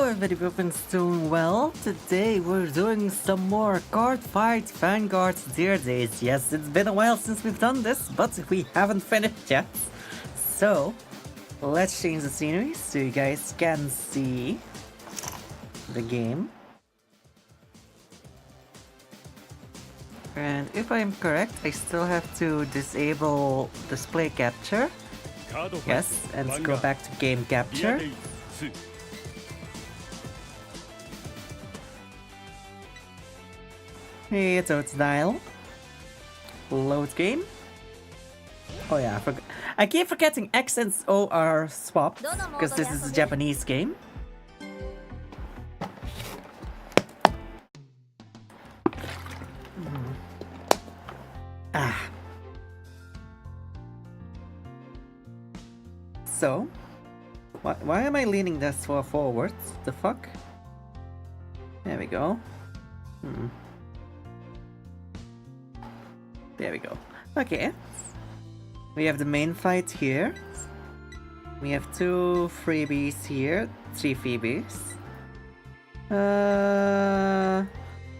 everybody, hope everyone's doing well. Today we're doing some more card fight Vanguard Dear Days. Yes, it's been a while since we've done this, but we haven't finished yet. So, let's change the scenery so you guys can see the game. And if I'm correct, I still have to disable display capture. Yes, and go back to game capture. Hey, so it's dial. Load game. Oh yeah, I keep forgetting X and O are swapped because this is a Japanese game. So, why am I leaning this far forwards? The fuck? There we go. There we go. Okay. We have the main fight here. We have 2 freebies here. 3 freebies.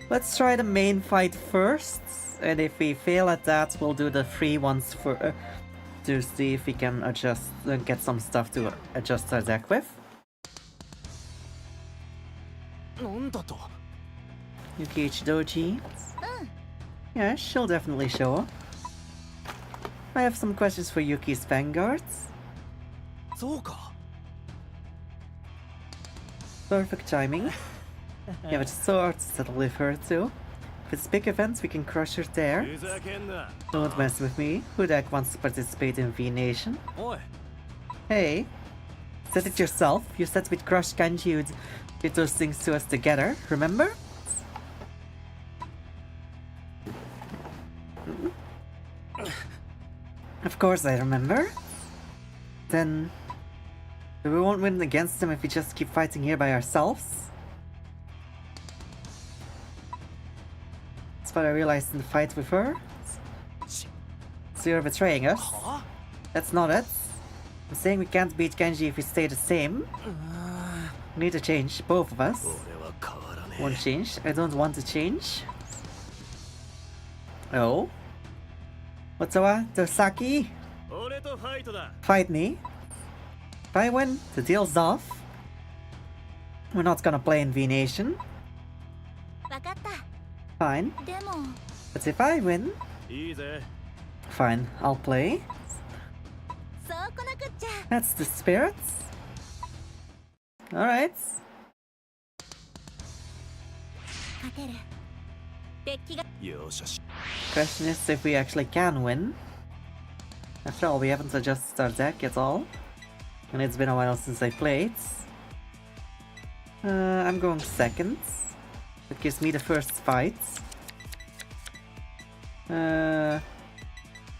Let's try the main fight first. And if we fail at that, we'll do the free ones for to see if we can adjust, get some stuff to adjust our deck with. Yuki Ichidoji. Yeah, she'll definitely show up. I have some questions for Yuki's vanguards. Perfect timing. Yeah, but swords that'll live her too. If it's big events, we can crush her there. Don't mess with me. Who the heck wants to participate in V-Nation? Hey, said it yourself. You said we'd crush Kanji, you'd get those things to us together, remember? Of course I remember. Then we won't win against them if we just keep fighting here by ourselves. That's what I realized in the fight with her. So you're betraying us? That's not it. I'm saying we can't beat Genji if we stay the same. We need to change, both of us. Won't change. I don't want to change. Oh? Watawa, Tosaki? Fight me. If I win, the deal's off. We're not gonna play in V-Nation. Fine. But if I win... Fine, I'll play. That's the spirit. Alright. Question is if we actually can win. After all, we haven't adjusted our deck at all. And it's been a while since I played. I'm going second. That gives me the first fight.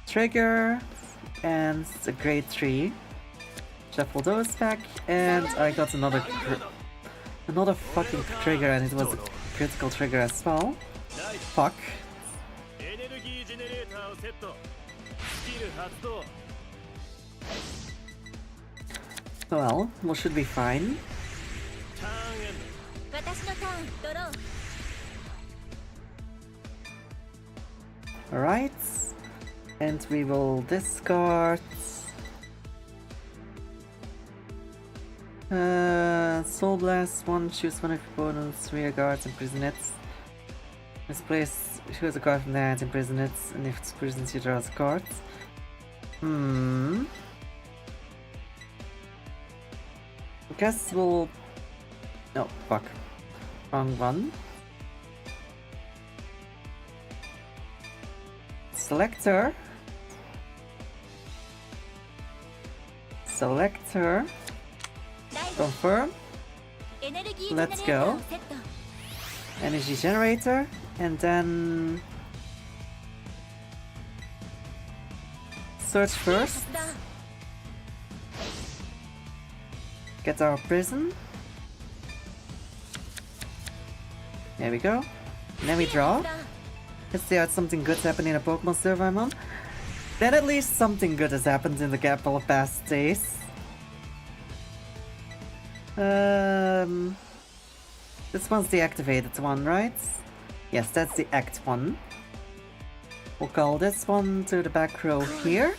Trigger and a grade 3. Shuffle those back, and I got another fucking trigger, and it was a critical trigger as well. Fuck. Well, we should be fine. Alright, and we will discard Soul Blast 1, choose one of your opponent's rear guards, imprison it. Misplace, choose a card from their hand, imprison it, and if it's imprisoned, you draw a card. I guess we'll... No, fuck. Wrong one. Selector. Selector. Confirm. Let's go. Energy generator. And then... Search first. Get our prison. There we go. And then we draw. Let's see how something good happened in a Pokemon server I'm on. Then at least something good has happened in the couple of past days. This one's the activated one, right? Yes, that's the act one. We'll call this one to the back row here.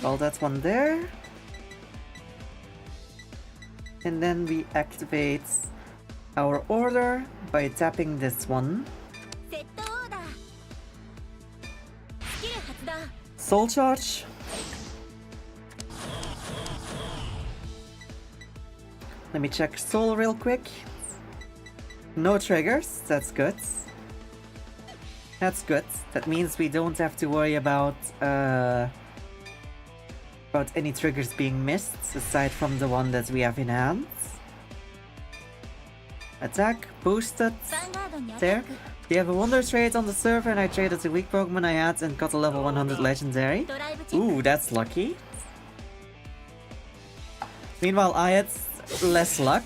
Call that one there. And then we activate our order by tapping this one. Soul charge. Let me check soul real quick. No triggers, that's good. That's good. That means we don't have to worry about any triggers being missed, aside from the one that we have in hand. Attack, boosted. There. We have a wonder trade on the server and I traded the weak Pokemon I had and got a level 100 legendary. Ooh, that's lucky. Meanwhile, I had less luck.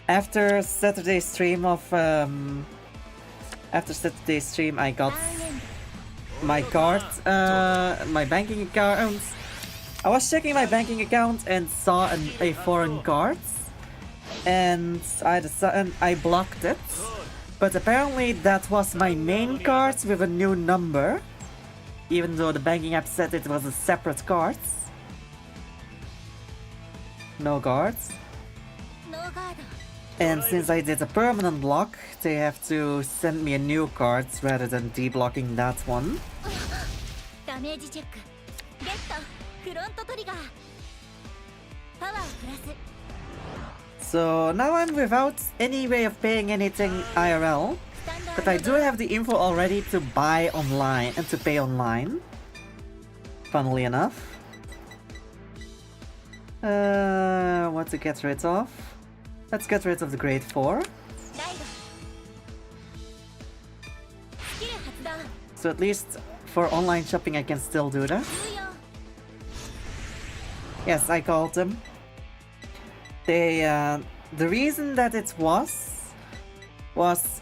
After Saturday's stream I got my card, my banking account. I was checking my banking account and saw a foreign card, and I blocked it. But apparently that was my main card with a new number, even though the banking app said it was a separate card. No guards. And since I did a permanent block, they have to send me a new card rather than deblocking that one. So now I'm without any way of paying anything IRL, but I do have the info already to buy online and to pay online. Funnily enough. What to get rid of? Let's get rid of the grade 4. So at least for online shopping I can still do that. Yes, I called them. They, the reason that it was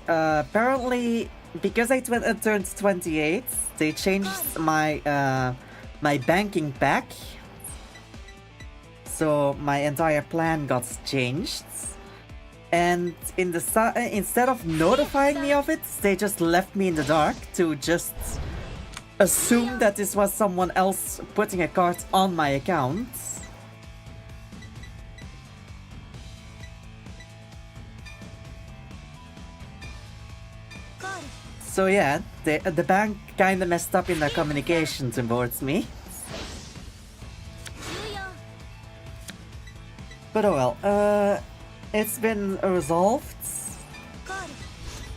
apparently because I turned 28, they changed my my banking pack. So my entire plan got changed. And in the instead of notifying me of it, they just left me in the dark to just assume that this was someone else putting a card on my account. So yeah, the bank kinda messed up in their communication towards me. But oh well, it's been resolved.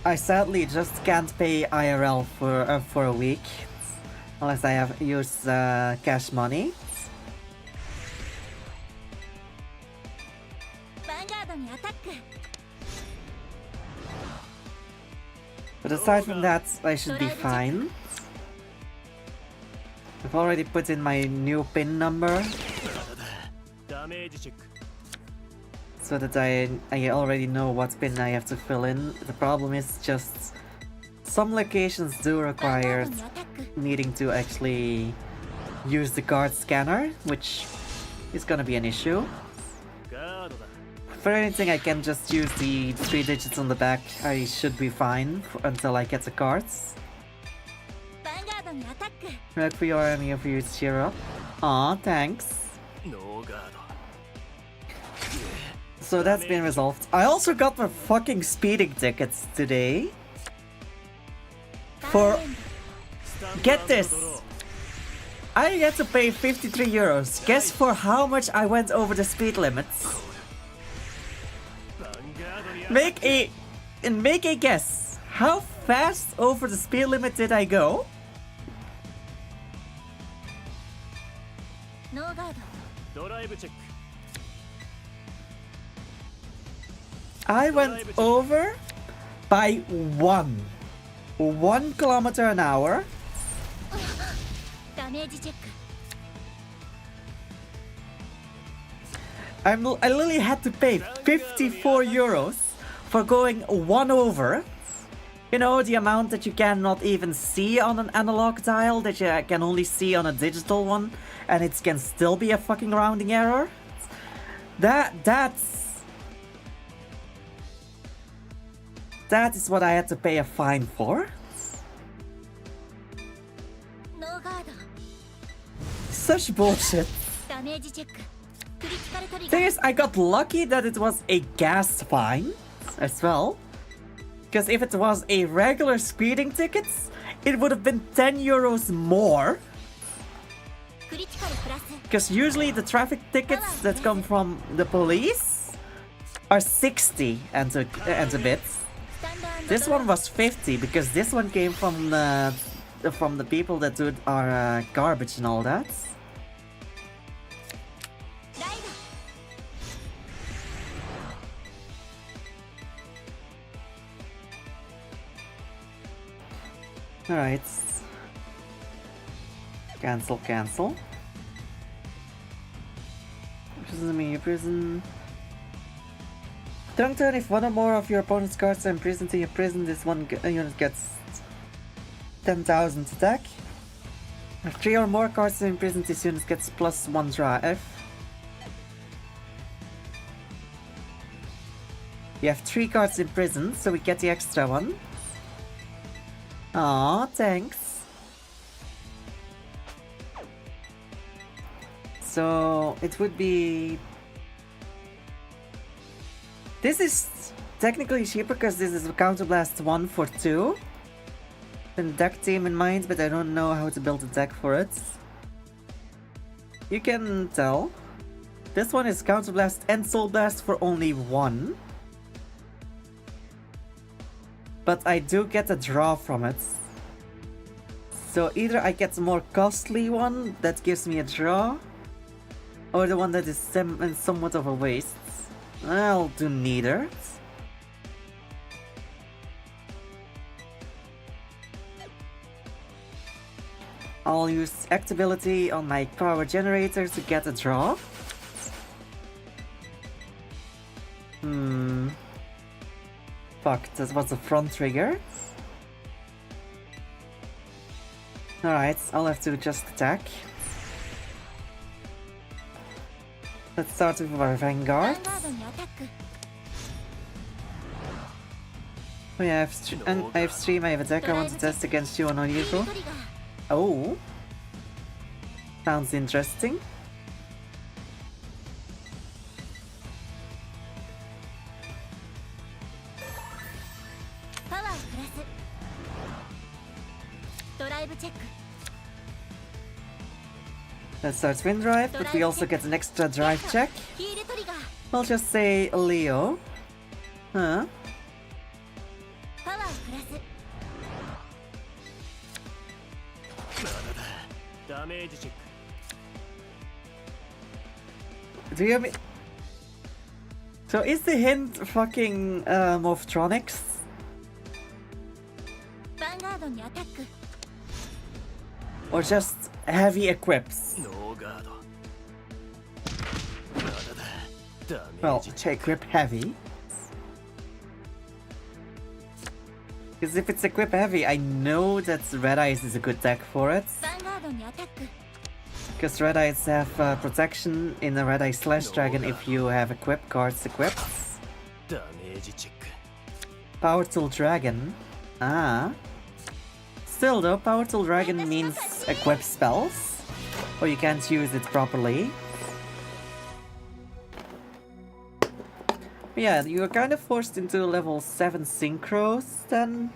I sadly just can't pay IRL for a week, unless I have used cash money. But aside from that, I should be fine. I've already put in my new PIN number, so that I already know what PIN I have to fill in. The problem is just some locations do require needing to actually use the card scanner, which is gonna be an issue. For anything, I can just use the 3 digits on the back. I should be fine until I get the cards. Look for your army of you to cheer up. Aw, thanks. So that's been resolved. I also got my fucking speeding tickets today. For... Get this! I had to pay 53 euros. Guess for how much I went over the speed limits. Make a guess. How fast over the speed limit did I go? I went over by 1 kilometer an hour. I literally had to pay 54 euros for going 1 over. You know, the amount that you cannot even see on an analog dial, that you can only see on a digital one, and it can still be a fucking rounding error. That is what I had to pay a fine for? Such bullshit. Thing is, I got lucky that it was a gas fine as well. Because if it was a regular speeding ticket, it would have been 10 euros more. Because usually the traffic tickets that come from the police are 60 and a bit. This one was 50 because this one came from the people that do our garbage and all that. Alright. Cancel. Prison. During turn, if one or more of your opponent's cards are imprisoned in your prison, this one unit gets 10,000 attack. If 3 or more cards are imprisoned, this unit gets +1 drive. You have 3 cards imprisoned, so we get the extra one. Aw, thanks. So it would be... This is technically cheaper because this is a Counterblast 1 for 2. And deck team in mind, but I don't know how to build a deck for it. You can tell. This one is Counterblast and Soul Blast for only 1. But I do get a draw from it. So either I get the more costly one that gives me a draw, or the one that is somewhat of a waste. I'll do neither. I'll use Act ability on my power generator to get a draw. Fuck, that was a front trigger. Alright, I'll have to just attack. Let's start with our vanguard. Oh yeah, I have stream, I have a deck I want to test against you on Oniruko. Oh. Sounds interesting. Let's start Wind Drive, but we also get an extra drive check. I'll just say Leo. Huh? Do you mean... So is the hint fucking Morphtronics? Or just heavy equips? Well, equip heavy. Because if it's equip heavy, I know that Red Eyes is a good deck for it. Because Red Eyes have protection in the Red Eye Slash Dragon if you have equip cards equipped. Power Tool Dragon. Ah. Still though, Power Tool Dragon means equip spells, or you can't use it properly. But yeah, you are kind of forced into level 7 synchros then.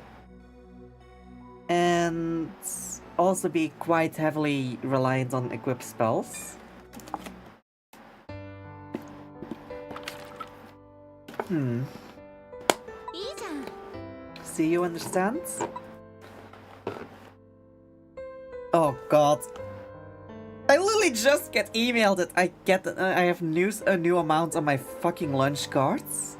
And also be quite heavily reliant on equip spells. See, you understand? Oh god. I literally just get emailed that I have a new amount on my fucking lunch cards.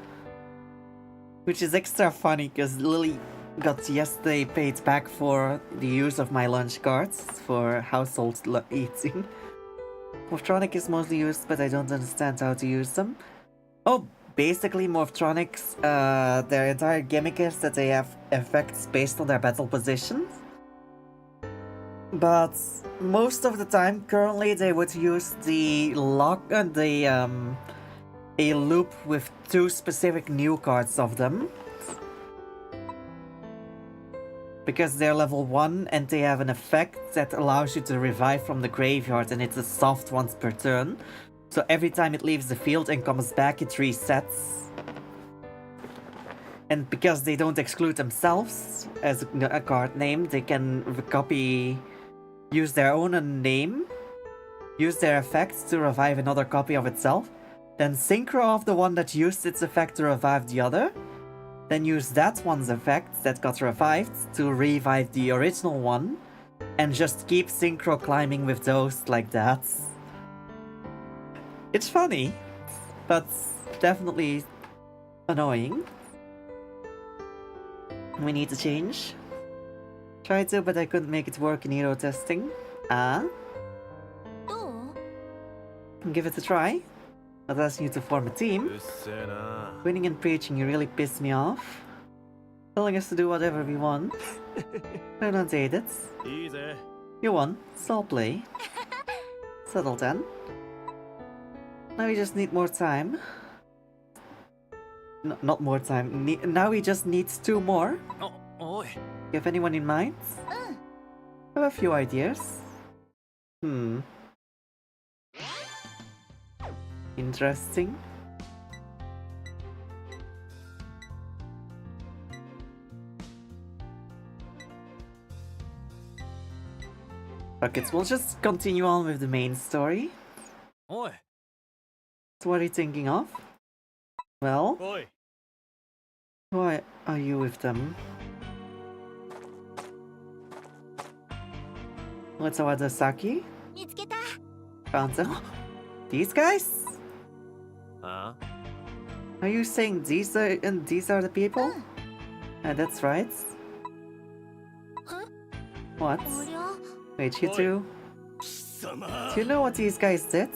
Which is extra funny because Lily got yesterday paid back for the use of my lunch cards for household eating. Morphtronic is mostly used, but I don't understand how to use them. Oh, basically Morphtronics, their entire gimmick is that they have effects based on their battle positions. But most of the time, currently, they would use the a loop with 2 specific new cards of them. Because they're level 1 and they have an effect that allows you to revive from the graveyard, and it's a soft once per turn. So every time it leaves the field and comes back, it resets. And because they don't exclude themselves as a card name, they can use their own name, use their effects to revive another copy of itself, then synchro off the one that used its effect to revive the other, then use that one's effect that got revived to revive the original one, and just keep synchro climbing with those like that. It's funny, but definitely annoying. We need to change. Tried to, but I couldn't make it work in hero testing. Give it a try. Not asking you to form a team. Winning and preaching, you really piss me off. Telling us to do whatever we want. I don't hate it. You won, so I'll play. Settle then. Now we just need more time. No, not more time. Now we just need 2 more. You have anyone in mind? I have a few ideas. Interesting. Okay, we'll just continue on with the main story. So what are you thinking of? Well, why are you with them? What's Awadasaki? Found them? These guys? Are you saying these are the people? That's right. What? Wait, you two? Do you know what these guys did?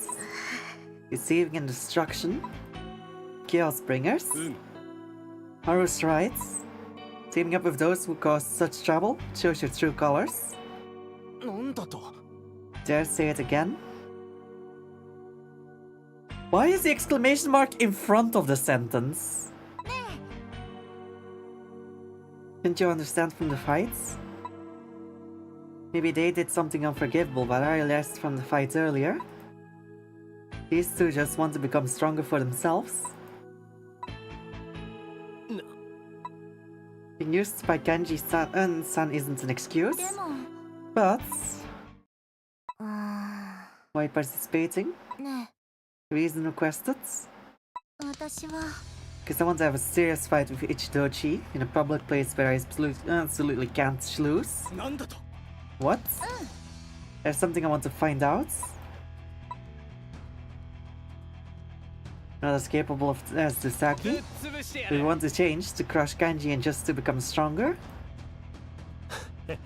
Deceiving and destruction? Chaos bringers? Haru's right. Teaming up with those who cause such trouble shows your true colors. Dare say it again? Why is the exclamation mark in front of the sentence? Didn't you understand from the fights? Maybe they did something unforgivable, but I realized from the fight earlier. These two just want to become stronger for themselves. Being used by Kanji-san isn't an excuse, but why participating? Reason requested? Because I want to have a serious fight with Ichidochi in a public place where I absolutely can't lose. What? There's something I want to find out. Not as capable as Dusaki. We want to change to crush Kanji and just to become stronger. It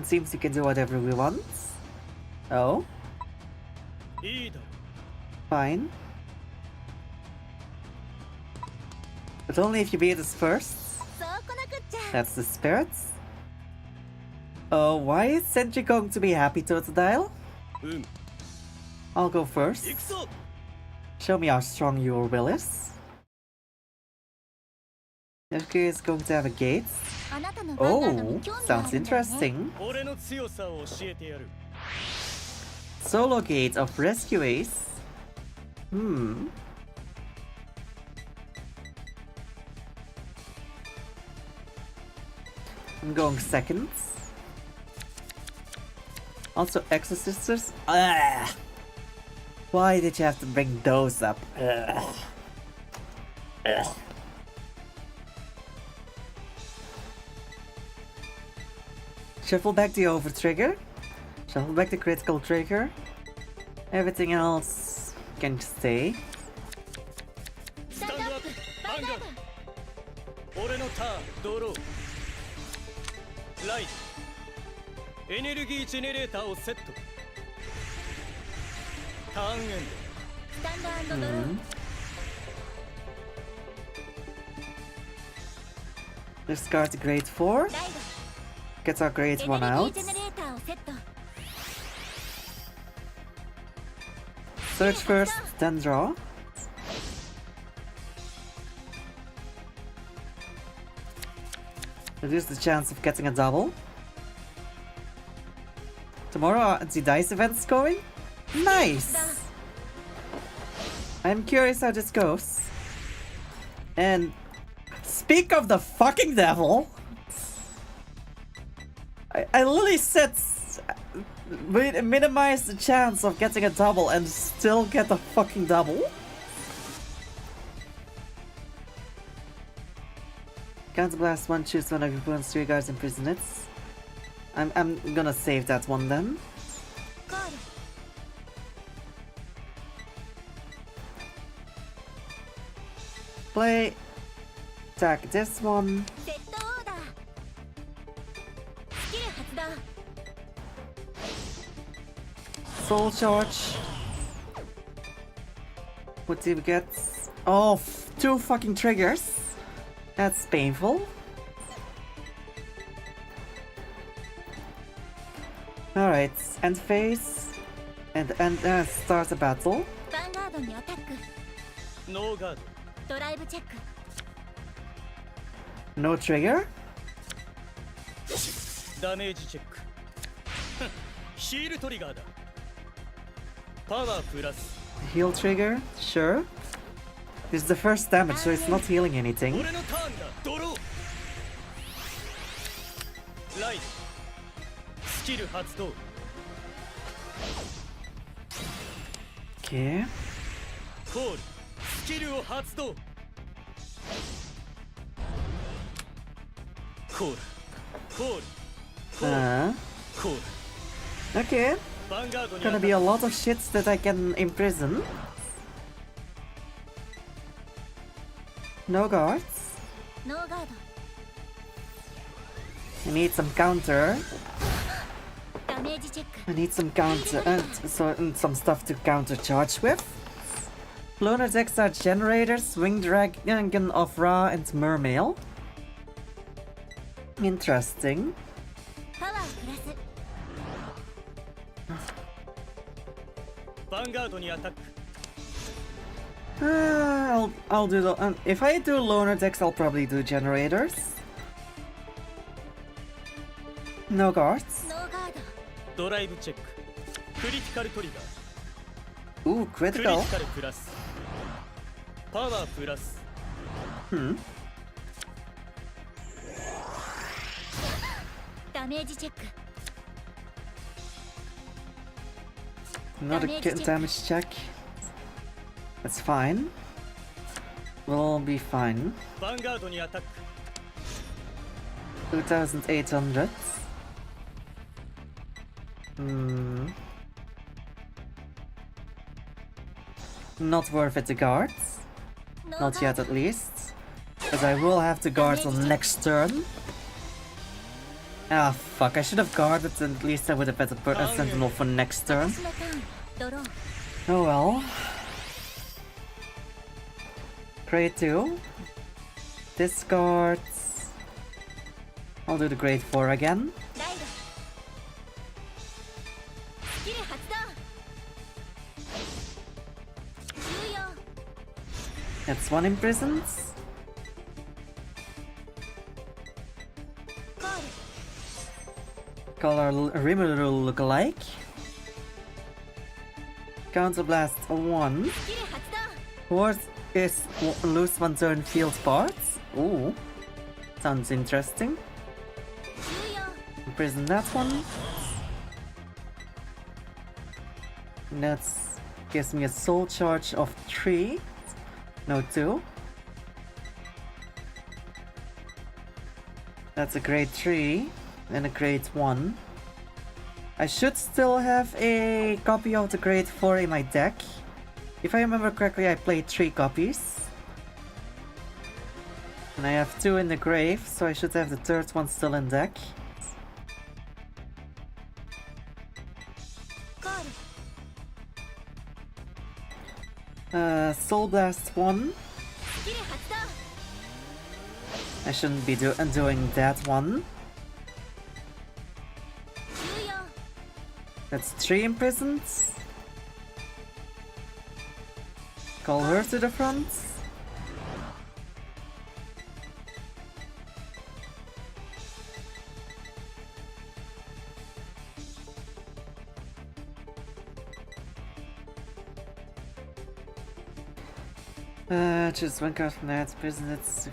seems you can do whatever we want. Oh? Fine. But only if you beat us first. That's the spirit. Oh, why is Sentry going to be happy, Totodile? I'll go first. Show me how strong your will is. Yuki is going to have a gate. Oh, sounds interesting. Solo gate of Rescue Ace. I'm going second. Also, Exorcisters. Why did you have to bring those up? Shuffle back the over trigger. Shuffle back the critical trigger. Everything else can stay. Stand up, vanguard. 俺のターン、ドロー。ライト。エネルギージェネレーターをセット。ターンエンド。スタンド&ドロー。Discard grade 4. Gets our grade 1 out. Search first, then draw. Reduce the chance of getting a double. Tomorrow are the dice events going? Nice! I'm curious how this goes. And speak of the fucking devil! I literally said minimize the chance of getting a double and still get a fucking double? Counterblast 1, choose one of your opponent's 3 guards, imprison it. I'm gonna save that one then. Play. Attack this one. Soul charge. What do we get? Oh, 2 fucking triggers. That's painful. Alright, end phase. And start the battle. No guard. No trigger? Damage check. Heal trigger. Power plus. Heal trigger? Sure. This is the first damage, so it's not healing anything. Light. Skill発動. Okay. Call. Skill を発動. Call. Call. Call. Okay. Gonna be a lot of shits that I can imprison. No guards. I need some counter. I need some counter and some stuff to counter charge with. Loner decks are generators, winged dragon of Ra, and mermail. Interesting. Vanguardにattack. I'll do the. If I do loner decks, I'll probably do generators. No guards. Drive check. Critical trigger. Ooh, critical. Critical plus. Power plus. Damage check. Not a damage check. That's fine. We'll be fine. Vanguardにattack. 2,800. Not worth it to guards. Not yet at least. But I will have to guard on next turn. Ah fuck, I should have guarded and at least I would have had a sentinel for next turn. Oh well. Grade 2. Discards. I'll do the grade 4 again. That's 1 imprisoned. Color Rimuru look-alike. Counterblast 1. Ward is lose 1 turn field parts. Ooh. Sounds interesting. Imprison that one. And that gives me a soul charge of 3. No, 2. That's a grade 3 and a grade 1. I should still have a copy of the grade 4 in my deck. If I remember correctly, I played 3 copies. And I have 2 in the grave, so I should have the 3rd one still in deck. Soul Blast 1. I shouldn't be doing that one. That's 3 imprisoned. Call her to the front. Choose one card from that business.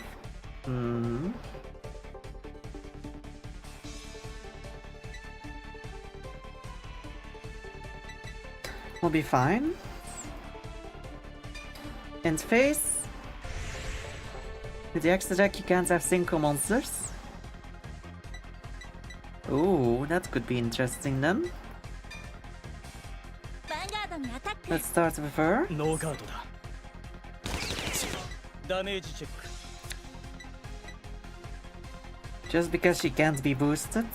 We'll be fine. End phase. With the extra deck, you can't have single monsters. Ooh, that could be interesting then. Let's start with her. No guard. Damage check. Just because she can't be boosted.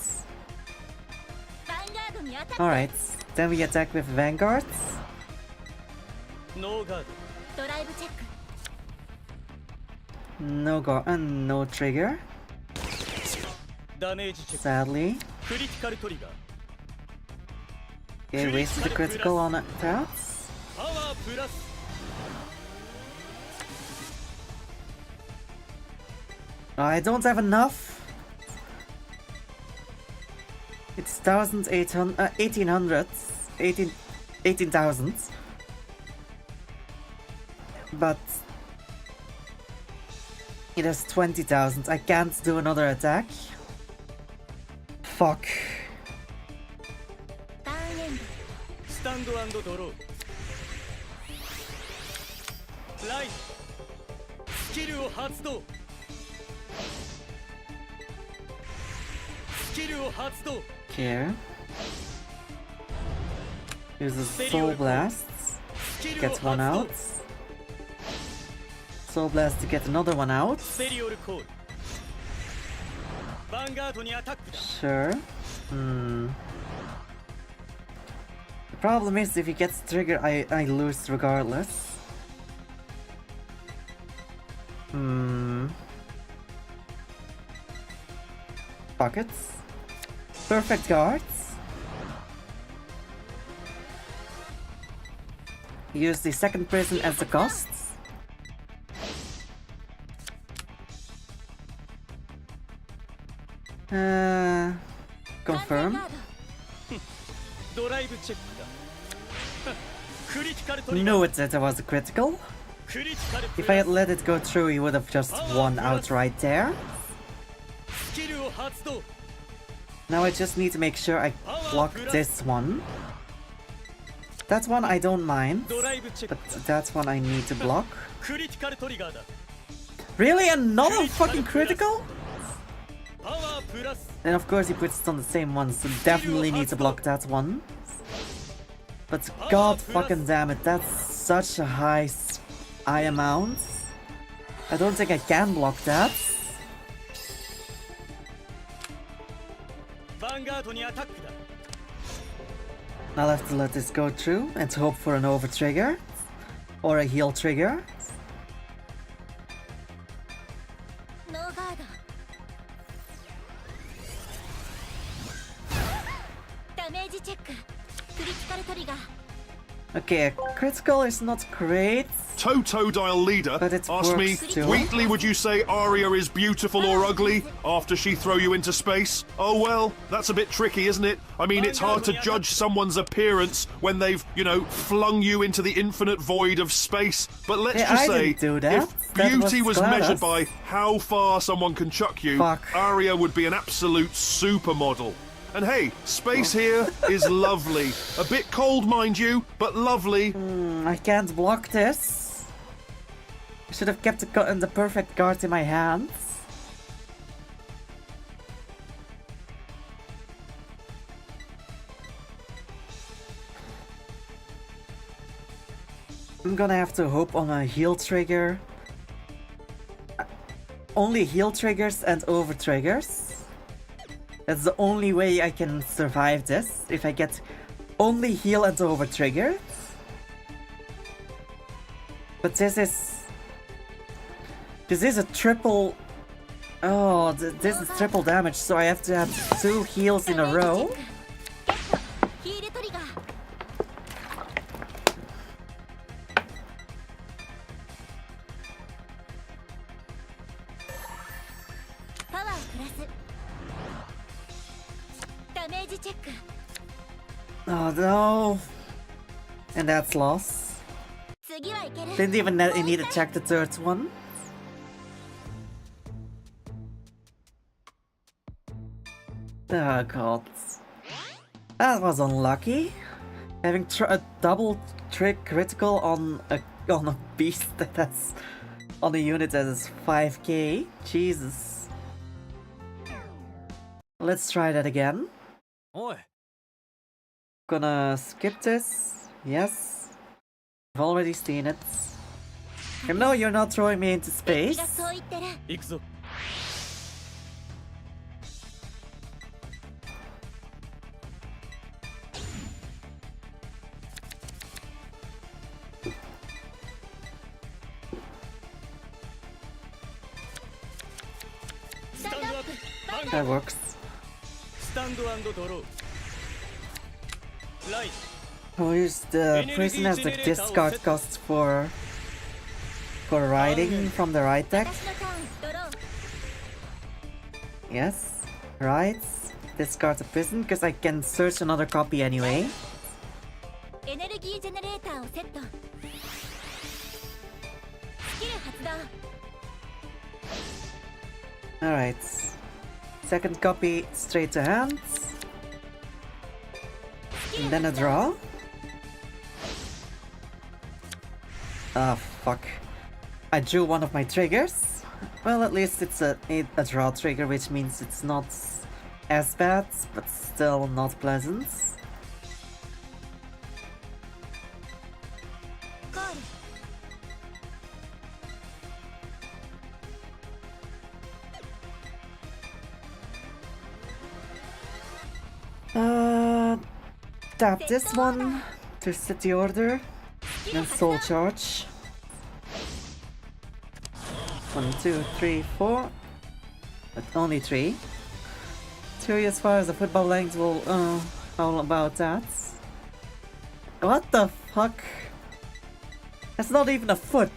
Alright, then we attack with vanguards. No guard. No trigger. Damage check. Sadly. Critical trigger. Okay, wasted the critical on that. Power plus. I don't have enough. It's 1800, 18,000. But it has 20,000. I can't do another attack. Fuck. Stand and draw. Line. Skill 発動. Skill 発動. Here. Uses Soul Blasts. Gets one out. Soul Blast to get another one out. Sure. The problem is if he gets triggered, I lose regardless. Pockets. Perfect guards. Use the second prison as the cost. Confirm. Knew it that was a critical. If I had let it go through, he would have just won outright there. Now I just need to make sure I block this one. That one I don't mind, but that's one I need to block. Really? Another fucking critical? And of course he puts it on the same one, so definitely need to block that one. But god fucking damn it, that's such a high eye amount. I don't think I can block that. I'll have to let this go through and hope for an over trigger or a heal trigger. Okay, a critical is not great. Totodile leader But it asked me, works too. Wheatley, would you say Arya is beautiful or ugly after she throw you into space? Oh well, that's a bit tricky, isn't it? I mean, it's hard to judge someone's appearance when they've, you know, flung you into the infinite void of space. But let's Hey, just I say, didn't do that. if That beauty was was Gladys. measured by how far someone can chuck you, Fuck. Arya would be an absolute supermodel. And hey, space here is lovely. A bit cold, mind you, but lovely. I can't block this. I should have kept the perfect guard in my hands. I'm gonna have to hope on a heal trigger. Only heal triggers and over triggers. That's the only way I can survive this, if I get only heal and over triggers. But this is a triple... Oh, this is triple damage, so I have to have 2 heals in a row. Oh no! And that's loss. Didn't even need to check the third one. Oh god. That was unlucky. Having a double trick critical on a beast that's on a unit that is 5k. Jesus. Let's try that again. Oi. Gonna skip this. Yes. I've already seen it. I know you're not throwing me into space. 行くぞ。スタンドアップ。That works. スタンドアンドドロー。ライト。 I'll use the prison as the discard cost for riding from the right deck. Yes, right. Discard the prison because I can search another copy anyway. Alright. Second copy straight to hand. And then a draw. Ah, fuck. I drew one of my triggers. Well, at least it's a draw trigger, which means it's not as bad, but still not pleasant. Tap this one to set the order. Then soul charge. 1, 2, 3, 4. But only 3. 2 as far as the football legs will. How about that? What the fuck? That's not even a foot.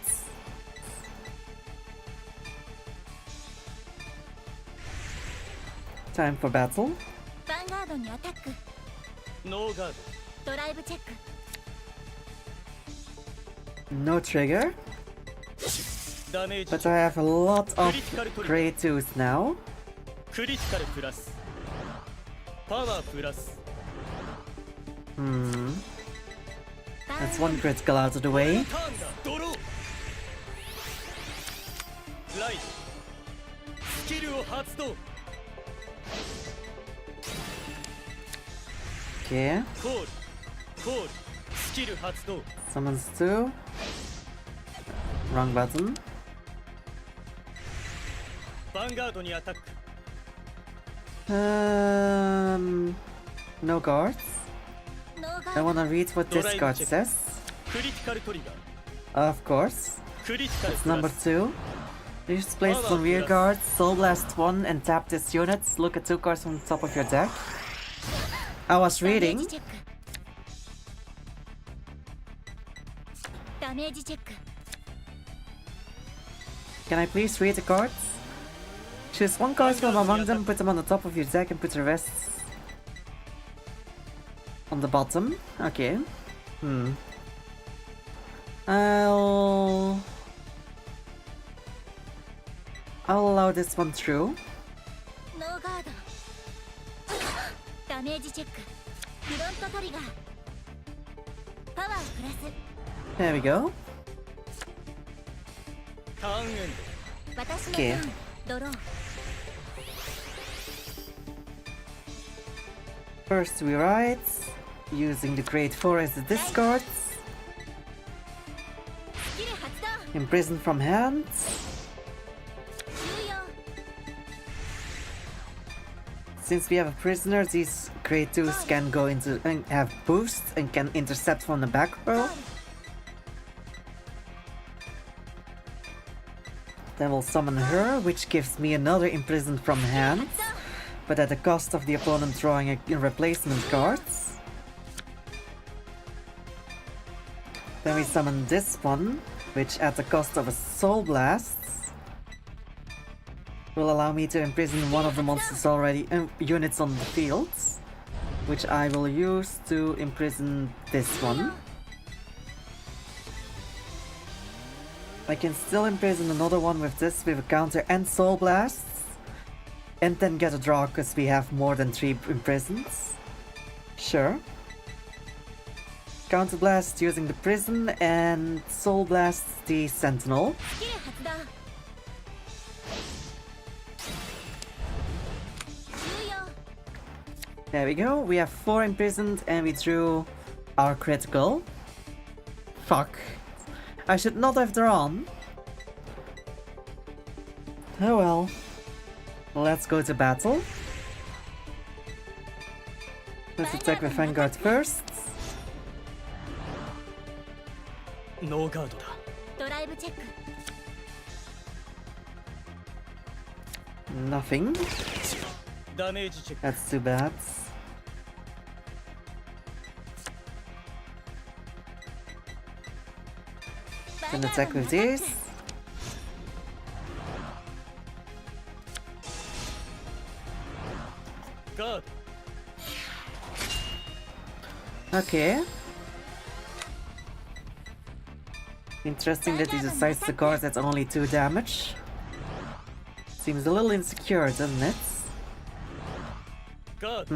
Time for battle. No guard. No trigger. Damage. But I have a lot of grade 2s now. Critical plus. Power plus. That's one critical out of the way. Light. Skill発動. Okay. Call. Skill 発動. Summons 2. Wrong button. Vanguard にアタック. No guards. I wanna read what this card says. Critical trigger. Of course. Critical It's number 2. Use place some rear guards, soul blast 1 and tap this unit. Look at 2 cards from the top of your deck. I was reading. Can I please read the cards? Choose 1 card from among them, put them on the top of your deck and put the rest on the bottom. Okay. I'll allow this one through. There we go. Okay. First we write, using the grade 4 as the discards. Imprison from hand. Since we have a prisoner, these grade 2s can go into and have boosts and can intercept from the back row. Then we'll summon her, which gives me another imprisoned from hand, but at the cost of the opponent drawing a replacement cards. Then we summon this one, which at the cost of a soul blast will allow me to imprison one of the monsters already units on the field, which I will use to imprison this one. I can still imprison another one with this, with a counter and soul blasts. And then get a draw because we have more than 3 imprisons. Sure. Counter blast using the prison and soul blast the sentinel. There we go, we have 4 imprisoned and we drew our critical. Fuck. I should not have drawn. Oh well. Let's go to battle. Let's attack with vanguard first. ノーガードだ。ドライブチェック。 Nothing. ダメージチェック。 That's too bad. Can attack with this. Guard. Okay. Interesting that he decides to guard at only 2 damage. Seems a little insecure, doesn't it? Guard.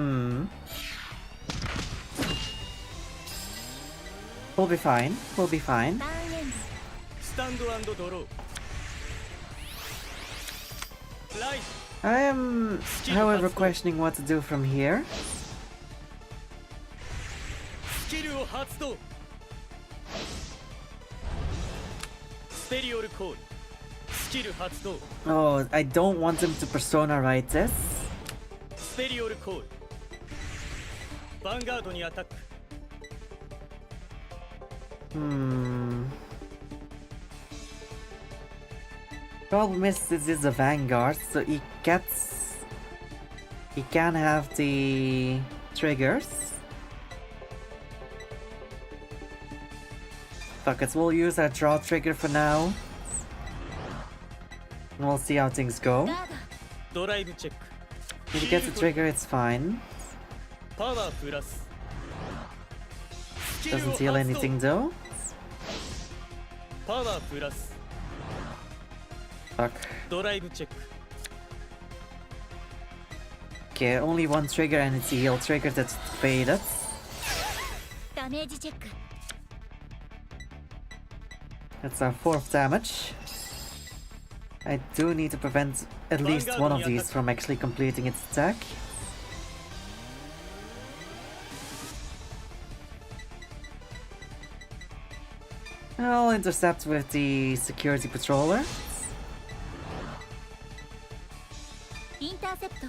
We'll be fine. We'll be fine. Stand and draw. Light. I am, however, questioning what to do from here. スキルを発動。ステリオルコール。スキル発動。 Oh, I don't want him to persona write this. ステリオルコール。ヴァンガードにアタック。 Problem is, this is a vanguard, so he can have the triggers. Fuck it, we'll use our draw trigger for now. And we'll see how things go. ドライブチェック。 If he gets a trigger, it's fine. パワープラス。 Doesn't heal anything though. パワープラス。 Fuck. ドライブチェック。 Okay, only 1 trigger and it's a heal trigger that's faded. ダメージチェック。 That's our 4th damage. I do need to prevent at least one of these from actually completing its attack. I'll intercept with the security patroller. インターセプト。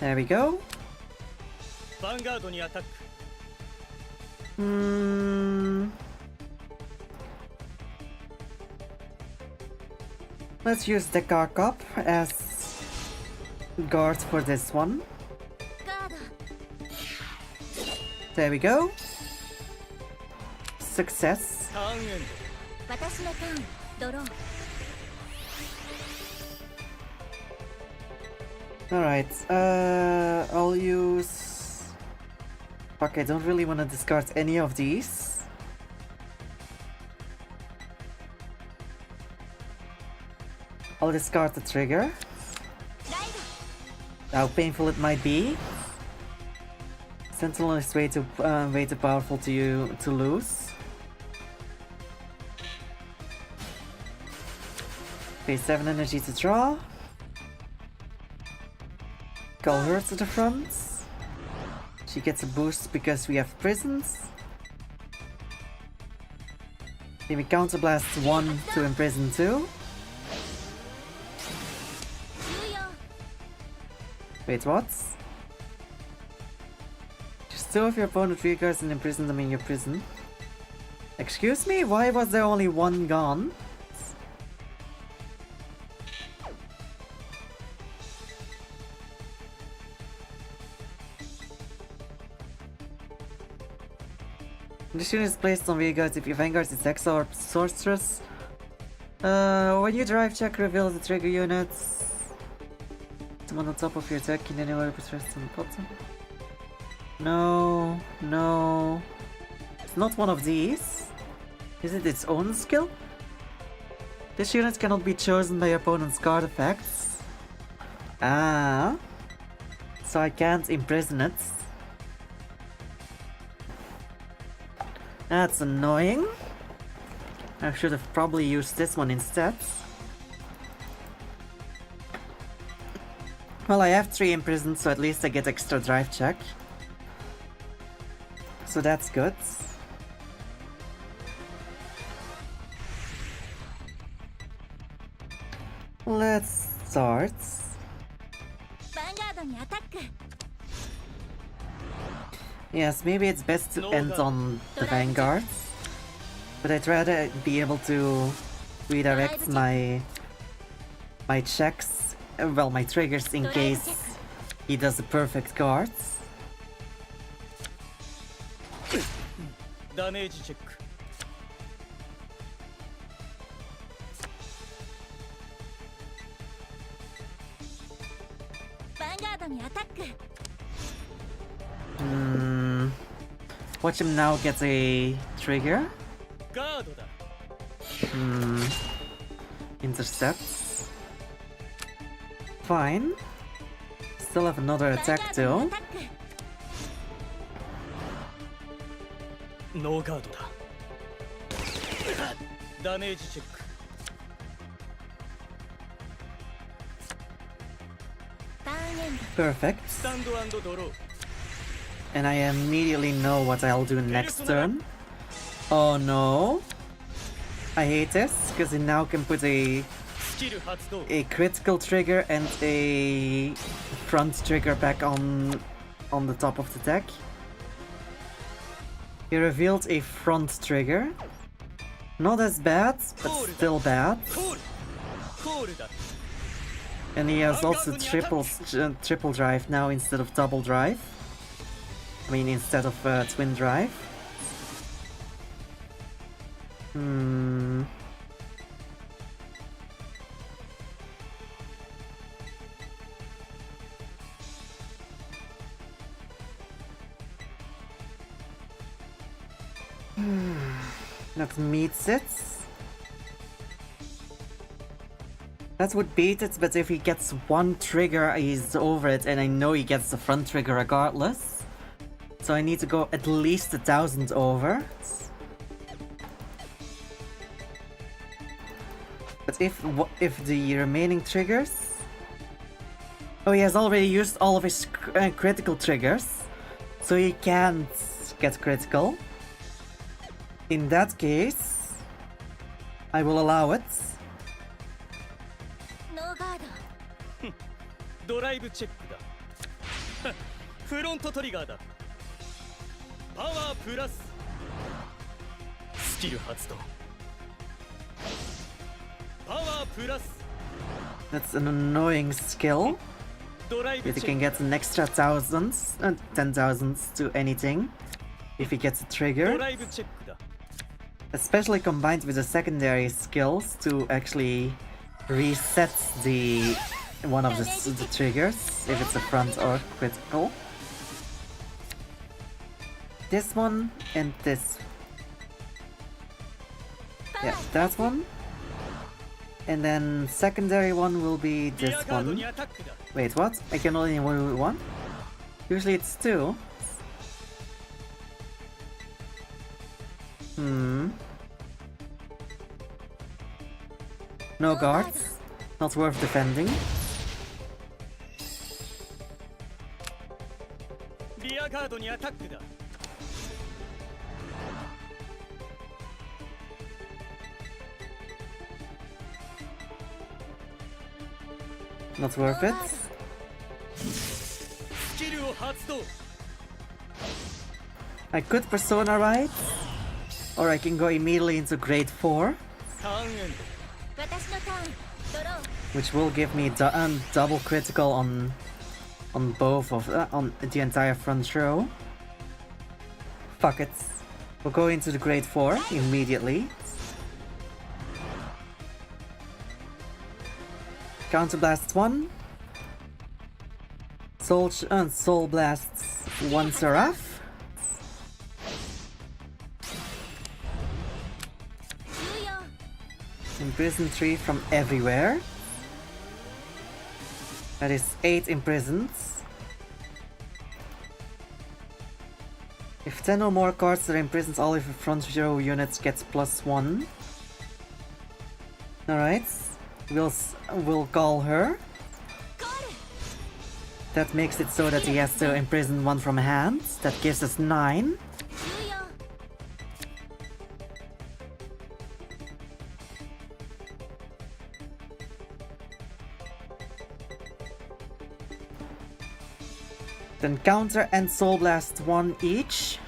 There we go. ヴァンガードにアタック。 Let's use the car cop as guard for this one. ガード。 There we go. Success. ターンエンド。私のターン。ドロー。 Alright, I'll use... Fuck, I don't really want to discard any of these. I'll discard the trigger. ライ How painful it might be. Sentinel is way too powerful to lose. Pay 7 energy to draw. Call her to the front. She gets a boost because we have prisons. Then we counterblast 1 to imprison 2. 重要。 Wait, what? Just 2 of your opponent rearguards and imprison them in your prison. Excuse me? Why was there only 1 gone? This unit is placed on rearguards if your vanguard is exile or sorceress. When you drive check, reveal the trigger units. The one on top of your deck in any order but rest on the bottom. No, no. It's not one of these. Is it its own skill? This unit cannot be chosen by opponent's card effects. Ah. So I can't imprison it. That's annoying. I should have probably used this one instead. Well, I have 3 imprisoned, so at least I get extra drive check. So that's good. Let's start. vanguard にアタック Yes, maybe it's best to end on the vanguards. But I'd rather be able to redirect my checks, well, my triggers in case he does a perfect card. ダメージチェック。vanguard にアタック Watch him now get a trigger. ガードだ。Intercepts. Fine. Still have another attack too. ノーガードだ。ダメージチェック。ターンエンド Perfect. スタンド&ドロー。 And I immediately know what I'll do next turn. Oh no. I hate this, because he now can put スキル発動。 a critical trigger and a front trigger back on the top of the deck. He revealed a front trigger. Not as bad, but still bad. コール。コールだ。 And he has also triple drive now instead of double drive. I mean, instead of twin drive. That meets it. That would beat it, but if he gets one trigger, he's over it, and I know he gets the front trigger regardless. So I need to go at least 1,000 over. But if the remaining triggers... Oh, he has already used all of his critical triggers, so he can't get critical. In that case, I will allow it. ノーガードドライブチェックだ。フロントトリガーだ。パワープラス。スキル発動。パワープラス。 That's an annoying skill. ドライブ But チ he ェ can ック。 get an extra thousands and 10,000s to anything if he gets a ド trigger. ライブチェックだ。 Especially combined with the secondary skills to actually reset one of the triggers if it's a front or critical. This one and this. Yeah, that one. And then secondary one will be リ this アガード one. にアタックだ。 Wait, what? I can only do one? Usually it's two. No guards. Not worth defending. リアガードにアタックだ。 Not worth it. スキルを発動。 I could Persona Ride, or I can go immediately into Grade 4, ターンエンド。私のターンドロー which will give me double critical on both of on the entire front row. Fuck it. We'll go into the Grade 4 immediately. Counterblast 1. Soul Blasts 1 Seraph. Imprison 3 from everywhere. That is 8 imprisons. If 10 or more cards are imprisoned, all of your front row units gets +1. Alright, we'll call her. That makes it so that he has to imprison 1 from hand. That gives us 9. Then counter and Soul Blast 1 each.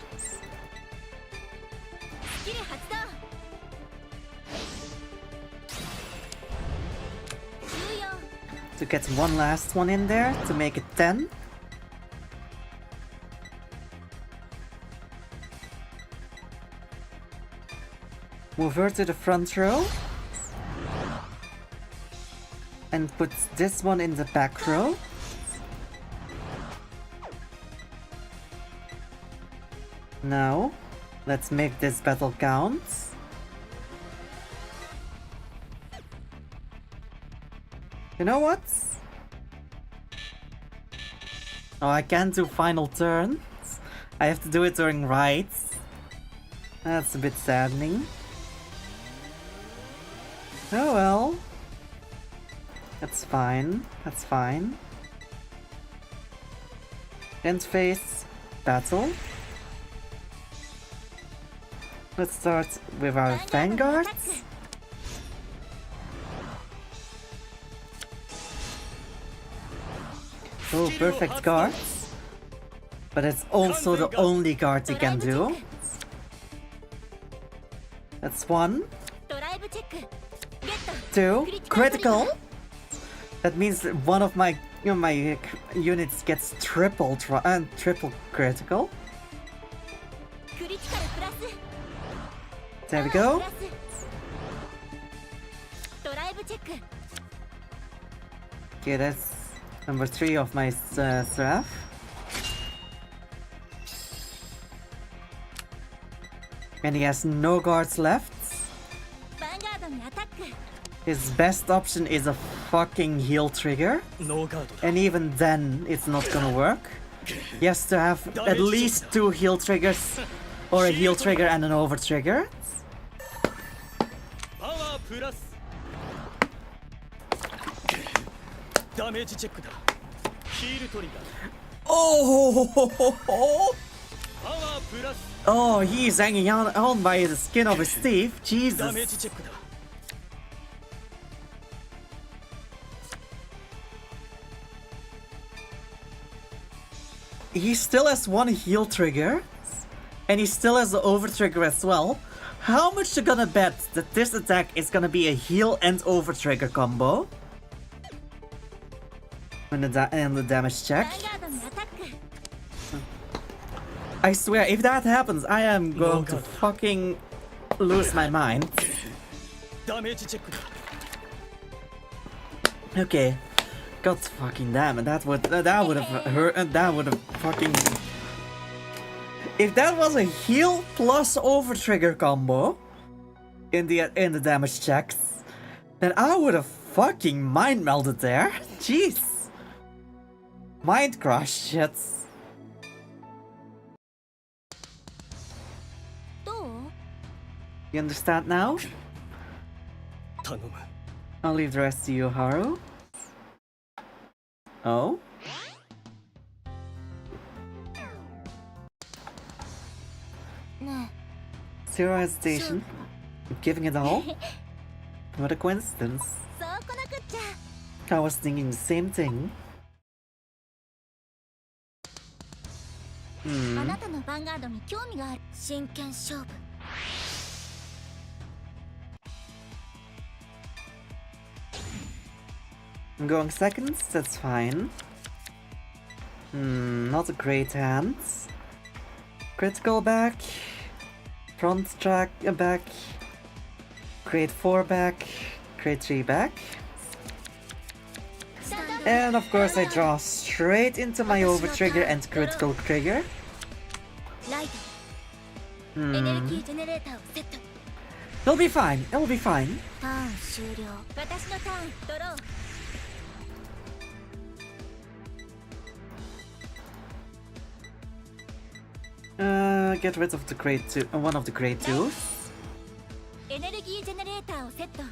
To get one last one in there to make it 10. Move her to the front row. And put this one in the back row. Now, let's make this battle count. You know what? Oh, I can't do final turns. I have to do it during raids. That's a bit saddening. Oh well. That's fine. That's fine. End phase battle. Let's start with our vanguards. Oh, perfect guards. But it's also the only guard you can do. That's 1. 2. Critical. That means that one of my units gets triple critical. There we go. Okay, that's number 3 of my staff. And he has no guards left. His best option is a fucking heal trigger. And even then, it's not gonna work. He has to have at least 2 heal triggers. Or a heal trigger and an over trigger. Oh! Oh, he's hanging on by the skin of his teeth. Jesus. He still has 1 heal trigger. And he still has the over trigger as well. How much you gonna bet that this attack is gonna be a heal and over trigger combo? And the damage check. I swear, if that happens, I am going to fucking lose my mind. Okay. God fucking damn it, that would have hurt, that would have fucking... If that was a heal plus over trigger combo in the damage checks, then I would have fucking mind melded there. Jeez. Mind crush shit. You understand now? I'll leave the rest to you, Haru. Oh? Zero hesitation. I'm giving it all. What a coincidence. I was thinking the same thing. I'm going seconds, that's fine. Not a great hand. Critical back. Front track back. Grade 4 back. Grade 3 back. And of course I draw straight into my over trigger and critical trigger. It'll be fine, it'll be fine. ターン終了。私のターン。ドロー。Get rid of the grade 2, one of the grade 2s. エネルギージェネレーターをセット。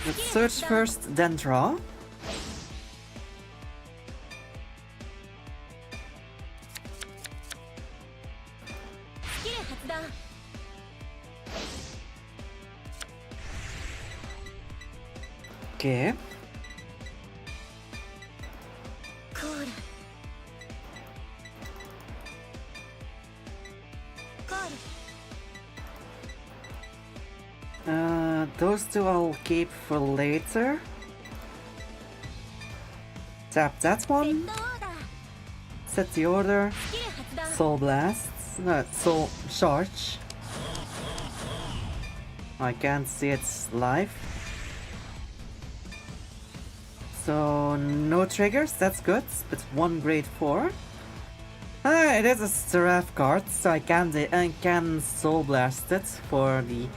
Let's search first, then draw. スキル発動。 Okay. コール。コール。 Those two I'll keep for later. Tap that セッ one. トオーダー。 Set the order. スキル発動。 Soul blasts. Soul charge. I can't see its life. So no triggers. That's good. But one grade 4. It is a Seraph card, so I can Soul Blast it for the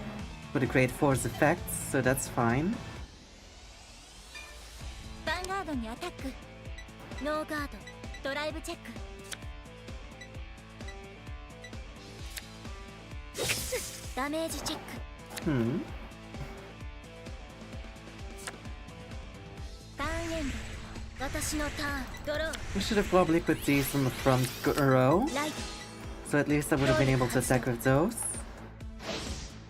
grade 4's effects, so that's fine. ヴァンガードにアタック。ノーガード。ドライブチェック。ダメージチェック。 ターンエンド。私のターン。ドロー。 We should have probably put these on the front row, ライト。 so at least I would have been able to attack with those.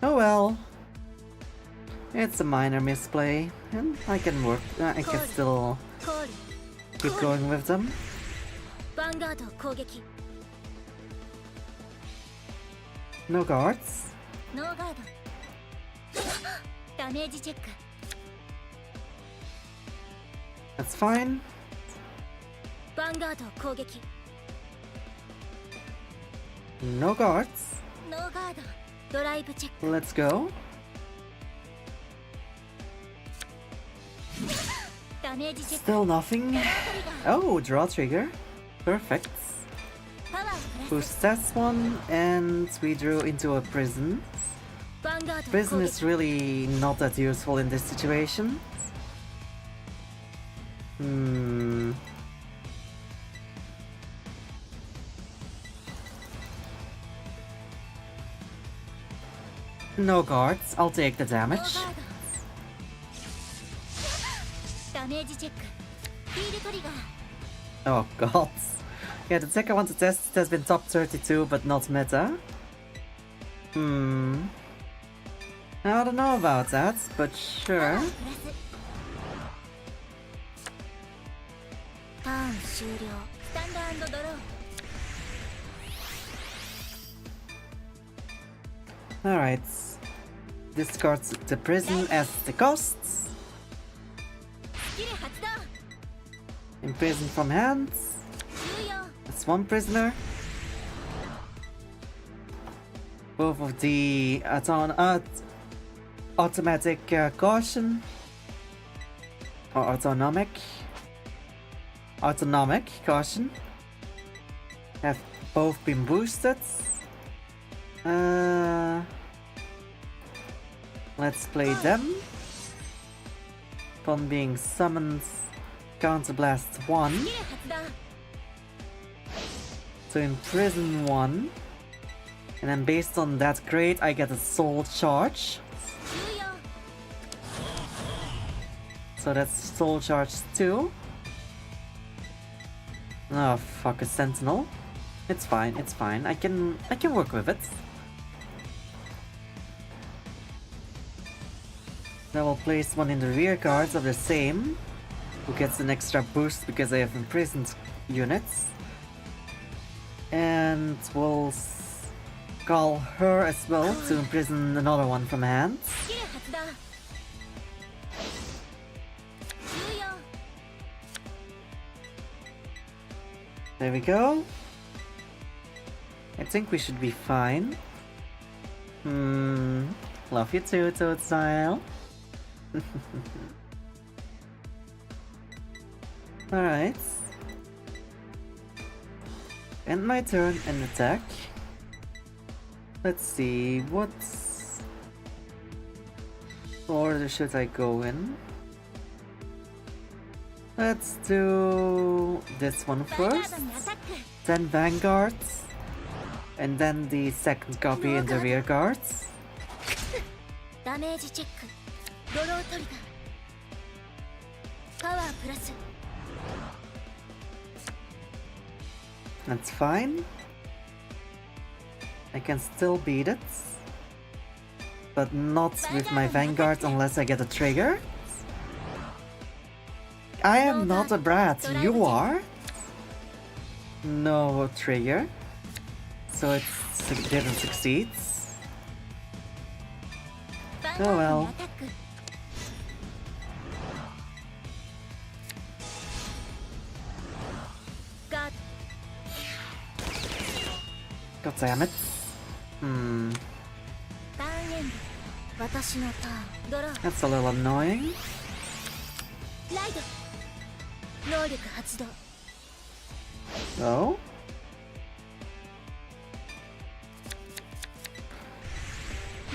Oh well. It's a minor misplay, and I can still コール。 keep going with them. ヴァンガードを攻撃。 No guards. ノーガード。ダメージチェック。 That's fine. ヴァンガードを攻撃。 No guards. ノーガード。ドライブチェック。 Let's go. ダメージチェック。 Still nothing. トリガー。 Oh, draw trigger. Perfect. パワーをプラス。 Boost that one, and we drew into a prison. ヴァンガードを Prison 攻 is 撃。 really not that useful in this situation. No guards. I'll take the ノー damage. ガード。ダメージチェック。ヒールトリガー。 Oh god. Yeah, the deck I want to test has been top 32, but not meta. I don't know about that, but パワ sure. ープラス。ターン終了。スタンド&ドロー。 Alright. Discards the prison as the costs. スキル発動。 Imprison from hands. 終了。 That's one prisoner. Both of the automatic caution. Or autonomic caution have both been boosted. Let's play them. Upon being summoned, counterblast 1 スキル発動。 to imprison 1. And then based on that grade, I get a soul charge. 終了。 So that's soul charge 2. Oh fuck, a sentinel. It's fine, it's fine. I can work with it. Then we'll place one in the rear guards of the same, who gets an extra boost because I have imprisoned units. And we'll call her as well to imprison another one from hand. スキル発動。終了。 There we go. I think we should be fine. Love you too, Toadstyle. Alright. End my turn and attack. Let's see, what's order should I go in? Let's do this one ヴァンガー first, ドにアタック then vanguards, and then the second copy in the rear guards. ダメージチェックドロートリガーパワープラス That's fine. I can still beat it, but not with my vanguard unless I get a trigger. I am not a brat, you are? No trigger, so it didn't succeed. ヴァンガードに well. アタック ガー God damn it. Hmm, ドターンエンド私のターンドロー that's a little annoying. ライド能力発動 Oh?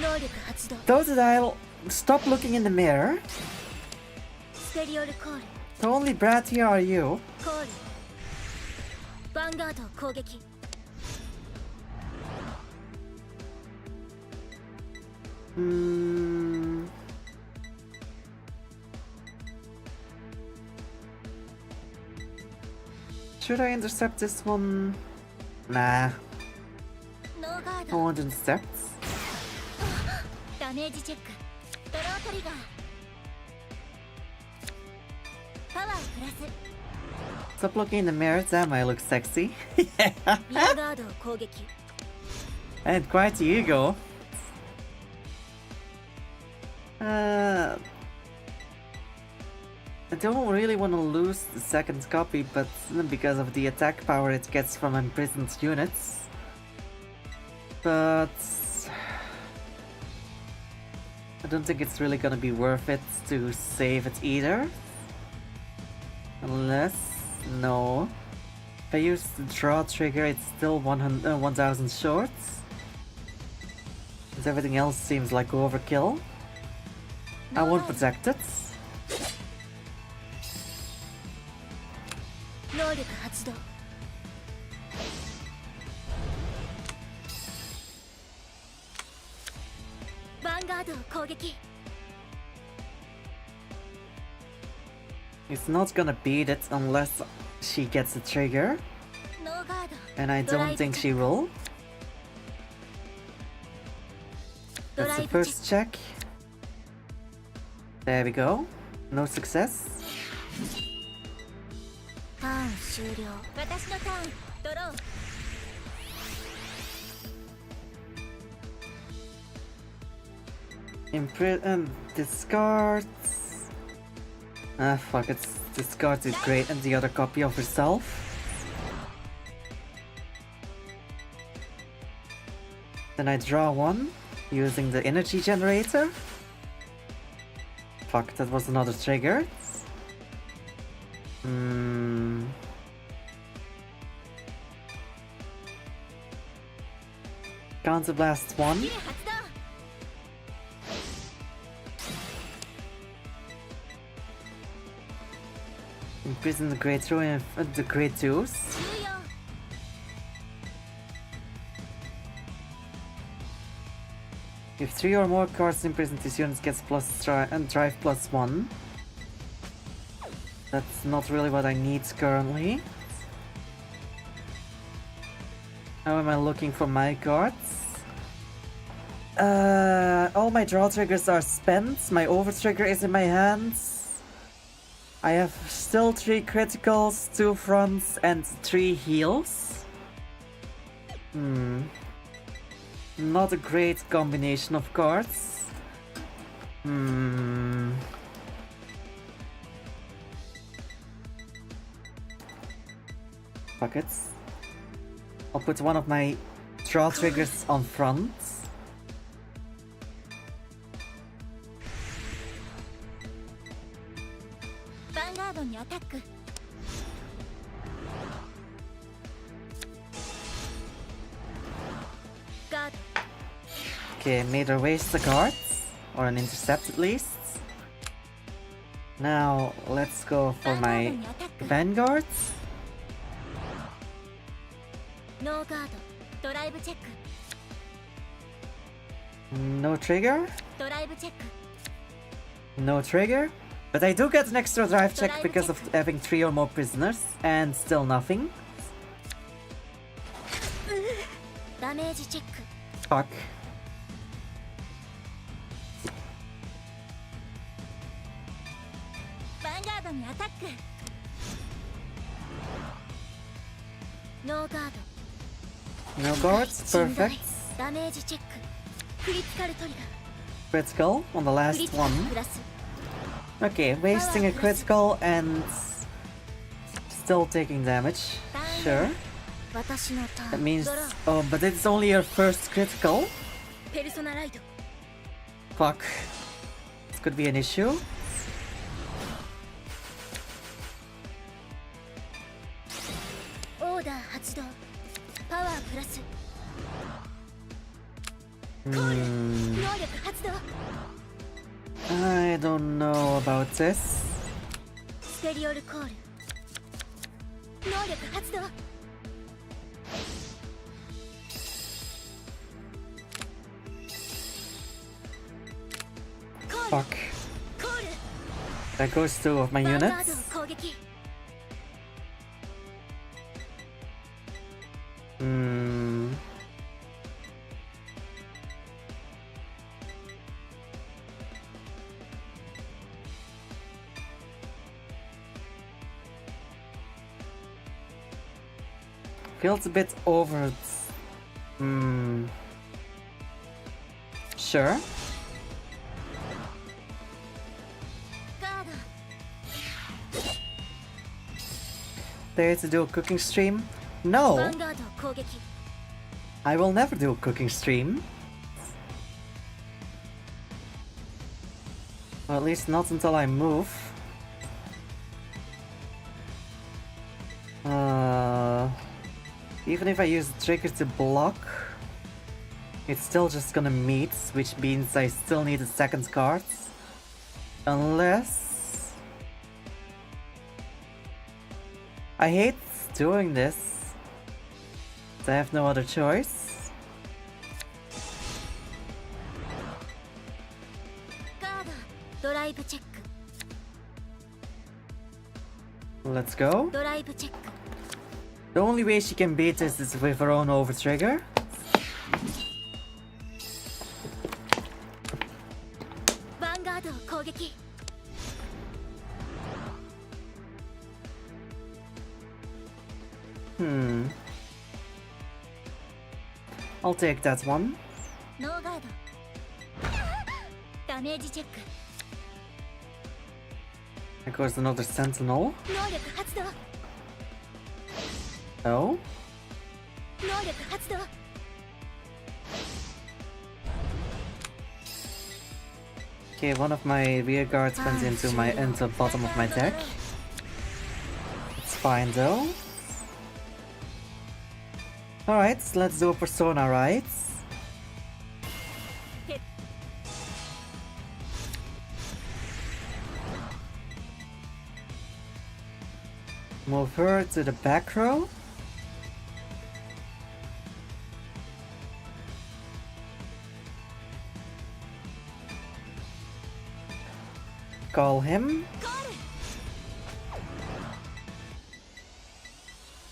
能力発動 Totodile, stop looking in the mirror. スペリオルコール The only brat here are you. コールヴァンガードを攻撃 Hmm. Should I intercept this one? Nah, ノーガー I ド won't intercept. ダメージチェックドロートリガーパワープラス Stop looking in the mirror, damn, I look sexy. リアガードを攻撃 And quite the ego. I don't really want to lose the second copy, but because of the attack power it gets from imprisoned units. But I don't think it's really gonna be worth it to save it either. Unless, no. If I use the draw trigger, it's still 1000 short. And everything else seems like overkill. I won't protect it. 能力発動ヴァンガードを攻撃 It's not gonna beat it unless she gets a trigger, ノーガード and I don't think she will. ド That's ラ the イブチェッ first check. There we go. No success. クターン終了私のターンドロー Discards. Ah, fuck it. Discards is great, and the other copy of herself. Then I draw one using the energy generator. Fuck, that was another trigger. Hmm. Counterblast one. ギレ発動 Imprison the Great Two and the Great Twos. 終了 If 3 or more cards imprisoned, this unit gets drive plus 1. That's not really what I need currently. How am I looking for my cards? All my draw triggers are spent. My over trigger is in my hands. I have still 3 criticals, 2 fronts, and 3 heals. Not a great combination of cards. Fuck it. I'll put one of my draw triggers on front. Vanguard にアタック Okay, made her waste the cards. or an intercept at least. Now let's go for my vanguards. ノーガードドライブチェック No trigger? ドライブチェック No trigger? But I do get an extra drive check because of having 3 or more prisoners, and still nothing. ダメージチェック Fuck. ヴァンガードにアタックノーガード No guards, perfect. ダメージチェッククリティカルトリガー Critical on the クリ last ティカル one. プラス Okay, wasting a critical and still taking damage. Sure. 私のター That ン means... ドロー Oh, but it's only your first critical? ペルソナライド Fuck. This could be an issue. オーダー発動パワープラス Hmm. 能力発動 I don't know about this. ステリオルコール能力発動コール Fuck. コール That goes two of my ヴァンガー units. ドを攻撃 Hmm. Feels a bit over. Hmm. Sure. ガード Dare to do a cooking stream? ヴ No! ァンガードを攻撃 I will never do a cooking stream. Or at least not until I move. Even if I use the trigger to block, it's still just gonna meet, which means I still need a second card. Unless... I hate doing this. I have no other choice. ガードドライブチェック Let's go. ドライブチェック The only way she can beat this is with her own over trigger. ヴァンガードを攻撃 I'll take that one. ノーガードダメージチェック There goes another sentinel. 能力発動 Oh. 能力発動 Okay, one of my rear guards went into the bottom of my deck. It's fine though. Alright, let's do a persona, right? Move her to the back row. Call him.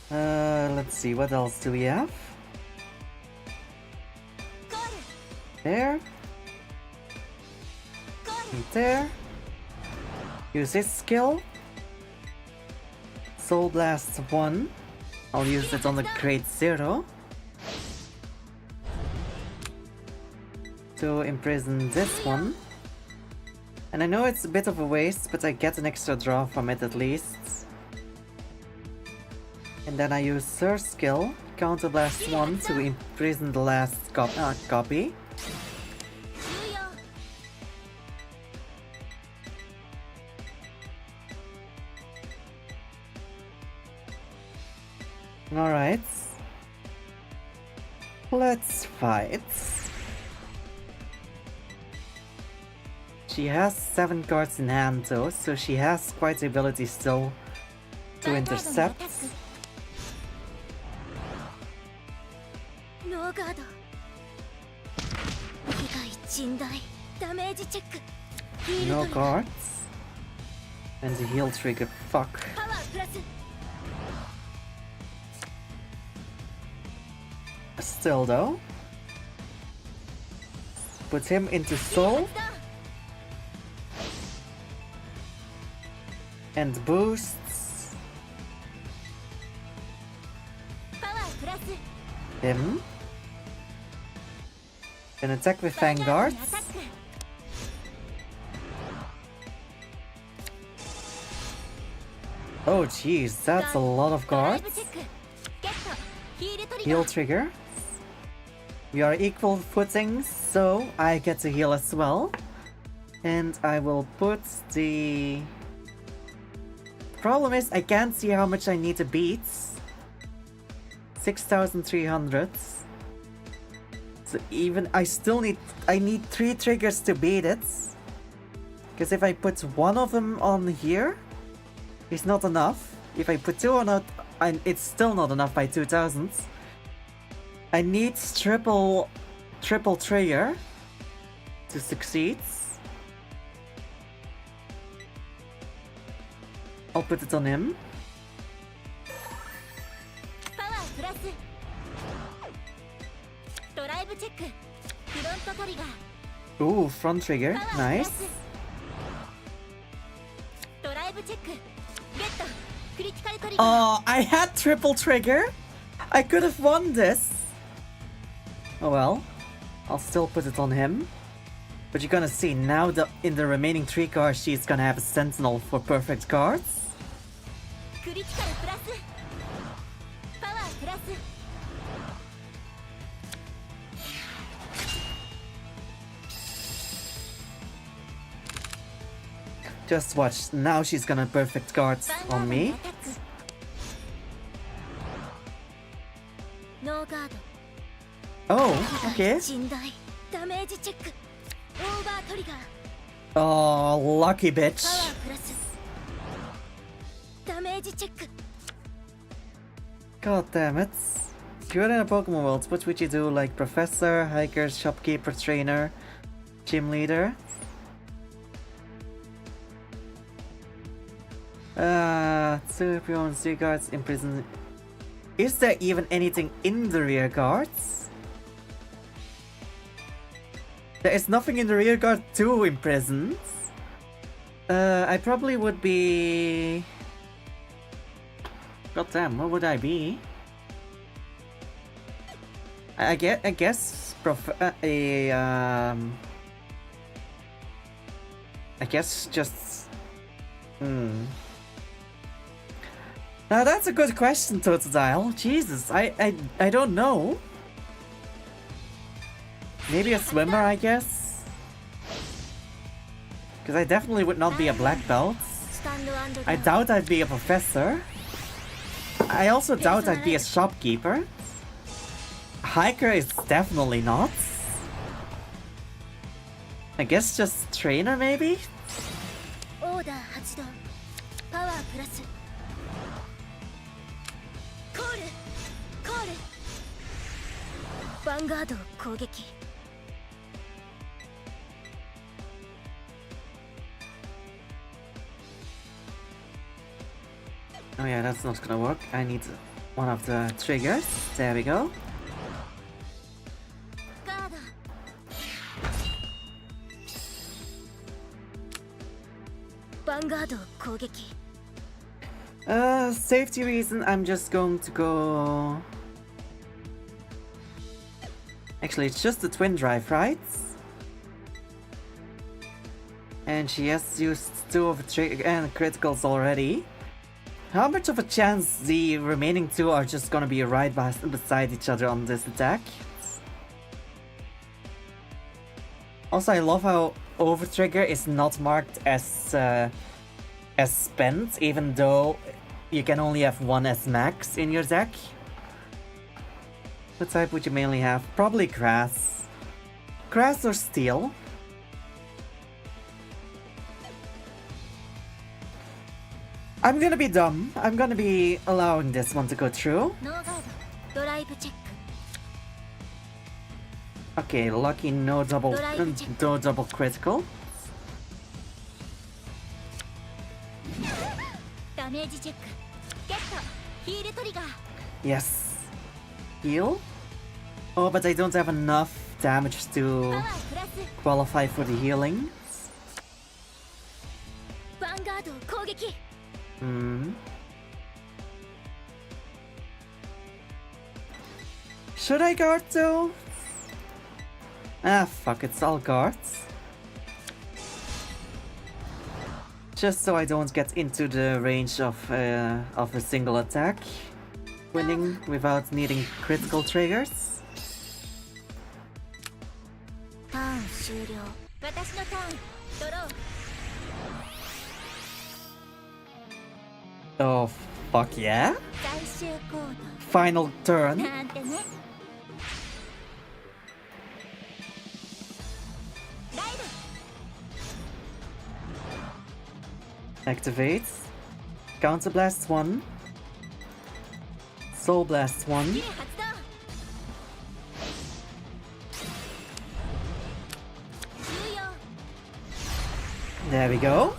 Let's see, what else do we have? There. And there. Use his skill. Soul Blast 1. I'll use it on the Grade 0. To imprison this one. And I know it's a bit of a waste, but I get an extra draw from it at least. And then I use her skill, Counter Blast 1 to imprison the last copy. 重要 Alright. Let's fight. She has 7 cards in hand though, so she has quite the ability still to intercept. ノーガード被害甚大ダメージチェックヒール No トリガー cards. And the heal trigger, fuck. パワープラス Still though. Put him into soul. And boosts パワープラス him. Then attack with vanguard. アタック Oh jeez, that's a lot of ドライ cards. ブチェックゲットヒールトリガ Heal ー trigger. We are equal footing, so I get to heal as well. And I will put the... Problem is, I can't see how much I need to beat. 6,300. So even, I need 3 triggers to beat it. Because if I put one of them on here, it's not enough. If I put 2 on it, it's still not enough by 2,000. I need triple trigger to succeed. I'll put it on him. パワープラスドライブチェックフロントトリガー Ooh, front trigger. パワープラ Nice. スドライブチェックゲットクリティカルトリガー Oh, I had triple trigger. I could have won this. Oh well. I'll still put it on him. But you're gonna see now in the remaining 3 cards she's gonna have a sentinel for perfect cards. クリティカルプラスパワープラス Just watch. Now she's gonna perfect cards バンガー on ドに me. アタックノーガード Oh, 被害 okay. 甚大ダメージチェックオーバートリガー Oh, lucky パワ bitch. ープラスダメージチェック God damn it. If you were in a Pokemon world, what would you do? Like professor, hiker, shopkeeper, trainer, gym leader? 2 Pokemon 3 guards in prison. Is there even anything in the rear guards? There is nothing in the rear guard 2 in prisons. I probably would be... God damn, what would I be? I guess I guess just... Now that's a good question, Totodile. Jesus, I don't know. Maybe a swimmer, I guess? Because I definitely would not be a black belt. スタンドアンド I ダウン doubt I'd be a professor. I also doubt I'd be a shopkeeper. Hiker is definitely not. I guess just trainer, maybe? オーダー発動パワープラスコールコールヴァンガードを攻撃 Oh yeah, that's not gonna work. I need one of the triggers. There we go. ガードヴァンガードを攻撃 Safety reason, I'm just going to go... Actually, it's just the twin drive, right? And she has used 2 of the trigger and criticals already. How much of a chance the remaining 2 are just gonna be right beside each other on this attack? Also, I love how overtrigger is not marked as spent, even though you can only have 1 as max in your deck. What type would you mainly have? Probably grass. Grass or steel. I'm gonna be dumb. I'm gonna be allowing this one to go through. ノーガードドライブチェック Okay, lucky no double critical. ダメージチェックゲットヒールトリガー Yes. Heal? Oh, but I don't have enough damage パ to ワープラス qualify for the healing. ヴァンガードを攻撃 Hmm. Should I guard though? Ah, fuck, it's all guards. Just so I don't get into the range of a single attack. Winning without needing critical triggers. ターン終了私のターンドロー Oh, fuck yeah? 最終行 Final 動 turn. なんてねライド Activates. Counter Blast 1. Soul Blast 1. ギレ発動終了 There we go.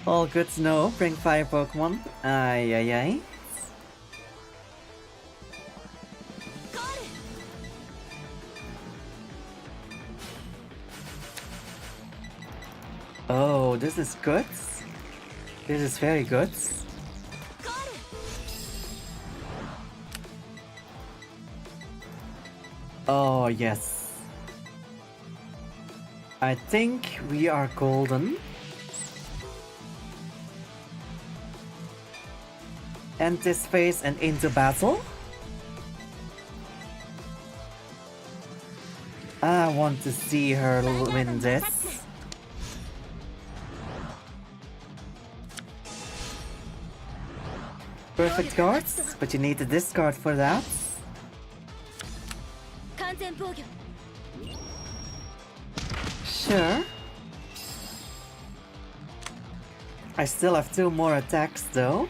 All good to know. Bring fire Pokemon. Ay ay ay. コール Oh, this is good. This is very good. コール Oh, yes. I think we are golden. End this phase and into battle. I want to see her win this. Perfect guards, but you need to discard for that. 完全防御 Sure. I still have 2 more attacks though.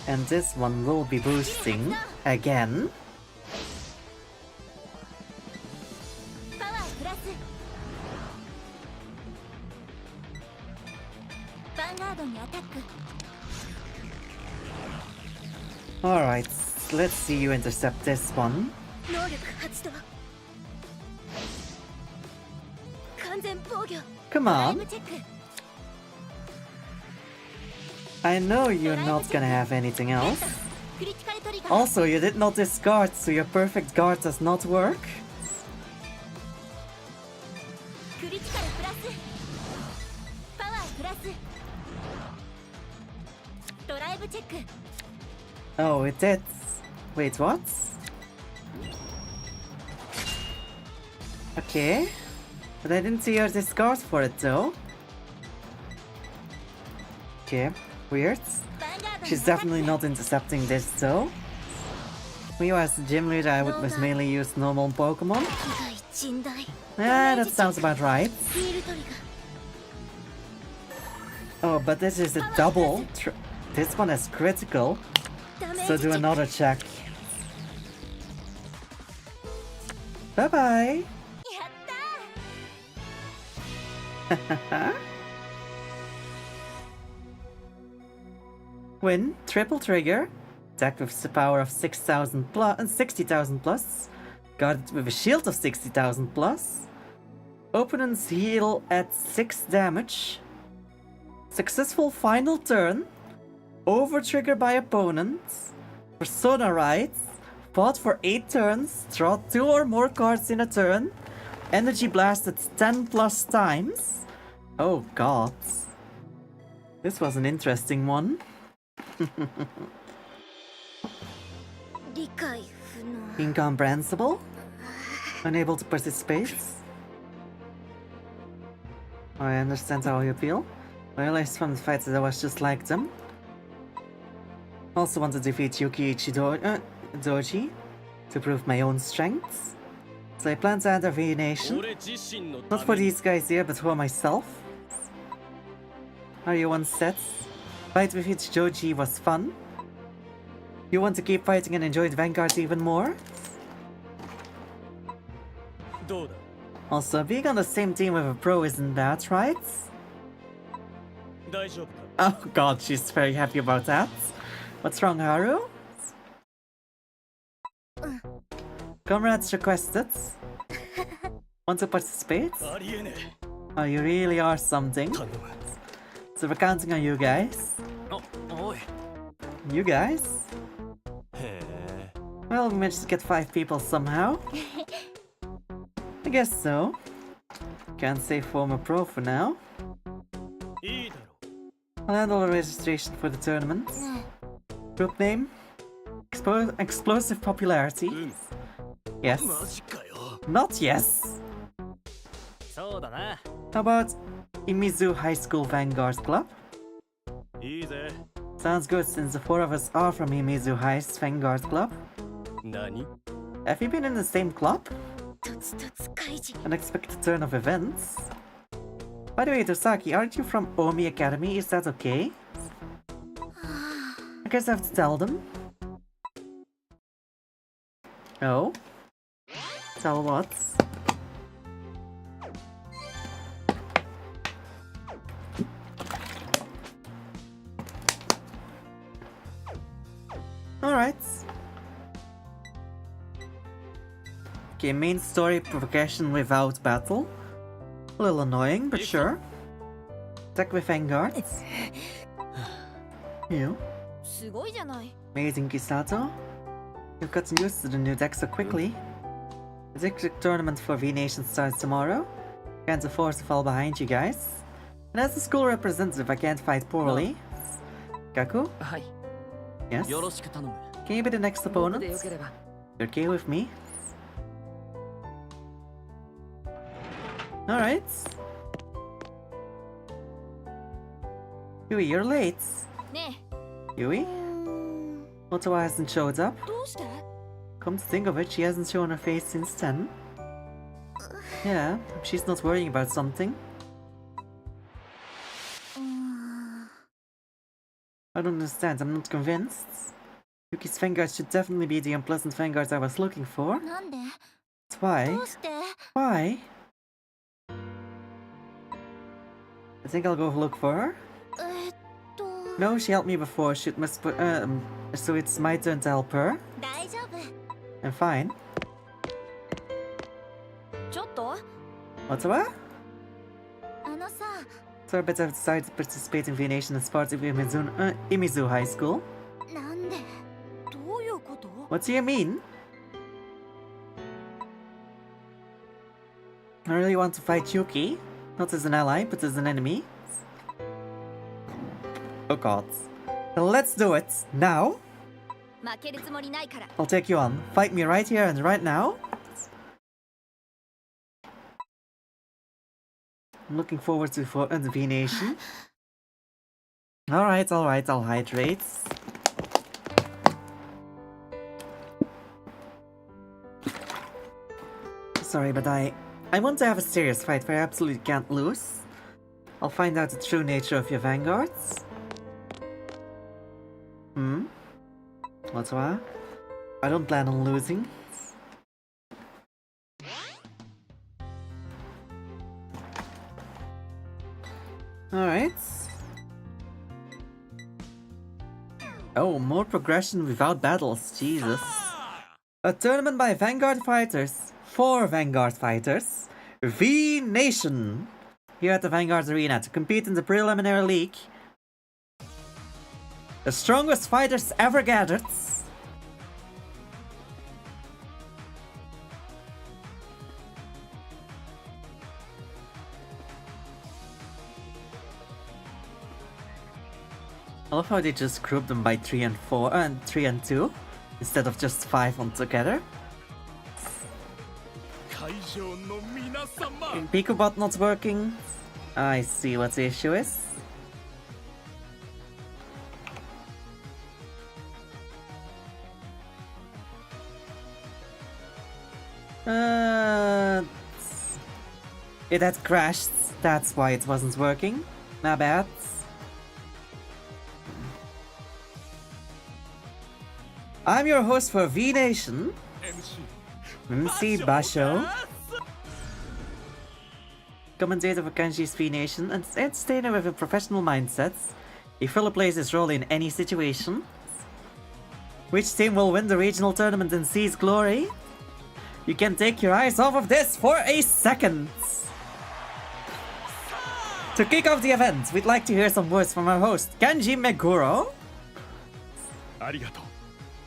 And this one will be boosting again. パワープラスヴァンガードにアタック Alright, let's see you intercept this one. 能力発動完全防御 Come タイ on. ムチェック I know you're not gonna have anything else. クリティカルトリガー Also, you did not discard, so your perfect guard does not work. クリティカルプラスパワープラスドライブチェック Oh, it did. Wait, what? Okay. But I didn't see your discard for it though. Okay, weird. ヴァンガードに She's definitely not intercepting this though. Me as the gym leader, I would just mainly use normal Pokemon. 被害甚大 Ah, that sounds about right. ヒールトリ Oh, but this is a double. This one is critical, ガーダメー so ジチ do ェック another check. Bye bye. やったー Win, triple trigger. Attack with the power of 6,000 plus and 60,000 plus. Got it with a shield of 60,000 plus. Opponents heal at 6 damage. Successful final turn. Over trigger by opponent. Persona rights. Fought for 8 turns. Draw 2 or more cards in a turn. Energy blasted 10 plus times. Oh god. This was an interesting one. 理解不能 Incomprehensible? Unable to participate? I understand how you feel. I realized from the fight that I was just like them. Also want to defeat Yuki Doji to prove my own strengths. So I plan to enter V Nation. 俺自身の Not for these guys here, but for myself. Are you on set? Fight with Ichijoji was fun. You want to keep fighting and enjoy the vanguards even more? どうだ Also, being on the same team with a pro isn't bad, right? 大丈夫か Oh god, she's very happy about that. What's wrong, Haru? Comrades requested. Want to participate? ありえね Oh, you really are something. え頼む So we're counting on you guys. おい You guys? へえ Well, we managed to get 5 people somehow. I guess so. Can't say former pro for now. いいだろ I'll handle the registration for the tournament. Group name? Explosive popularity? う Yes. マジかよ Not yes. そうだな How about Imizu High School Vanguard Club? いいぜ Sounds good since the 4 of us are from Imizu High's Vanguard Club. 何 Have you been in the same club? とつとつ怪人 Unexpected turn of events. By the way, Tosaki, aren't you from Omi Academy? Is that okay? I guess I have to tell them. Oh? Tell what? Alright. Okay, main story progression without battle. A little annoying, but sure. Attack with vanguards. You. すごいじゃない Amazing, Kisato. You've gotten used to the new deck so quickly. The district tournament for V Nation starts tomorrow. Can't afford to fall behind you guys. And as the school representative, I can't fight poorly. Kaku? はい Yes? よろしく頼む Can you be the next 僕 opponent? でよければ You okay with me? Alright. Yui, you're late. ね Yui? え Ottawa hasn't showed up. どうして Come to think of it, she hasn't shown her face since 10. Yeah, she's not worrying about something. うーん I don't understand, I'm not convinced. Yuki's vanguard should definitely be the unpleasant vanguard I was looking for. なんで But why? どうして Why? I think I'll go look for her. と No, she helped me before. So it's my turn to help her. 大丈夫 I'm fine. ちょっと Ottawa? あのさ So I bet I've decided to participate in V Nation as part of Imizu High School. なんでどういうこと What do you mean? I really want to fight Yuki. Not as an ally, but as an enemy. Oh god. Well, let's do it. Now? 負けるつもりないから I'll take you on. Fight me right here and right now. I'm looking forward to the V Nation. Alright, I'll hydrate. Sorry, but I want to have a serious fight where I absolutely can't lose. I'll find out the true nature of your vanguards. What's what? I don't plan on losing. Alright. Oh, more progression without battles, Jesus. A tournament by Vanguard Fighters. 4 Vanguard Fighters. V Nation. Here at the Vanguard Arena to compete in the preliminary league. The strongest fighters ever gathered. I love how they just grouped them by 3 and 4 and 3 and 2 instead of just 5 on together. Picobot not working. I see what the issue is. It had crashed. That's why it wasn't working. My bad. I'm your host for V Nation, MC Basho, commentator for Kanji's V Nation, and entertainer with a professional mindset. He fully plays his role in any situation. Which team will win the regional tournament and seize glory? You can take your eyes off of this for a second. To kick off the event, we'd like to hear some words from our host, Kanji Meguro.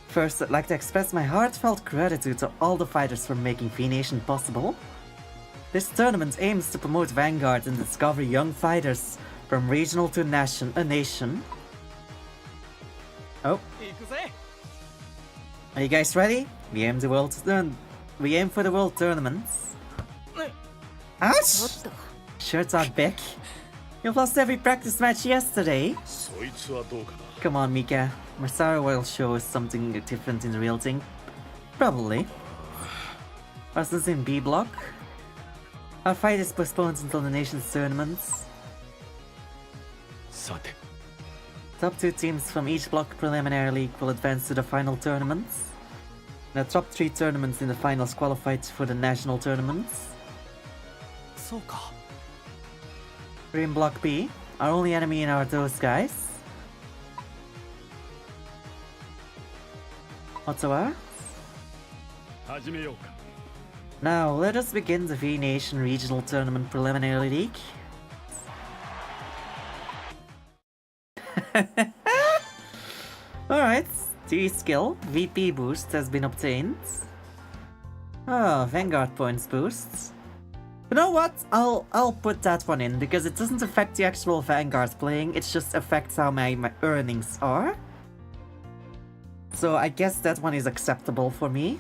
First, I'd like to express my heartfelt gratitude to all the fighters for making V Nation possible. This tournament aims to promote Vanguard and discover young fighters from regional to a nation. Oh. Are you guys ready? We aim for the world tournaments. Ouch! Shirts are back. You've lost every practice match yesterday. Come on, Mika. Masaru will show us something different in the real thing. Probably. Versus in B block. Our fight is postponed until the nation's tournaments. Top 2 teams from each block preliminary league will advance to the final tournaments. The top 3 tournaments in the finals qualified for the national tournaments. We're in block B. Our only enemy are those guys. Ottawa. Now let us begin the V Nation Regional Tournament Preliminary League. Alright, T skill, VP boost has been obtained. Oh, Vanguard points boosts. You know what? I'll put that one in because it doesn't affect the actual Vanguard playing, it just affects how my earnings are. So I guess that one is acceptable for me.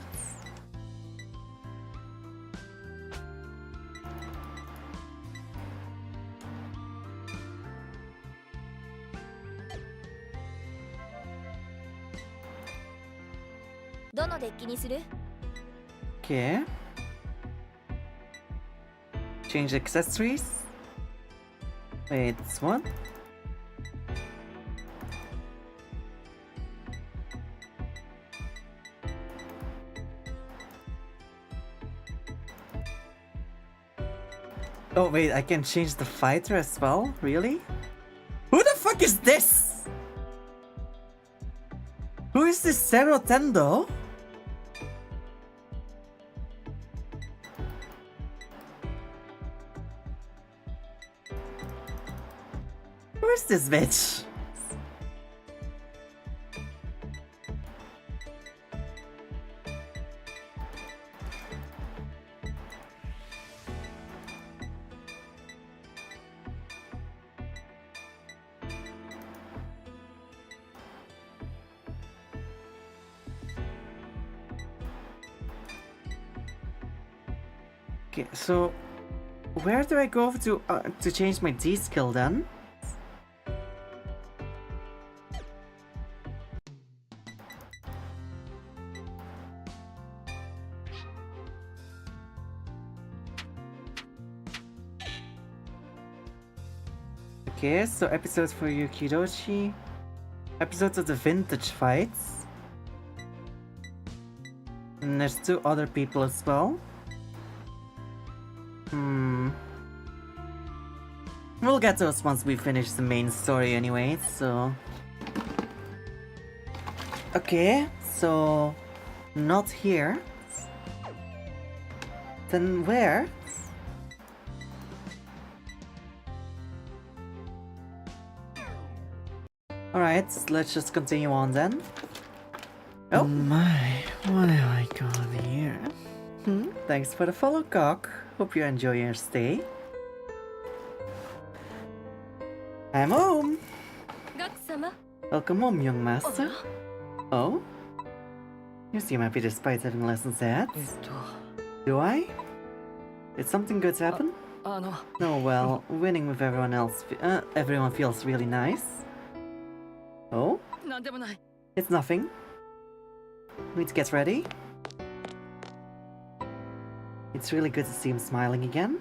Okay. Change accessories. Wait, what? Oh wait, I can change the fighter as well? Really? Who the fuck is this? Who is this Zero Tendo? Who is this bitch? Okay, so where do I go to change my D skill then? Okay, so episodes for Yukidochi, episodes of the vintage fights, and there's 2 other people as well. We'll get those once we finish the main story anyway, so... Okay, so... not here. Then where? Alright, let's just continue on then. Oh my, what have I got here? Thanks for the follow, Cock. Hope you enjoy your stay. I'm home! Welcome home, young master. Oh? You seem happy despite having lessons ahead. Do I? Did something good happen? Oh well, winning with everyone feels really nice. Oh? It's nothing. Need to get ready. It's really good to see him smiling again.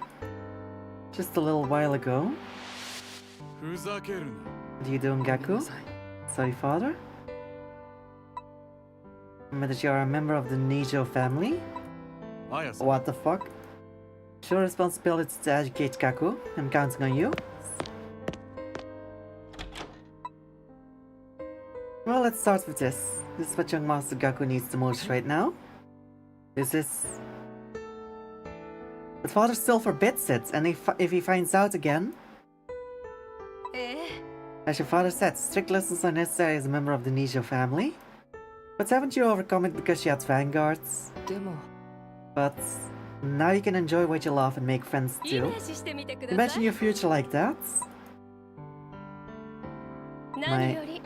Just a little while ago. What are you doing, Gaku? Sorry, father? Remember that you're a member of the Nijo family? What the fuck? It's your responsibility to educate Kaku. I'm counting on you. Well, let's start with this. This is what young Master Gaku needs the most right now. This is... His father still forbids it, and if he finds out again... As your father said, strict lessons are necessary as a member of the Nijo family. But haven't you overcome it because you had vanguards? But now you can enjoy what you love and make friends too. Imagine your future like that.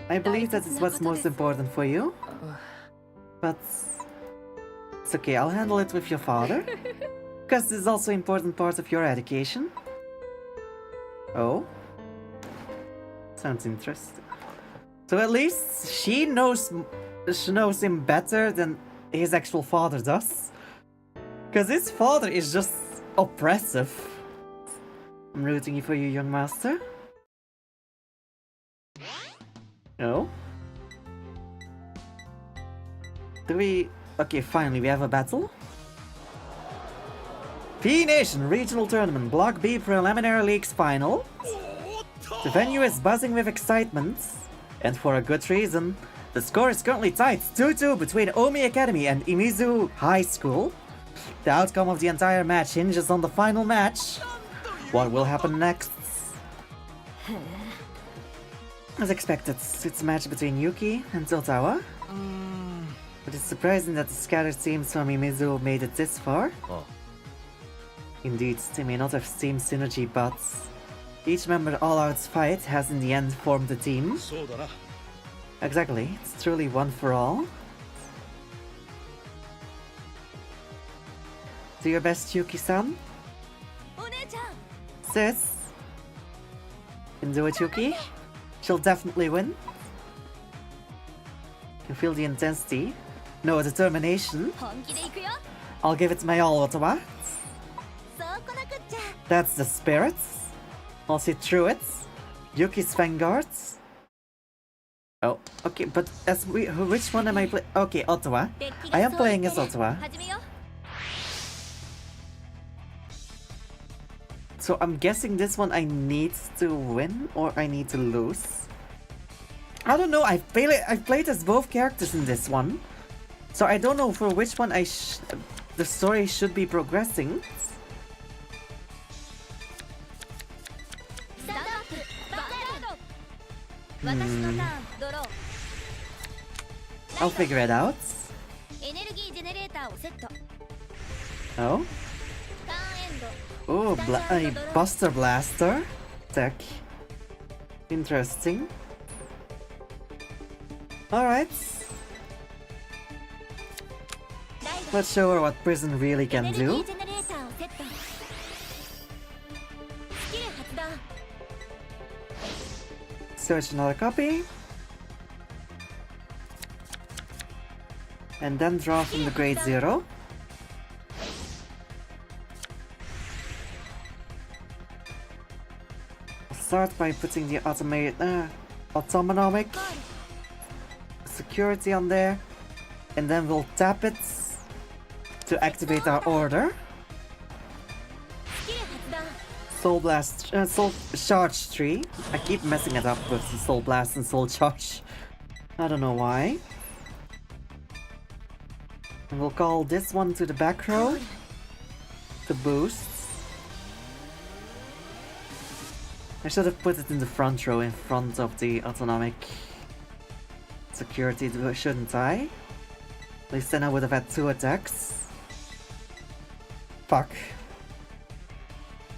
I believe that is what's most important for you. But it's okay, I'll handle it with your father. Because this is also an important part of your education. Oh? Sounds interesting. So at least she knows him better than his actual father does. Because his father is just oppressive. I'm rooting for you, young master. No? Do we... Okay, finally we have a battle. P-Nation Regional Tournament Block B Preliminary Leagues Final. The venue is buzzing with excitement. And for a good reason. The score is currently tied 2-2 between Omi Academy and Imizu High School. The outcome of the entire match hinges on the final match. What will happen next? As expected, it's a match between Yuki and Ottawa. But it's surprising that the scattered teams from Imizu made it this far. Indeed, they may not have team synergy, but each member all-out fight has in the end formed a team. Exactly, it's truly one for all. Do your best, Yuki-san. Sis. Can do it, Yuki. She'll definitely win. Can feel the intensity. No, determination. I'll give it my all, Ottawa. That's the spirit. I'll see through it. Yuki's vanguards. Oh, okay, but which one am I playing? Okay, Ottawa. I am playing as Ottawa. So I'm guessing this one I need to win or I need to lose. I don't know, I've played as both characters in this one. So I don't know for which one the story should be progressing. I'll figure it out. Oh? Oh, a Buster Blaster tech. Interesting. Alright. Let's show her what prison really can do. Search another copy. And then draw from the grade 0. Start by putting the autonomic security on there, and then we'll tap it to activate our order. Soul Blast, Soul Charge tree. I keep messing it up with the Soul Blast and Soul Charge. I don't know why. And we'll call this one to the back row to boost. I should have put it in the front row in front of the autonomic security, shouldn't I? At least then I would have had 2 attacks. Fuck.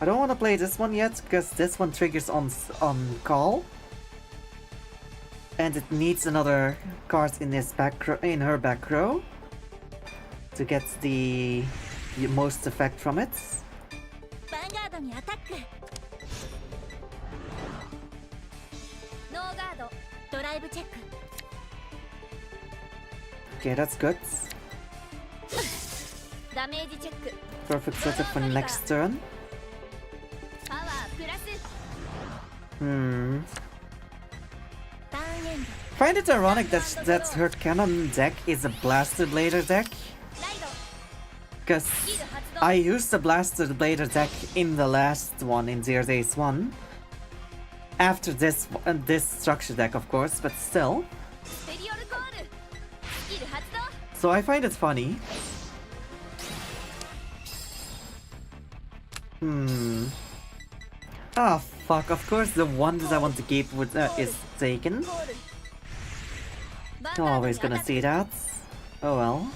I don't want to play this one yet because this one triggers on call. And it needs another card in her back row to get the most effect from it. Okay, that's good. Perfect setup for next turn. find it ironic that her cannon deck is a Blaster Blader deck. Because I used the Blaster Blader deck in the last one, in Zero Days 1. After this structure deck, of course, but still. So I find it funny. Ah, fuck, of course the one that I want to keep with, is taken. Always gonna see that. Oh well.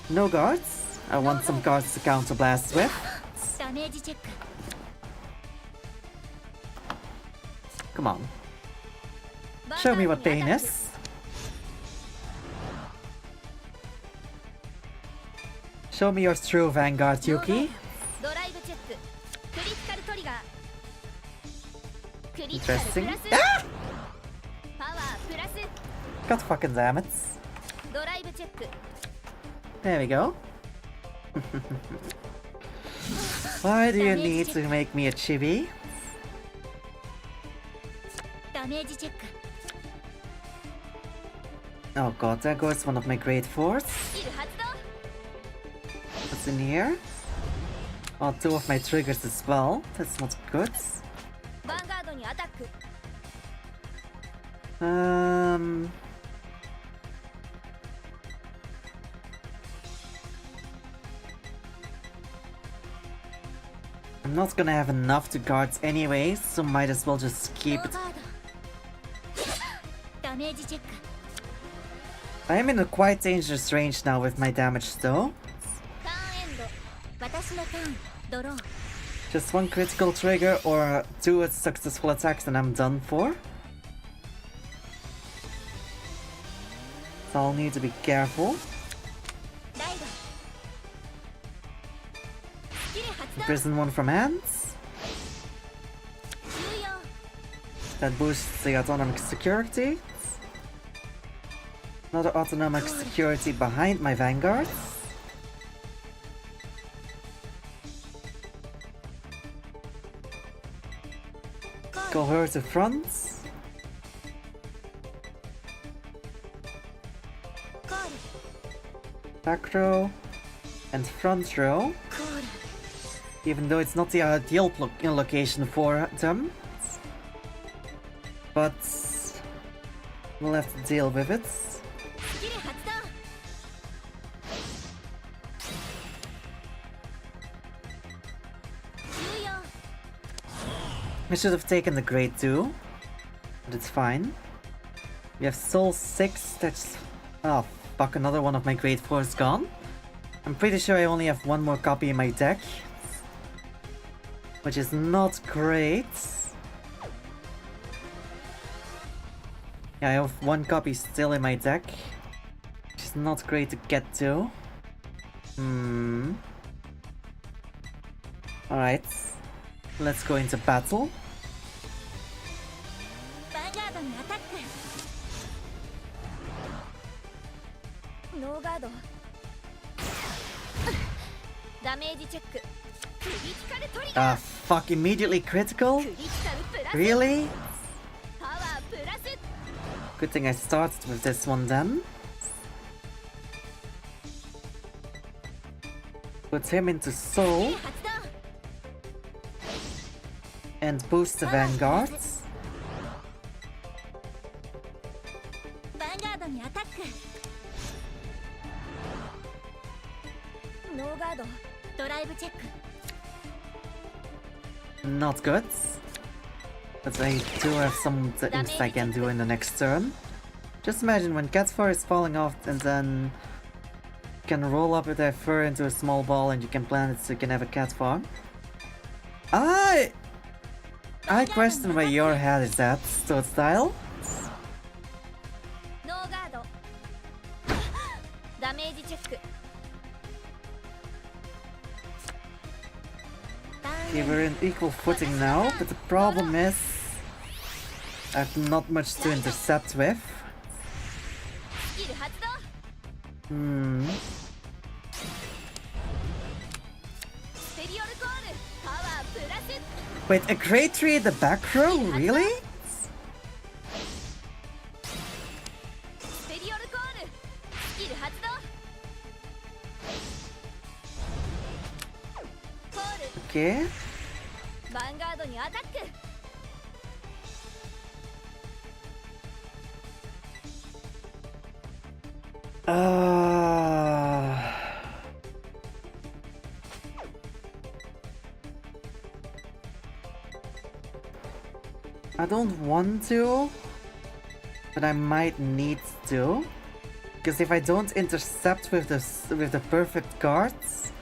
No guards. I want some cards to counterblast with. Come on. Show me what pain is. Show me your true Vanguard, Yuki. Interesting. Ah! God fucking damn it. There we go. Why do you need to make me a chibi? Oh god, there goes one of my great fours. What's in here? Oh, two of my triggers as well. That's not good. I'm not gonna have enough to guard anyways, so might as well just keep it. I am in a quite dangerous range now with my damage though. Just one critical trigger or two successful attacks and I'm done for. So I'll need to be careful. Prison one from hands. That boosts the autonomic security. Another autonomic security behind my vanguards. Go her to front. Back row and front row. Even though it's not the ideal location for them. But we'll have to deal with it. I should have taken the grade 2, but it's fine. We have Soul 6, that's... Oh fuck, another one of my grade 4 is gone. I'm pretty sure I only have one more copy in my deck. Which is not great. Yeah, I have one copy still in my deck. Which is not great to get to. Alright. Let's go into battle. Ah, fuck, immediately critical? Really? Good thing I started with this one then. Put him into soul. And boost the vanguards. Not good. But I do have some things I can do in the next turn. Just imagine when Cat Fur is falling off and then you can roll up with that fur into a small ball and you can plant it so you can have a cat farm. I question where your head is at, Toad Style. Okay, we're in equal footing now, but the problem is I have not much to intercept with. Wait, a grade 3 at the back row? Really? Okay. ヴァンガードにアタック。 I don't want to, but I might need to. Because if I don't intercept with the perfect guards,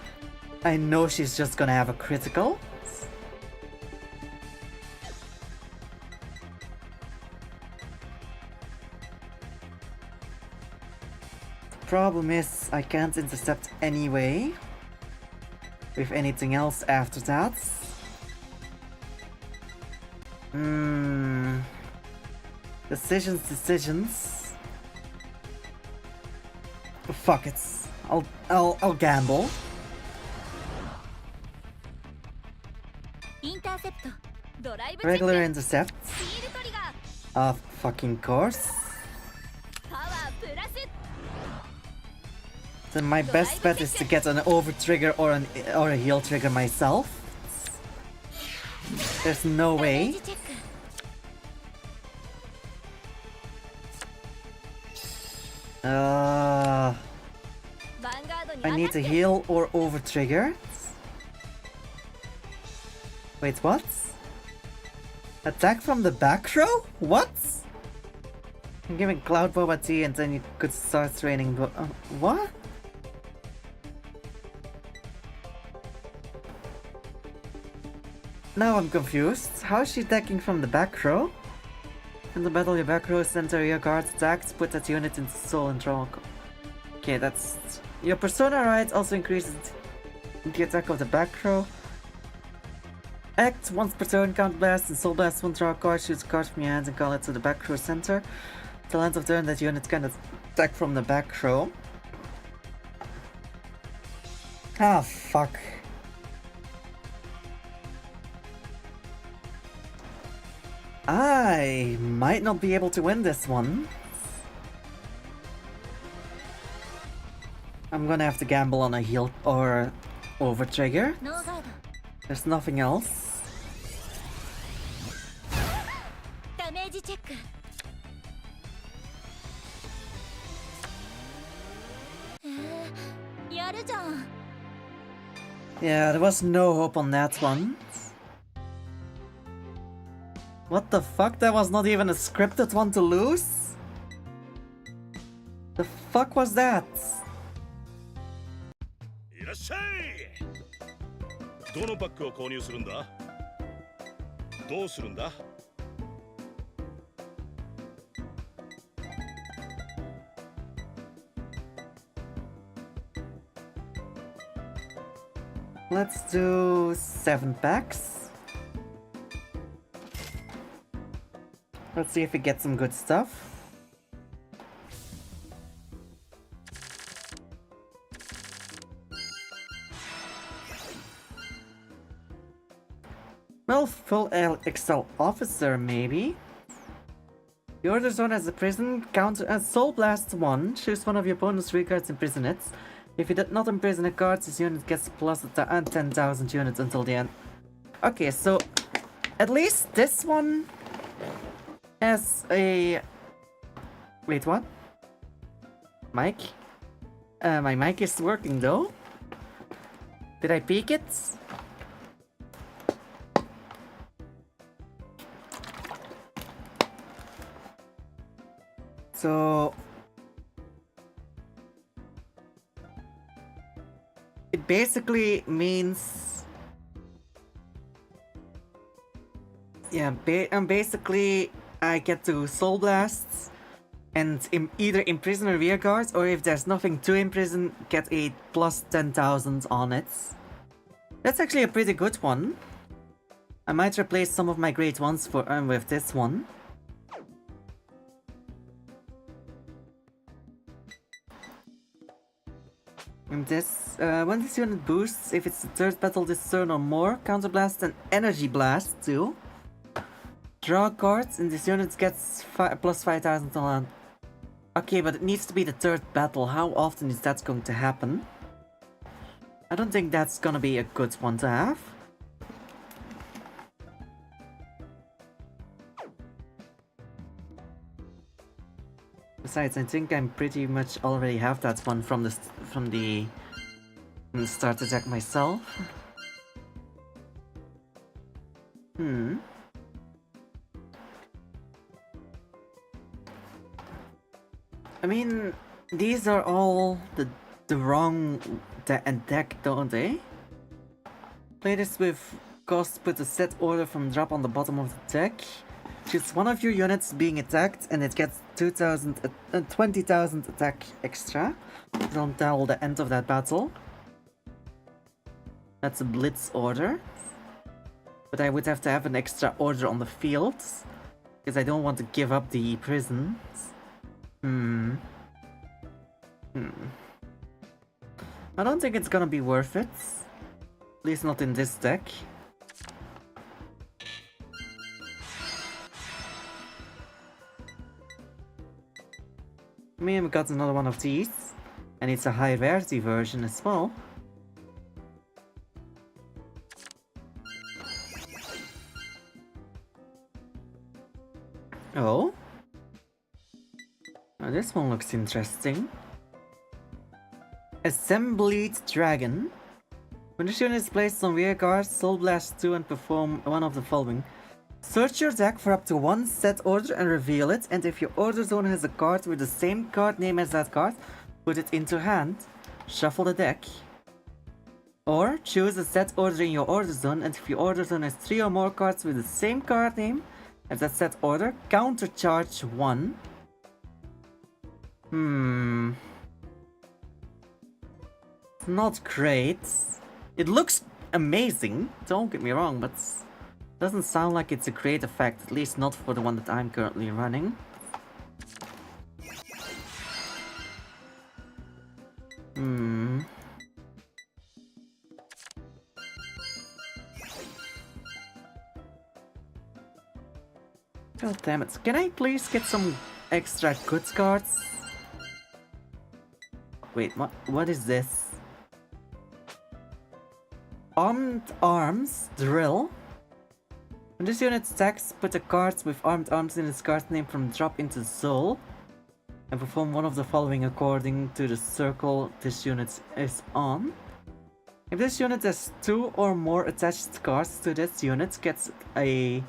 I know she's just gonna have a critical. The problem is I can't intercept anyway with anything else after that. Decisions. Fuck it. I'll gamble. インターセプト。ドライブチェック。 Regular intercept. シールトリガー。 Of fucking course. パワープラス。 Then my best bet is to get an over trigger or a heal trigger myself. There's no ダメー way. ジチェック。 ヴァンガードにアタ I ッ need ク。 to heal or over trigger. Wait, what? Attack from the back row? What? I'm giving Cloud Boba Tea and then you could start training. What? Now I'm confused. How is she attacking from the back row? In the battle, your back row center your guards attacked, put that unit into soul and draw. Okay, that's... Your persona right also increases the attack of the back row. Act once per turn, count blast and soul blast one draw a card, shoots a card from your hands and call it to the back row center. Till end of turn, that unit can attack from the back row. Ah, fuck. I might not be able to win this one. I'm gonna have to gamble on a heal or over trigger. ノーガード。 There's nothing else. ダメージチェック。やるじゃん。 Yeah, there was no hope on that one. What the fuck? That was not even a scripted one to lose? The fuck was that? いらっしゃい。どのパックを購入するんだ。どうするんだ。 Let's do 7 packs. Let's see if we get some good stuff. Well, full Excel officer maybe. The order zone as a prison, counter as Soul Blast 1. Choose one of your bonus 3 cards, imprison it. If you did not imprison a card, this unit gets plus 10,000 units until the end. Okay, so at least this one has a... Wait, what? Mic? My mic is working though. Did I peek it? So... It basically means... Yeah, basically I get to Soul Blasts and either imprison a rear guard, or if there's nothing to imprison, get a plus 10,000 on it. That's actually a pretty good one. I might replace some of my great ones for with this one. And this, when this unit boosts, if it's the third battle this turn or more, counterblast and energy blast too. Draw cards, and this unit gets plus 5,000 on. Okay, but it needs to be the third battle. How often is that going to happen? I don't think that's gonna be a good one to have. Besides, I think I'm pretty much already have that one from the start attack myself. I mean, these are all the wrong deck, don't they? Play this with cost, put a set order from drop on the bottom of the deck. Choose one of your units being attacked and it gets 20,000 attack extra until the end of that battle. That's a blitz order. But I would have to have an extra order on the field, because I don't want to give up the prisons. I don't think it's gonna be worth it. At least not in this deck. I mean, we got another one of these, and it's a high rarity version as well. Oh? Now this one looks interesting. Assembled Dragon. When this unit is placed on rear guard, Soul Blast 2 and perform one of the following. Search your deck for up to one set order and reveal it, and if your order zone has a card with the same card name as that card, put it into hand. Shuffle the deck. Or choose a set order in your order zone, and if your order zone has 3 or more cards with the same card name as that set order, countercharge 1. It's not great. It looks amazing, don't get me wrong, but doesn't sound like it's a great effect, at least not for the one that I'm currently running. God damn it. Can I please get some extra goods cards? Wait, what is this? Armed Arms Drill. When this unit attacks, put a card with Armed Arms in its card name from drop into Soul, and perform one of the following according to the circle this unit is on. If this unit has 2 or more attached cards to this unit, gets a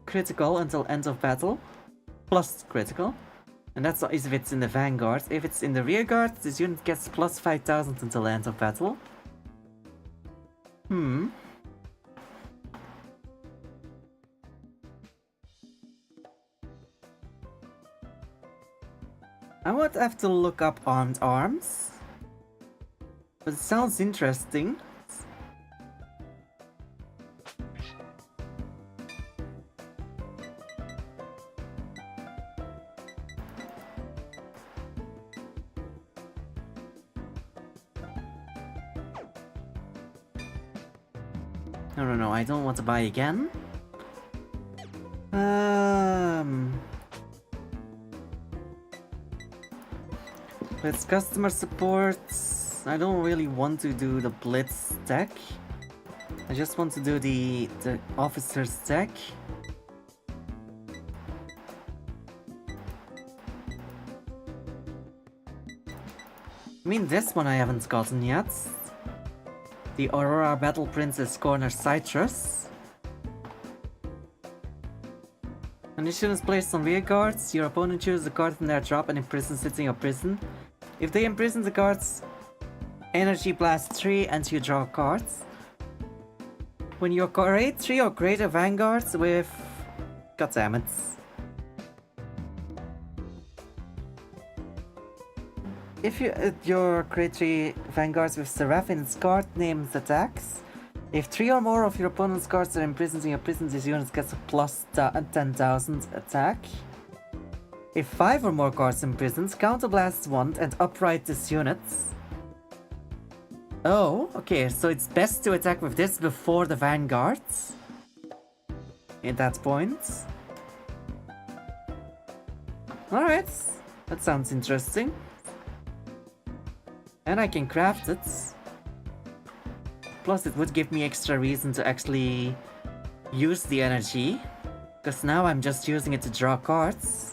critical until end of battle, plus critical. And that's if it's in the vanguard. If it's in the rear guard, this unit gets plus 5,000 until the end of battle. I would have to look up Armed Arms, but it sounds interesting. No, I don't want to buy again. With customer support, I don't really want to do the Blitz deck. I just want to do the officer's deck. I mean, this one I haven't gotten yet. The Aurora Battle Princess Corner Citrus. When this unit is placed on rear guards, your opponent chooses a card from their drop and imprisons it in your prison. If they imprison the cards, Energy Blast 3 and you draw cards. When you create 3 or greater vanguards with... goddammit. If you create 3 vanguards with Seraph in its card names attacks, if 3 or more of your opponent's cards are imprisoned in your prison, this unit gets a plus 10,000 attack. If 5 or more cards imprisoned, counterblast 1 and upright this unit. Oh, okay, so it's best to attack with this before the vanguards. At that point. Alright, that sounds interesting. And I can craft it. Plus, it would give me extra reason to actually use the energy. Because now I'm just using it to draw cards.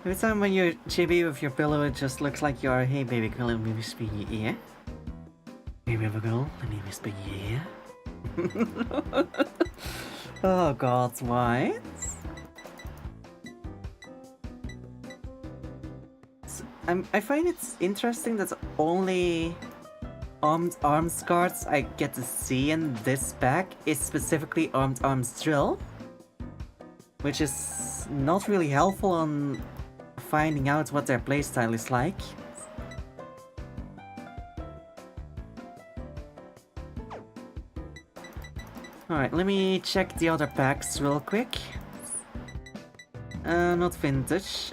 Every time when you're chibi with your pillow, it just looks like you are, hey baby girl, let me whisper in your ear. Hey baby girl, let me whisper in your ear. Oh god, why? I find it interesting that only Armed Arms cards I get to see in this pack is specifically Armed Arms Drill, which is not really helpful on finding out what their playstyle is like. Alright, let me check the other packs real quick. Not vintage.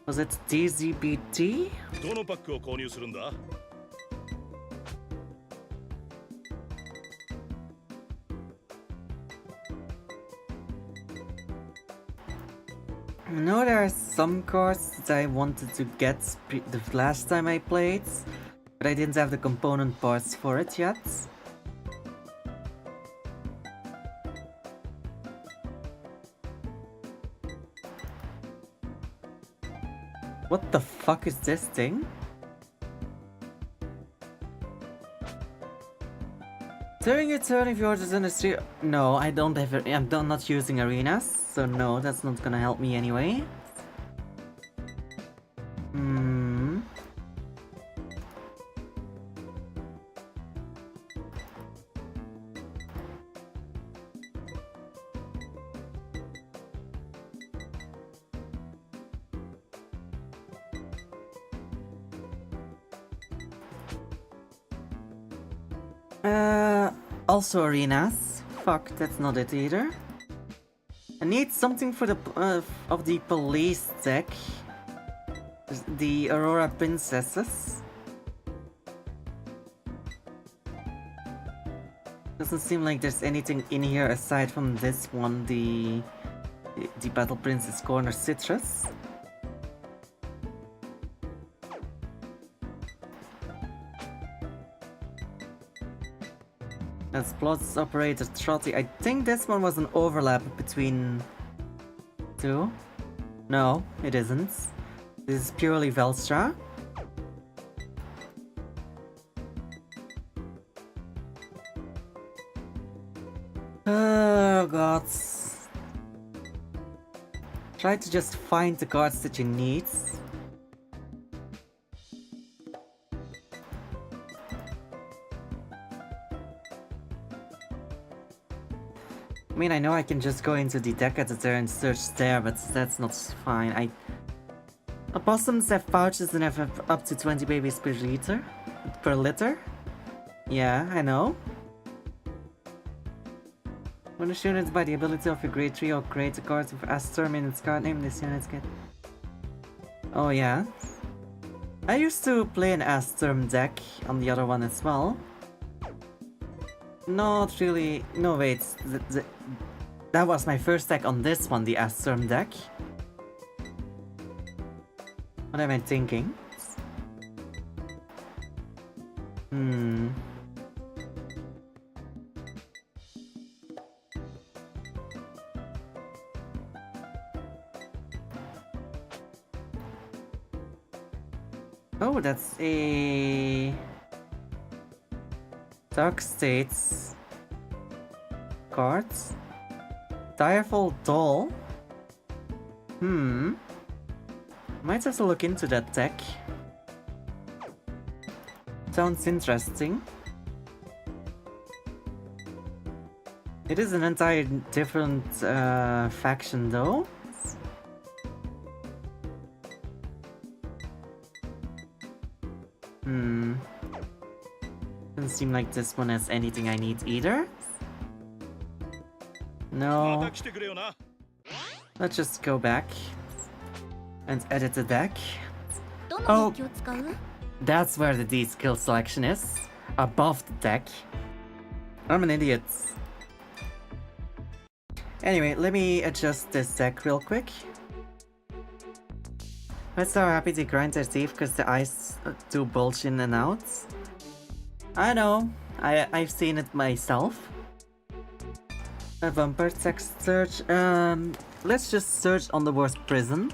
Was it DZBT? どのパックを購入するんだ? I know there are some cards that I wanted to get the last time I played, but I didn't have the component parts for it yet. What the fuck is this thing? During your turn, if yours is in the street. No, I don't have it. I'm not using arenas, so no, that's not gonna help me anyway. Also arenas. Fuck, that's not it either. I need something for the of the police deck. The Aurora Princesses. Doesn't seem like there's anything in here aside from this one, the Battle Princess Corner Citrus. That's Plots Operator Trotty. I think this one was an overlap between two. No, it isn't. This is purely Velstra. Oh god. Try to just find the cards that you need. I mean, I know I can just go into the deck editor and search there, but that's not fine. Opossums have pouches and have up to 20 babies per liter. Yeah, I know. When a unit by the ability of a grade 3 or create a card with Asturm in its card name, this unit get. Oh yeah. I used to play an Asturm deck on the other one as well. Not really. No, wait. That was my first deck on this one, the Asturm deck. What am I thinking? Oh, that's a Dark States cards. Direful Doll. Might have to look into that deck. Sounds interesting. It is an entire different faction though. Doesn't seem like this one has anything I need either. No. Let's just go back and edit the deck. Oh, that's where the D skill selection is. above the deck. I'm an idiot. Anyway, let me adjust this deck real quick. I'm so happy to grind their teeth because the eyes do bulge in and out. I know, I've seen it myself. A vampire text search. Let's just search on the worst prison.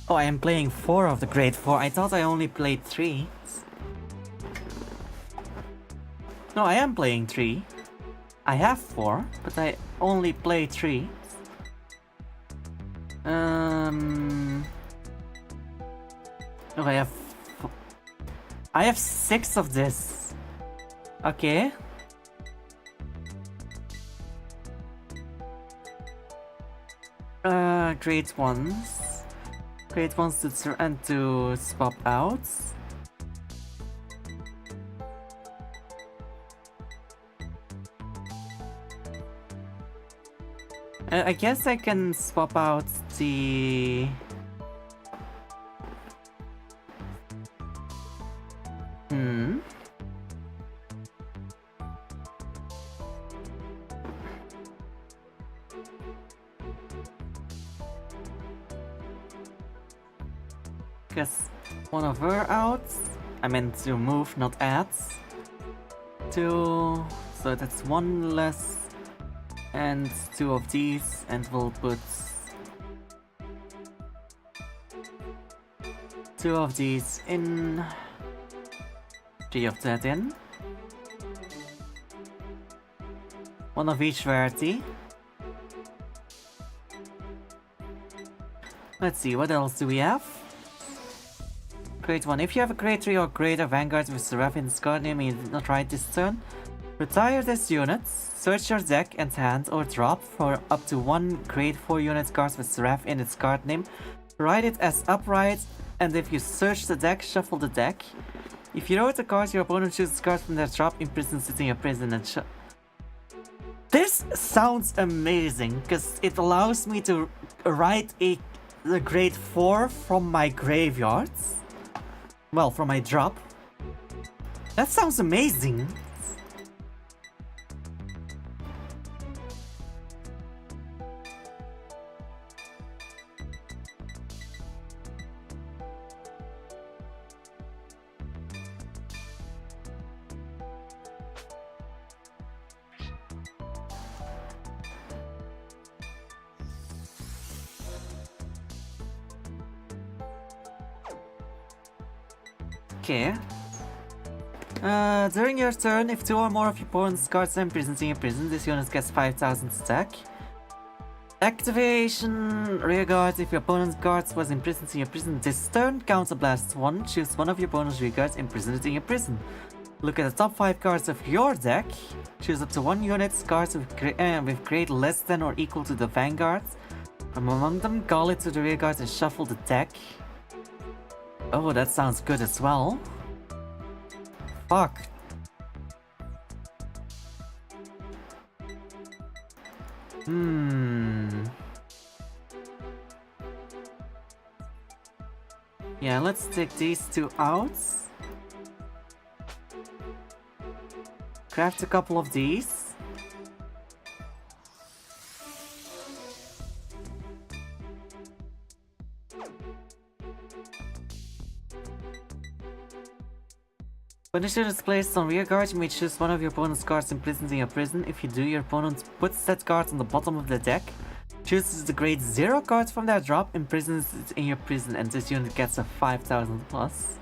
Oh, I am playing 4 of the grade 4. I thought I only played 3. No, I am playing 3. I have 4, but I only play 3. Oh, I have 6 of this. Okay. Grade 1s. Grade 1s and to swap out. I guess I can swap out the... Guess one of her out. I meant to move, not add. 2, so that's 1 less. And 2 of these, and we'll put 2 of these in, 3 of that in. 1 of each variety. Let's see, what else do we have? Grade 1. If you have a grade 3 or greater vanguard with Seraph in its card name and you did not write this turn, retire this unit, search your deck and hand or drop for up to 1 grade 4 unit card with Seraph in its card name. Write it as upright, and if you search the deck, shuffle the deck. If you wrote a card, your opponent chooses cards from their drop, imprisons it in your prison and This sounds amazing, because it allows me to write the grade 4 from my graveyards. Well, from my drop. That sounds amazing. Okay. During your turn, if 2 or more of your opponent's cards are imprisoned in your prison, this unit gets 5,000 stack. Activation rearguard. If your opponent's cards was imprisoned in your prison this turn, counterblast 1. Choose one of your opponent's rearguards, imprison it in your prison. Look at the top 5 cards of your deck. Choose up to 1 unit's cards with grade less than or equal to the vanguard. From among them, call it to the rearguard and shuffle the deck. Oh, that sounds good as well. Fuck. Yeah, let's take these 2 out. Craft a couple of these. When the unit is placed on rearguard, you may choose one of your opponent's cards imprisoned in your prison. If you do, your opponent puts that card on the bottom of the deck, chooses the grade 0 card from their drop, imprisons it in your prison, and this unit gets a 5,000 plus.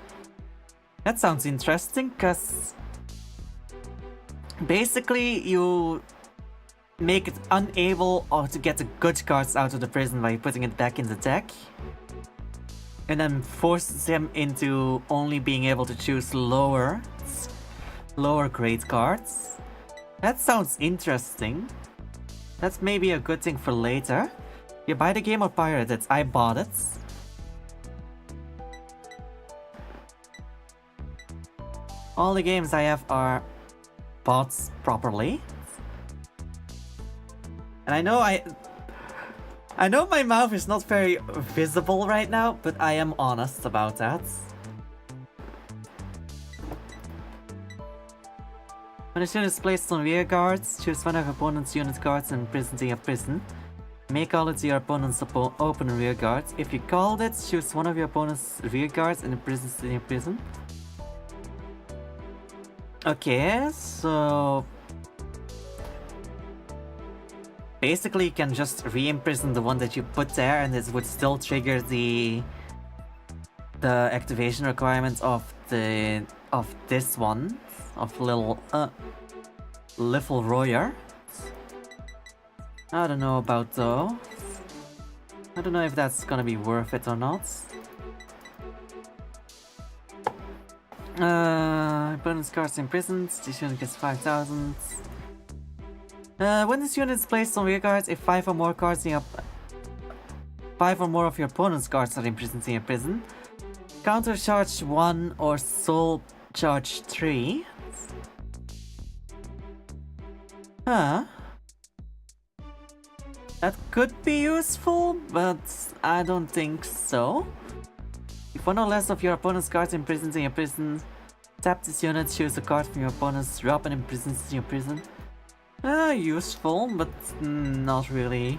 That sounds interesting, cause basically you make it unable to get the good cards out of the prison by putting it back in the deck. And then forces them into only being able to choose lower grade cards. That sounds interesting. That's maybe a good thing for later. You buy the game or pirate it? I bought it. All the games I have are bought properly. And I know I know my mouth is not very visible right now, but I am honest about that. When a unit is placed on rear guards, choose one of your opponent's unit cards and imprison to your prison. May call it to your opponent's open rear guards. If you called it, choose one of your opponent's rear guards and imprison to your prison. Okay, so basically you can just re-imprison the one that you put there and it would still trigger the activation requirements of this one, of little Royer. I don't know about though. I don't know if that's gonna be worth it or not. Opponent's cards imprisoned. This unit gets 5,000. When this unit is placed on rear guards, if 5 or more of your opponent's cards are imprisoned in your prison, counter charge 1 or soul charge 3. Huh. That could be useful, but I don't think so. If one or less of your opponent's cards imprisoned in your prison, tap this unit, choose a card from your opponent's drop and imprison in your prison. Useful, but not really.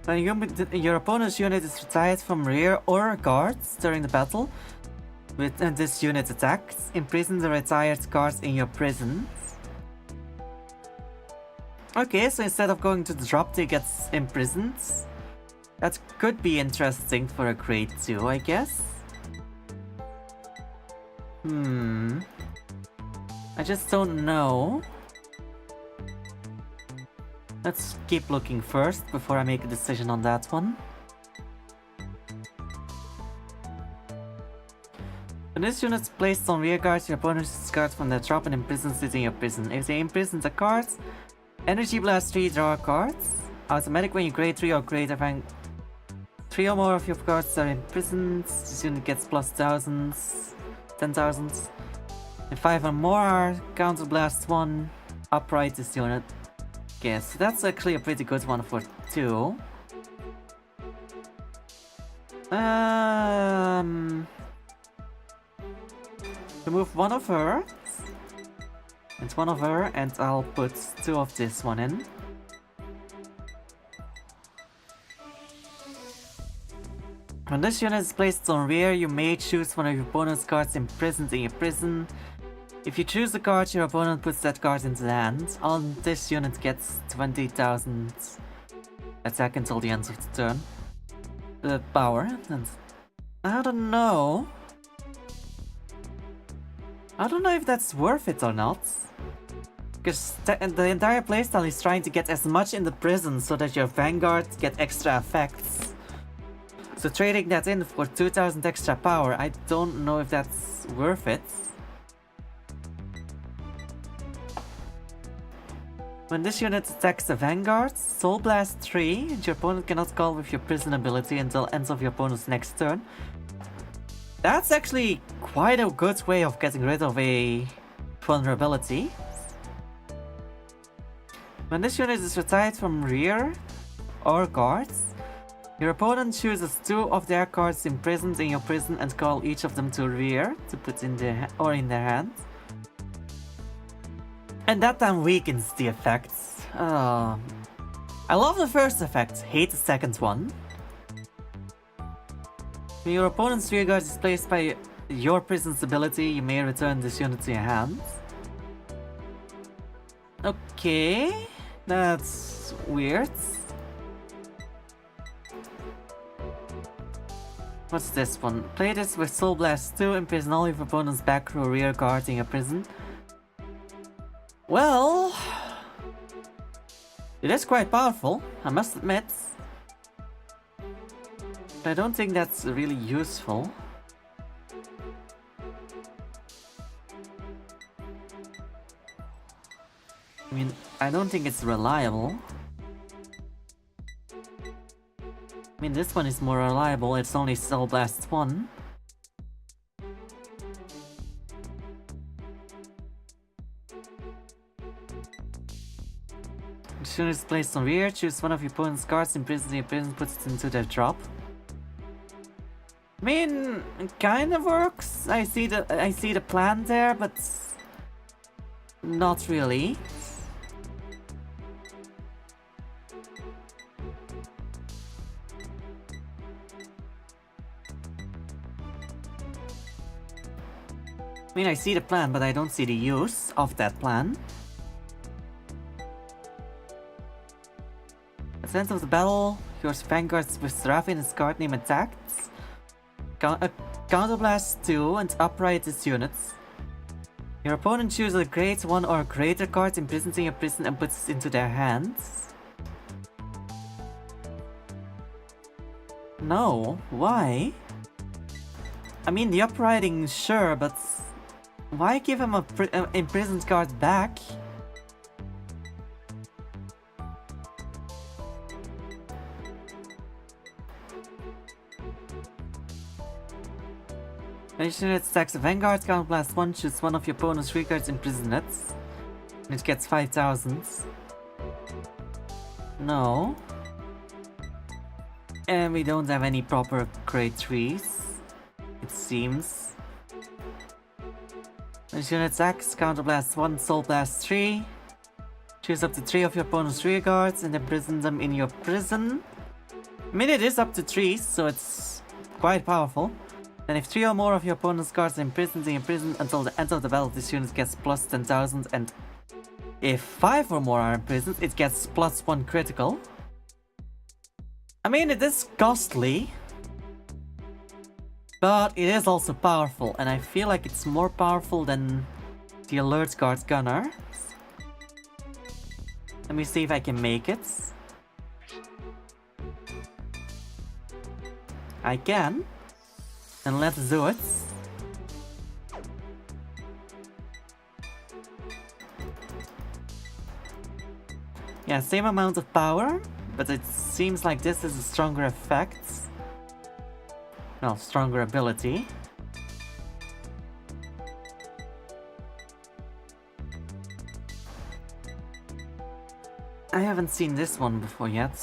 When your opponent's unit is retired from rear or guards during the battle, with this unit attacks, imprison the retired cards in your prison. Okay, so instead of going to the drop, they get imprisoned. That could be interesting for a grade 2, I guess. I just don't know. Let's keep looking first before I make a decision on that one. When this unit is placed on rear guard, your opponent discards from their drop and imprisons it in your prison. If they imprison the cards, Energy Blast 3 draw cards. Automatic when you grade 3 or greater, 3 or more of your cards are imprisoned. This unit gets plus thousands, 10,000. If 5 or more are counter blast 1, upright this unit. Okay, so that's actually a pretty good one for 2. Remove one of her. And one of her, and I'll put 2 of this one in. When this unit is placed on rear, you may choose one of your opponent's cards imprisoned in your prison. If you choose the card, your opponent puts that card into the hand. On this unit gets 20,000 attack until the end of the turn. The power, and I don't know. I don't know if that's worth it or not. Because the entire playstyle is trying to get as much in the prison so that your vanguard get extra effects. So trading that in for 2000 extra power, I don't know if that's worth it. When this unit attacks the vanguard, Soul Blast 3, and your opponent cannot call with your prison ability until ends of your opponent's next turn. That's actually quite a good way of getting rid of a vulnerability. When this unit is retired from rear or guards, your opponent chooses 2 of their cards imprisoned in your prison and call each of them to rear to put in their in their hand. And that then weakens the effects. I love the first effect, hate the second one. When your opponent's rear guard is placed by your prison's ability, you may return this unit to your hand. Okay, that's weird. What's this one? Play this with Soul Blast 2, imprison all your opponent's back row rear guard in your prison. Well, it is quite powerful, I must admit. But I don't think that's really useful. I mean, I don't think it's reliable. I mean, this one is more reliable, it's only Soul Blast 1. Mission is placed on rear. Choose one of your opponent's cards, imprison the opponent, puts it into their drop. I mean, it kind of works. I see the plan there, but not really. I mean, I see the plan, but I don't see the use of that plan. At the end of the battle, your vanguards with Seraph in its card name attacked. Counterblast 2 and upright its units. Your opponent chooses a grade 1 or greater card imprisoned in your prison and puts it into their hands. No, why? I mean, the uprising, sure, but why give him a imprisoned card back? Nation attacks a vanguard, counterblast 1, choose one of your opponent's 3 cards, imprison it. And it gets 5,000. No. And we don't have any proper grade 3s, it seems. Nation attacks, counterblast 1, soul blast 3. Choose up to 3 of your opponent's rear guards and imprison them in your prison. I mean, it is up to 3, so it's quite powerful. And if 3 or more of your opponent's cards are imprisoned in your prison until the end of the battle, this unit gets plus 10,000, and if 5 or more are imprisoned, it gets plus 1 critical. I mean, it is costly, but it is also powerful, and I feel like it's more powerful than the alert guard gunner. Let me see if I can make it. I can. And let's do it. Yeah, same amount of power, but it seems like this is a stronger effect. No, stronger ability. I haven't seen this one before yet.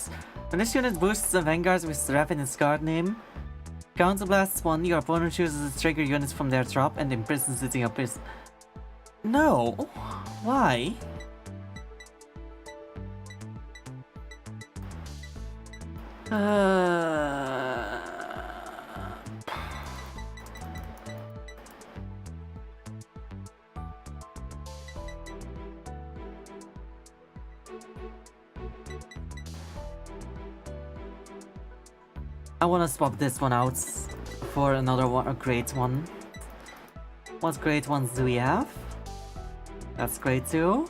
When this unit boosts the vanguards with Seraph in its card name, Counterblast 1, your opponent chooses a trigger unit from their drop and imprisons it in your prison. No! Why? I wanna swap this one out for another one, a great one. What great ones do we have? That's great too.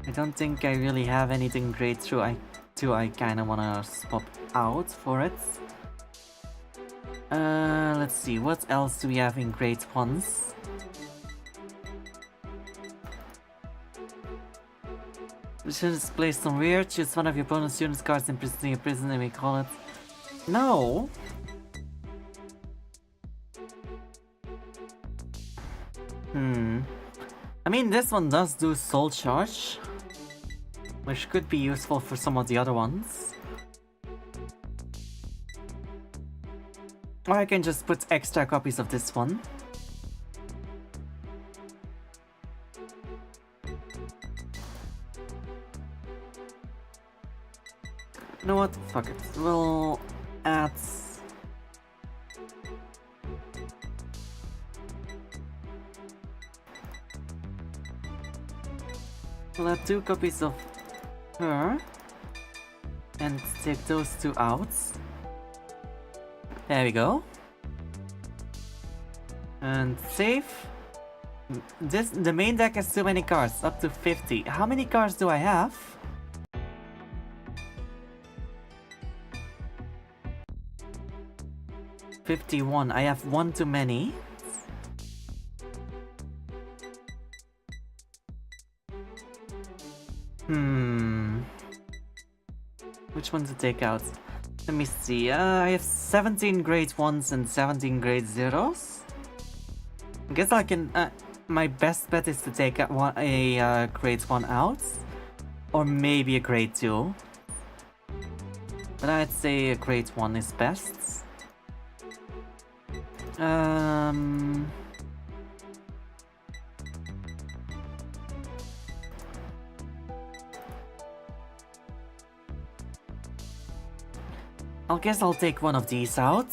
I don't think I really have anything great through. I kinda wanna swap out for it. Let's see, what else do we have in great ones? This unit is placed on rear, choose one of your opponent's unit cards in your prison and we call it. No! I mean, this one does do soul charge, which could be useful for some of the other ones. Or I can just put extra copies of this one. You know what? Fuck it. We'll add... We'll add 2 copies of her. And take those 2 out. There we go. And save. The main deck has too many cards, up to 50. How many cards do I have? $51. I have 1 too many. Which one to take out? Let me see. I have 17 grade 1s and 17 grade 0s. I guess I can... my best bet is to take a grade 1 out. Or maybe a grade 2. But I'd say a grade 1 is best. I guess I'll take one of these out.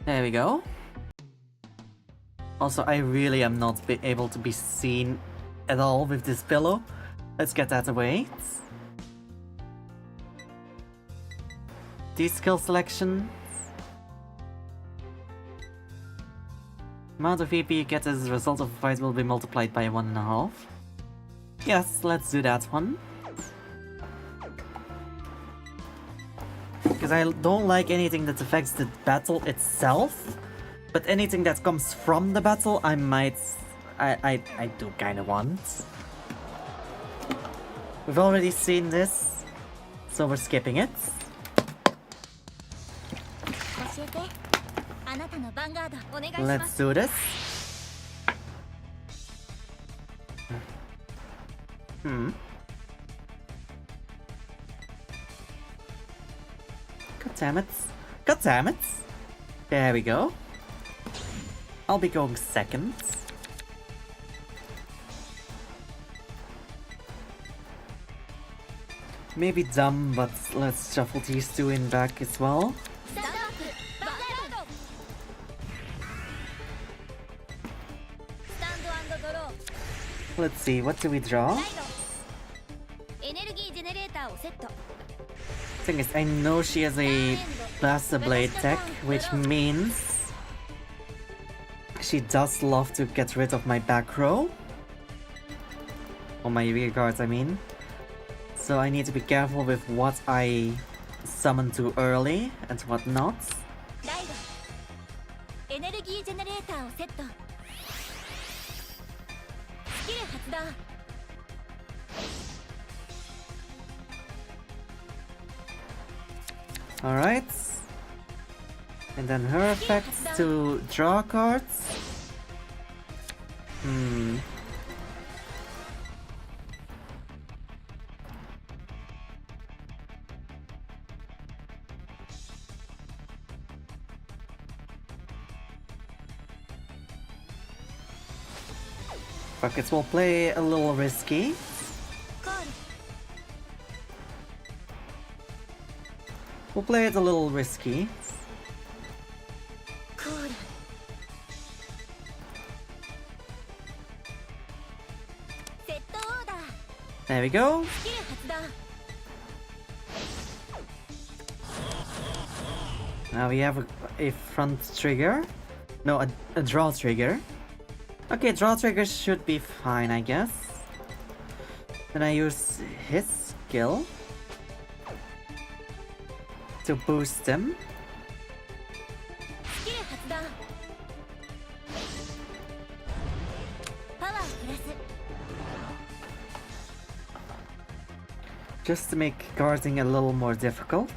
There we go. Also, I really am not able to be seen at all with this pillow. Let's get that away. These skill selections. Amount of VP you get as a result of a fight will be multiplied by 1.5. Yes, let's do that one. Because I don't like anything that affects the battle itself. But anything that comes from the battle, I do kinda want. We've already seen this, so we're skipping it. 教えてあなたのヴァンガードお願いしま Let's す do this. God damn it. God damn it. There we go. I'll be going second. Maybe dumb, but let's shuffle these two in back as well. スタンドアップヴァンガードスタンド&ドロー Let's see, what do we draw? ライドエネルギージェネレーターをセット Thing is, I know she has a Blaster Blade tech, which means she does love to get rid of my back row. Or my rear guards, I mean. So I need to be careful with what I summon too early and what not. ライドエネルギージェネレーターをセットスキル発動 Alright. And then her effects to draw cards. Fuck it, we'll play a little risky. コール We'll play it a little risky. コールセットオーダー There we go. スキル発動 Now we have a front trigger. No, a draw trigger. Okay, draw trigger should be fine, I guess. Then I use his skill to boost him. スキル発動パワープラス Just to make guarding a little more difficult.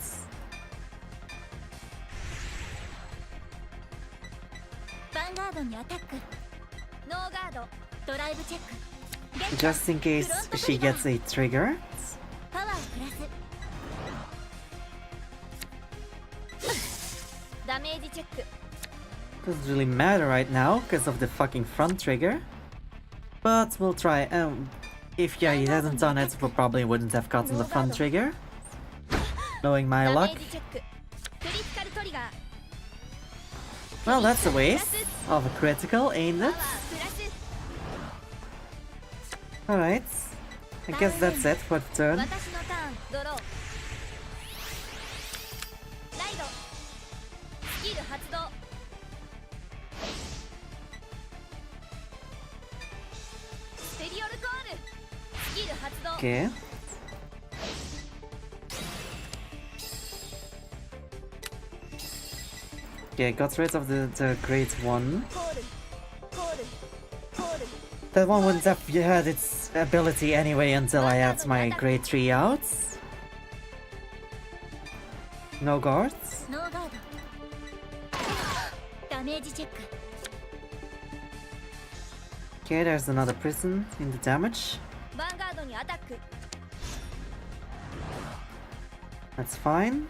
ヴァンガードにアタックノーガードドライブチェックゲット Just in case she gets a trigger. パワープラスダメージチェック Doesn't really matter right now because of the fucking front trigger. But we'll try. If he hadn't done it, we probably wouldn't have gotten the front trigger. Knowing my ダメ luck. ージチェッククリティカルトリガー Well, that's a waste of a critical, ain't パワ it? ープラス Alright. I guess that's it for the turn. 私のターンドローライドスキル発動スペリオルコールスキル発動 Okay. Okay, got rid of the grade 1. コールコールコール That one wouldn't have had its ability anyway until I had my grade 3 out. No guards. ノーガードダメージチェック Okay, there's another prison in the damage. ヴァンガードにアタック That's fine.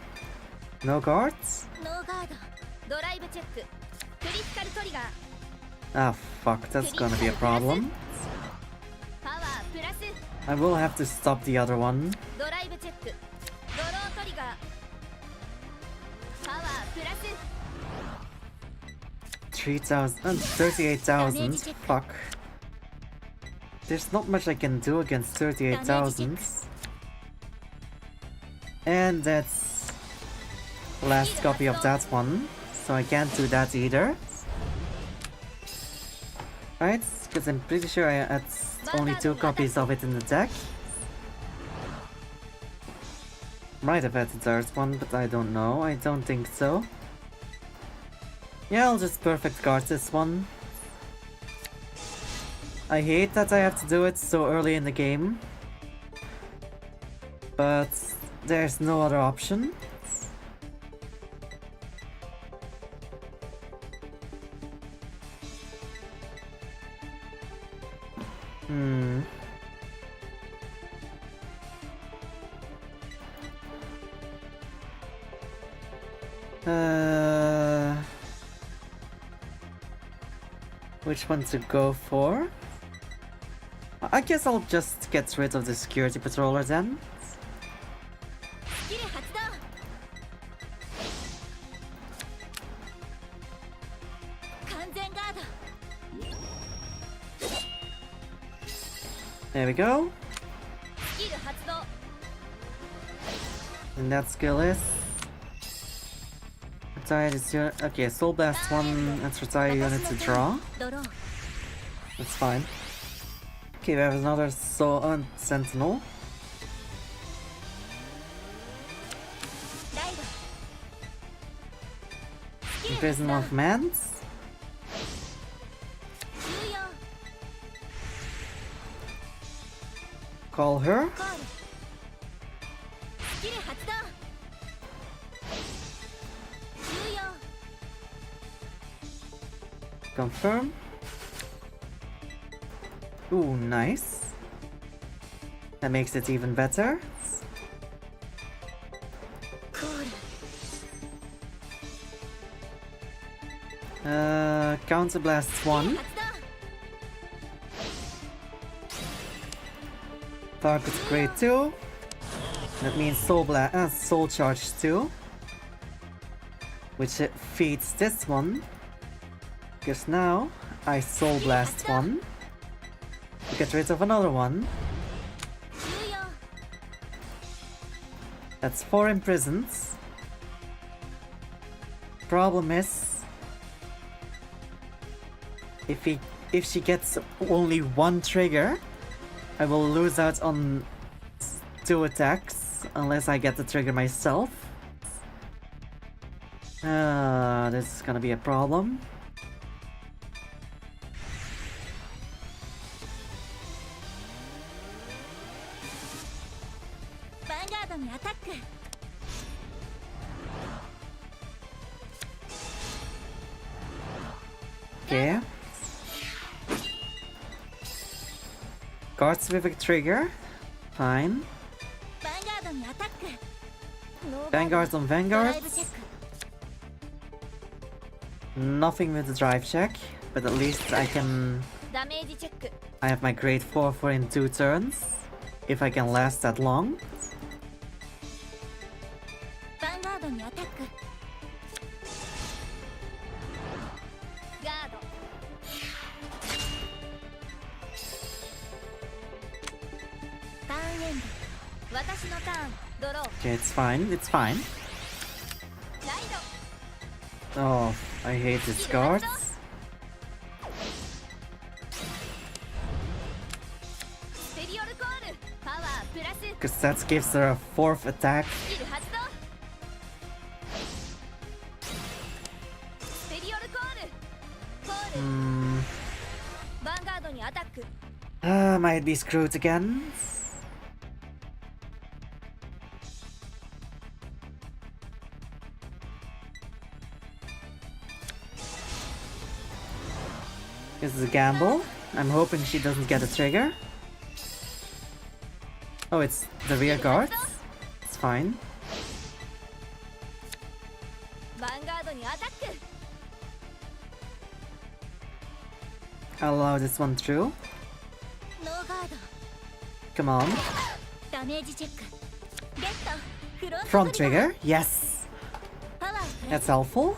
No guards. ノーガードドライブチェッククリティカルトリガー Ah, fuck, that's gonna be a problem. パワープラス I will have to stop the other one. ドライブチェックドロートリガーパワープラス 3,000, 38,000. Fuck. There's not much I can do against 38,000. And that's the last copy of that one, so I can't do that either. Right, because I'm pretty sure I had only 2 copies of it in the deck. Might have had the third one, but I don't know. I don't think so. Yeah, I'll just perfect guard this one. I hate that I have to do it so early in the game, but there's no other option. Which one to go for? I guess I'll just get rid of the security patroller then. スキル発動 完全ガード There we go. スキル発動 And that skill is... Retire this unit. Okay, Soul Blast 1, let's retire unit to draw. ドロー That's fine. Okay, we have another Soul Sentinel. ライドスキル Imprison 発 one commands. 動重要 Call her. コールスキル発動重要 Confirm. Ooh, nice. That makes it even better. コール Counter Blast 1. 発動 Target grade 2. That means Soul Charge 2. Which feeds this one. Because now I Soul Blast 1. To get rid of another one. 重要 That's 4 imprisons. Problem is, if she gets only 1 trigger, I will lose out on 2 attacks unless I get the trigger myself. This is gonna be a problem. Vanguard にアタック Okay. Guards with a trigger. Fine. ヴァンガードにアタック Vanguards on ドライ Vanguards. ブチェック Nothing with the drive check, but at least I can... ダメージチェック I have my grade 4 for in 2 turns. If I can last that long. ヴァンガードにアタックガードターンエンド私のターンドロー Okay, it's fine, it's fine. ライド Oh, I hate these guards. スペリオルコールパワープラス Because that gives her a 4th attack. スキル発動スペリオルコールコール ヴァンガードにアタック Might be screwed again. This is a gamble. I'm hoping she doesn't get a trigger. Oh, it's the rear guards? It's fine. ヴァンガードにアタック I'll allow this one through. ノーガード Come on. ダメージチェックゲットフロント Front trigger? Yes! パワープ That's ラス helpful.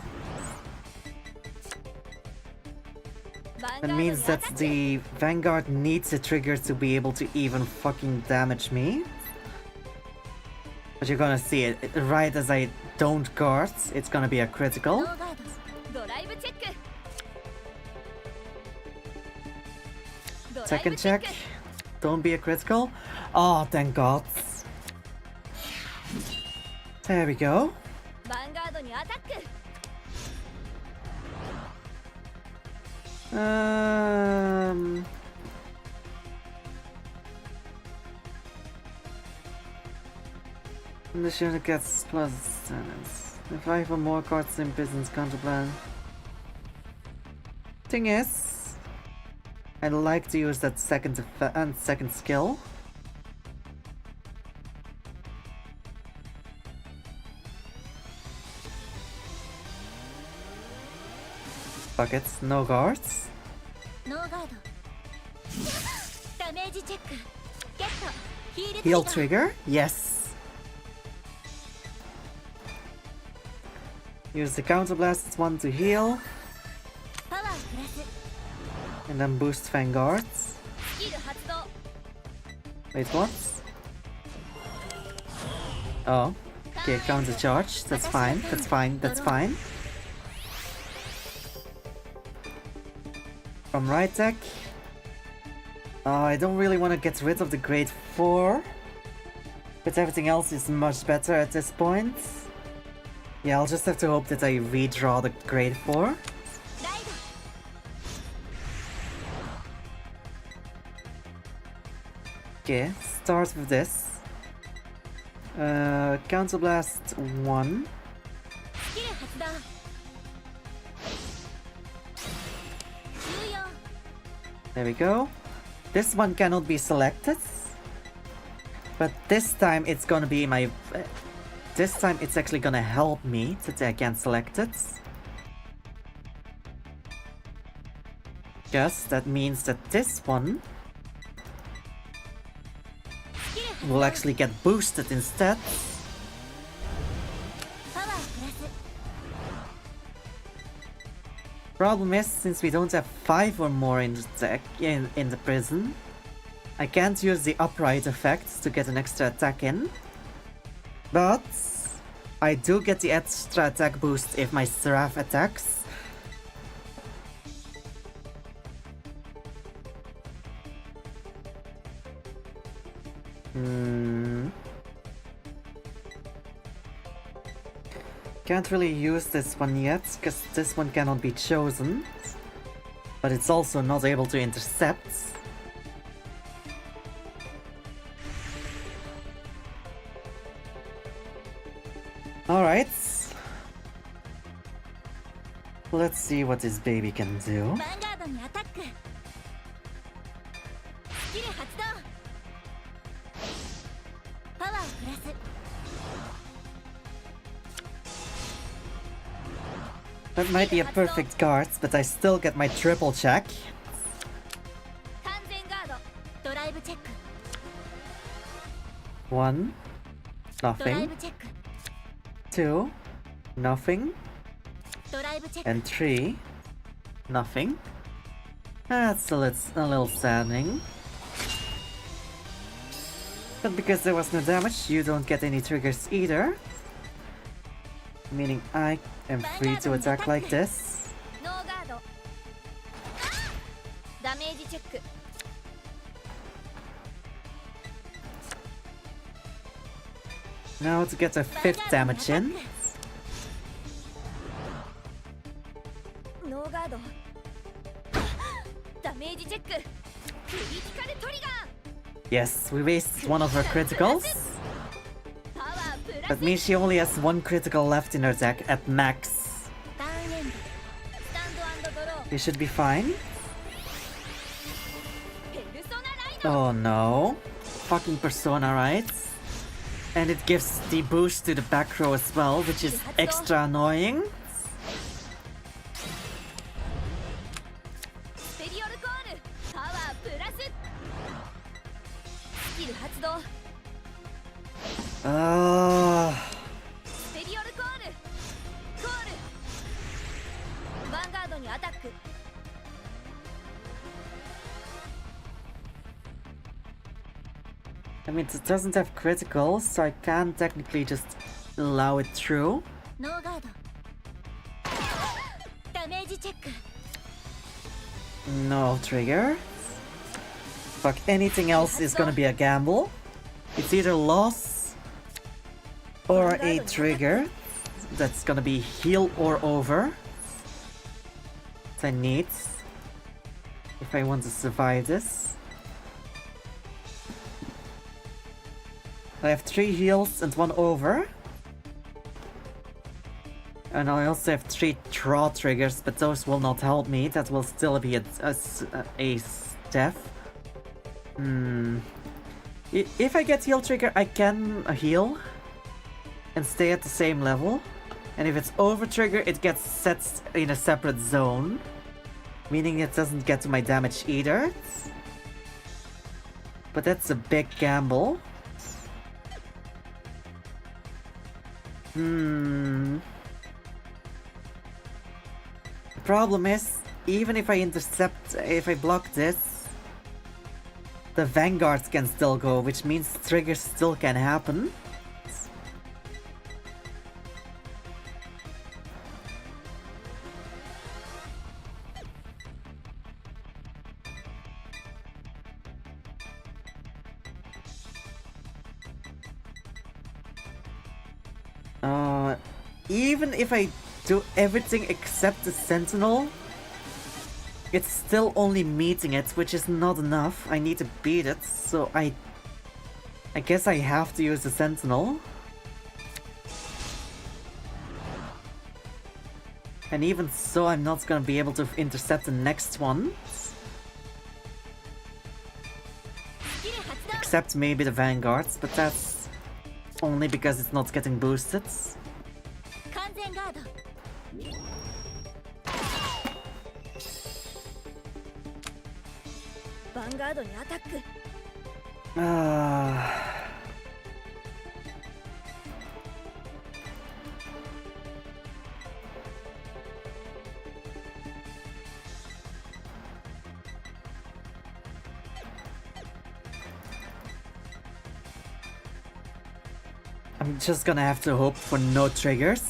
ヴァン That ガードに means ア that タック the vanguard needs a trigger to be able to even fucking damage me. But you're gonna see it. Right as I don't guard, it's gonna be a ノ critical. ーガードドライブチェックドライブ Second チェッ check. ク Don't be a critical. Oh, thank God. There we go. ヴァンガードにアタック And the unit gets plus standards. If I have more cards in business counter plan. Thing is, I'd like to use that second skill. Fuck it, no guards. ノーガードダメージチェックゲットヒール Heal トリガー trigger? Yes. Use the counter blast one to heal, パワープラス and then boost vanguards. スキル発動 Wait, what? Oh. Okay, counter charge. That's fine. That's fine. That's fine. From right deck. Oh, I don't really want to get rid of the grade 4. But everything else is much better at this point. Yeah, I'll just have to hope that I redraw the grade 4. ライド Okay, start with this. Counter blast 1. スキル発動重要 There we go. This one cannot be selected. But this time it's gonna be my... This time it's actually gonna help me that I can select it. Because that means that this one スキル発動 will actually get boosted instead. パワープラス Problem is, since we don't have 5 or more in the deck, in the prison, I can't use the upright effect to get an extra attack in. But I do get the extra attack boost if my Seraph attacks. Can't really use this one yet, because this one cannot be chosen. But it's also not able to intercept. Alright. Let's see what this baby can do. ヴァンガードにアタックスキル発動パワープラス That might be a perfect guard, but I still get my triple check. 完全ガードドライブチェック 1. ドライ Nothing. ブチェック 2. Nothing. ドライブチェック And 3. Nothing. That's a little saddening. But because there was no damage, you don't get any triggers either. Meaning I am free to attack like this. ノーガードダメージチェック Now to get a 5th damage in. ノーガードダメージチェッククリティカルトリガー Yes, we wasted one of her criticals. パワープラ That ス means she only has 1 critical left in her deck at max. ターンエンドスタンドアンドドロー We should be fine. Oh no. Fucking Persona, right? And it gives the boost to the back row as well, which is extra annoying. スペリオルコールパワープラススキル発動 スペリオルコールヴァンガードにアタック I mean, it doesn't have criticals, so I can technically just allow it through. ノーガードダメージチェック No trigger. Fuck, anything else is gonna be a gamble. It's either loss or a trigger. That's gonna be heal or over. That I need if I want to survive this. I have 3 heals and 1 over. And I also have 3 draw triggers, but those will not help me. That will still be a death. If I get heal trigger, I can heal and stay at the same level. And if it's over trigger, it gets set in a separate zone, meaning it doesn't get to my damage either. But that's a big gamble. The problem is, even if I block this, the vanguard can still go, which means triggers still can happen. Even if I do everything except the sentinel, it's still only meeting it, which is not enough. I need to beat it, so I guess I have to use the sentinel. And even so, I'm not gonna be able to intercept the next one. Except maybe the vanguards, but that's only because it's not getting boosted. 完全ガードヴァンガードにアタック I'm just gonna have to hope for no triggers.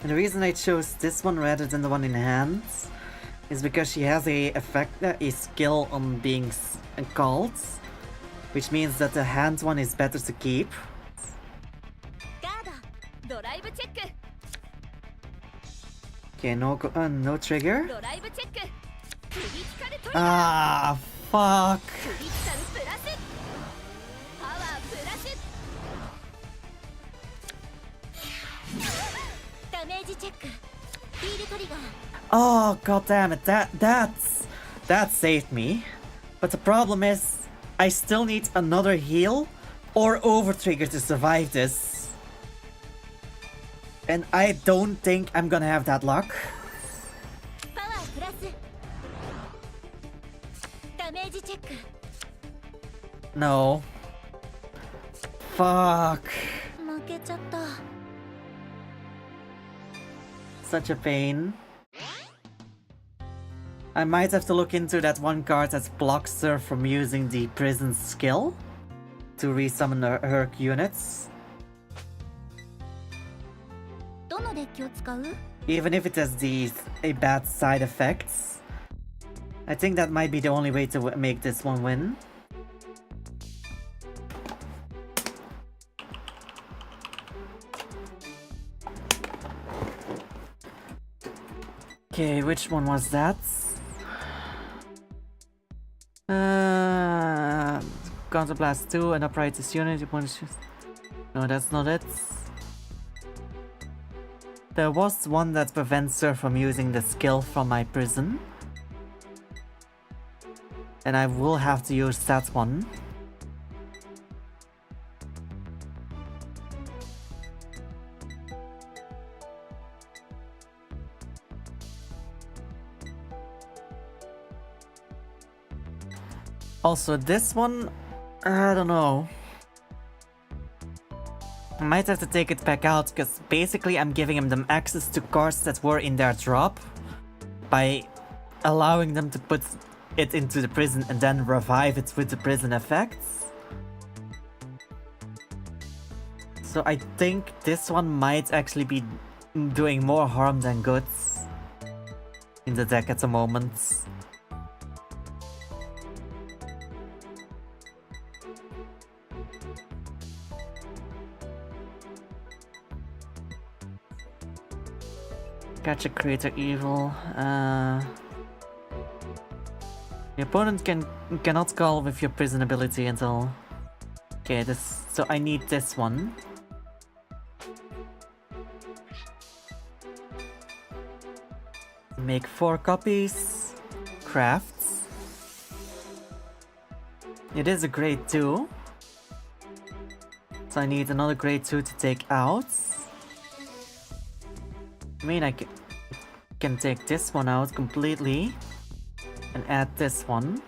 And the reason I chose this one rather than the one in hand is because she has a skill on being called, which means that the hand one is better to keep. ガードドライブチェック Okay, no trigger. ドライブチェッククリティカルトリガー Ah, fuck. クリティカルプラスパワープラスダメージチェックヒールトリガー Oh, god damn it. That saved me. But the problem is, I still need another heal or over trigger to survive this. And I don't think I'm gonna have that luck. パワープラスダメージチェック No. Fuck. 負けちゃった Such a pain. I might have to look into that one card that blocks her from using the prison skill to resummon her units. どのデッキを使う Even if it has a bad side effects. I think that might be the only way to make this one win. Okay, which one was that? Counterblast 2 and upright this unit. No, that's not it. There was one that prevents her from using the skill from my prison. And I will have to use that one. Also, this one, I don't know. I might have to take it back out, because basically I'm giving them access to cards that were in their drop by allowing them to put it into the prison and then revive it with the prison effects. So I think this one might actually be doing more harm than good in the deck at the moment. Catch a creator evil. The opponent cannot call with your prison ability until... Okay, so I need this one. Make 4 copies. Crafts. It is a grade 2. So I need another grade 2 to take out. I mean, I can take this one out completely and add this one.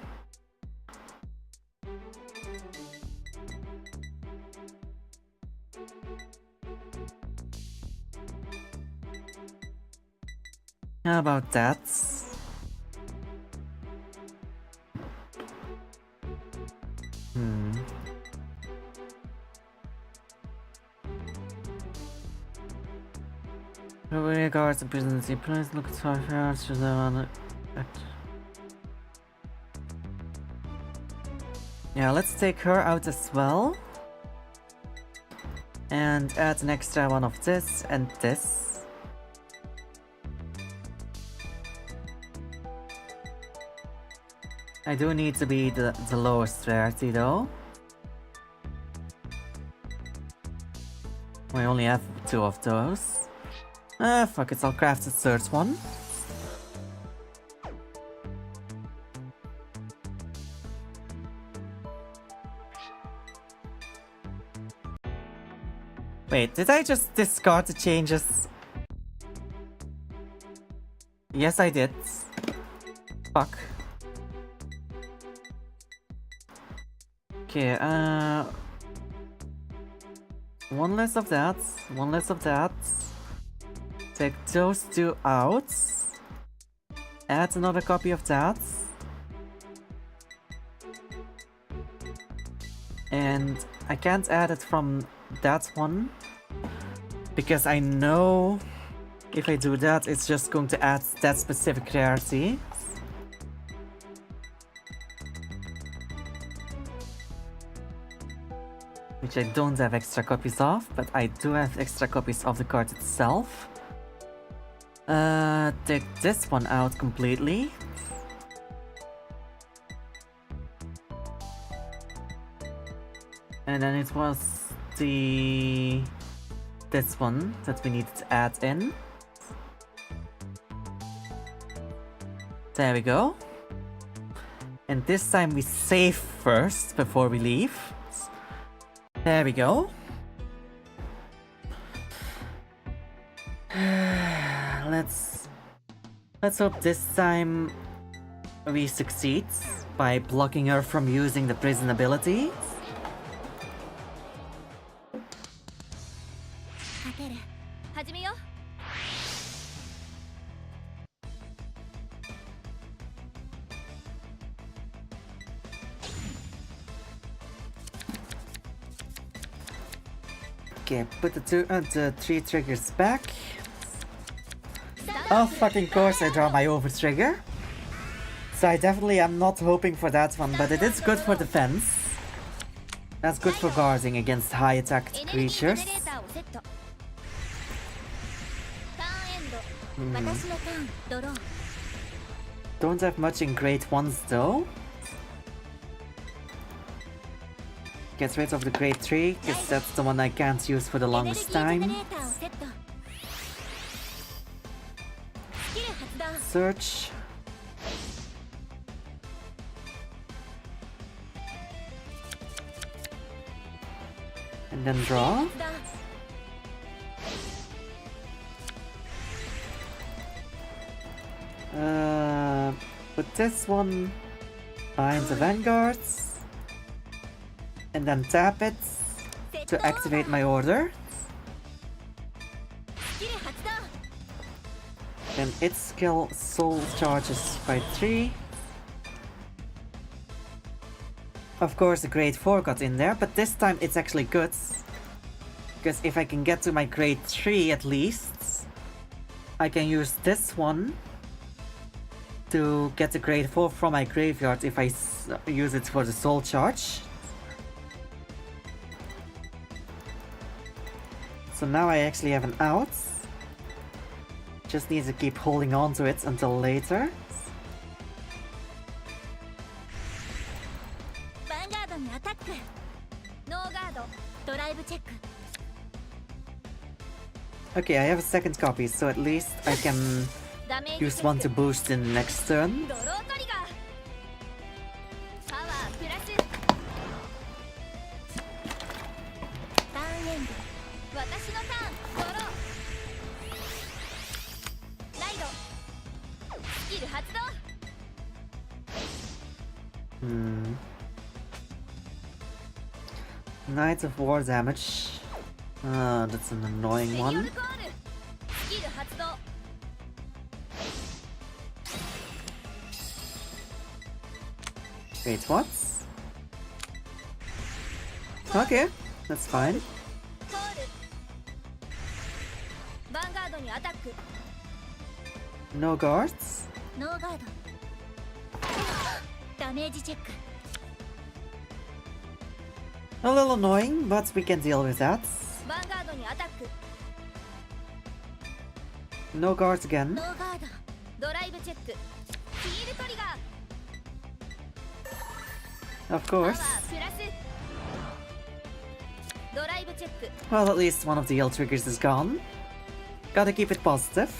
How about that? Regards the presidency, please look at 5 yards to the one. Yeah, let's take her out as well. And add an extra one of this and this. I do need to be the lowest rarity though. We only have 2 of those. Fuck it, I'll craft a 3rd one. Wait, did I just discard the changes? Yes, I did. Fuck. Okay, one less of that, one less of that. Take those 2 out. Add another copy of that. And I can't add it from that one. Because I know if I do that, it's just going to add that specific rarity. Which I don't have extra copies of, but I do have extra copies of the card itself. Take this one out completely. And then it was this one that we needed to add in. There we go. And this time we save first before we leave. There we go. Let's hope this time we succeed by blocking her from using the prison ability. Okay, put the 3 triggers back. Oh fucking course I draw my over trigger. So I definitely am not hoping for that one, but it is good for defense. That's good for guarding against high attacked creatures. Don't have much in grade 1s though. Get rid of the grade 3, because that's the one I can't use for the longest time. search. And then draw. Put this one behind the vanguards. And then tap it to activate my order. Then its skill soul charges by 3. Of course the grade 4 got in there, but this time it's actually good. Because if I can get to my grade 3 at least, I can use this one to get the grade 4 from my graveyard if I use it for the soul charge. So now I actually have an out. Just need to keep holding on to it until later. Okay, I have a second copy, so at least I can use one to boost in the next turn. Knight of War damage. That's an annoying one. Wait, what? Okay, that's fine. No guards? A little annoying, but we can deal with that. No guards again. Of course. Well, at least one of the L triggers is gone. Gotta keep it positive.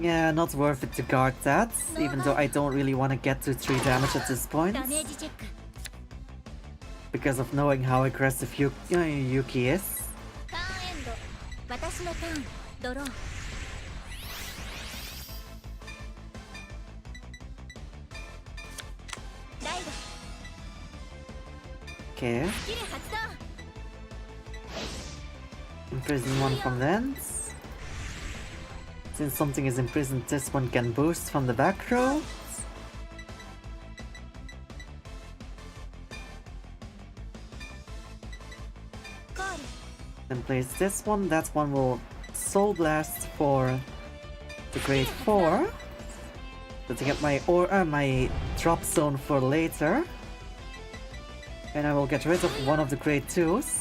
Yeah, not worth it to guard that, even though I don't really want to get to 3 damage at this point. Because of knowing how aggressive Yuki is. Okay. Imprison one from Lens. Since something is imprisoned, this one can boost from the back row. Then place this one. That one will Soul Blast for the grade 4. So to get my drop zone for later. And I will get rid of one of the grade 2s.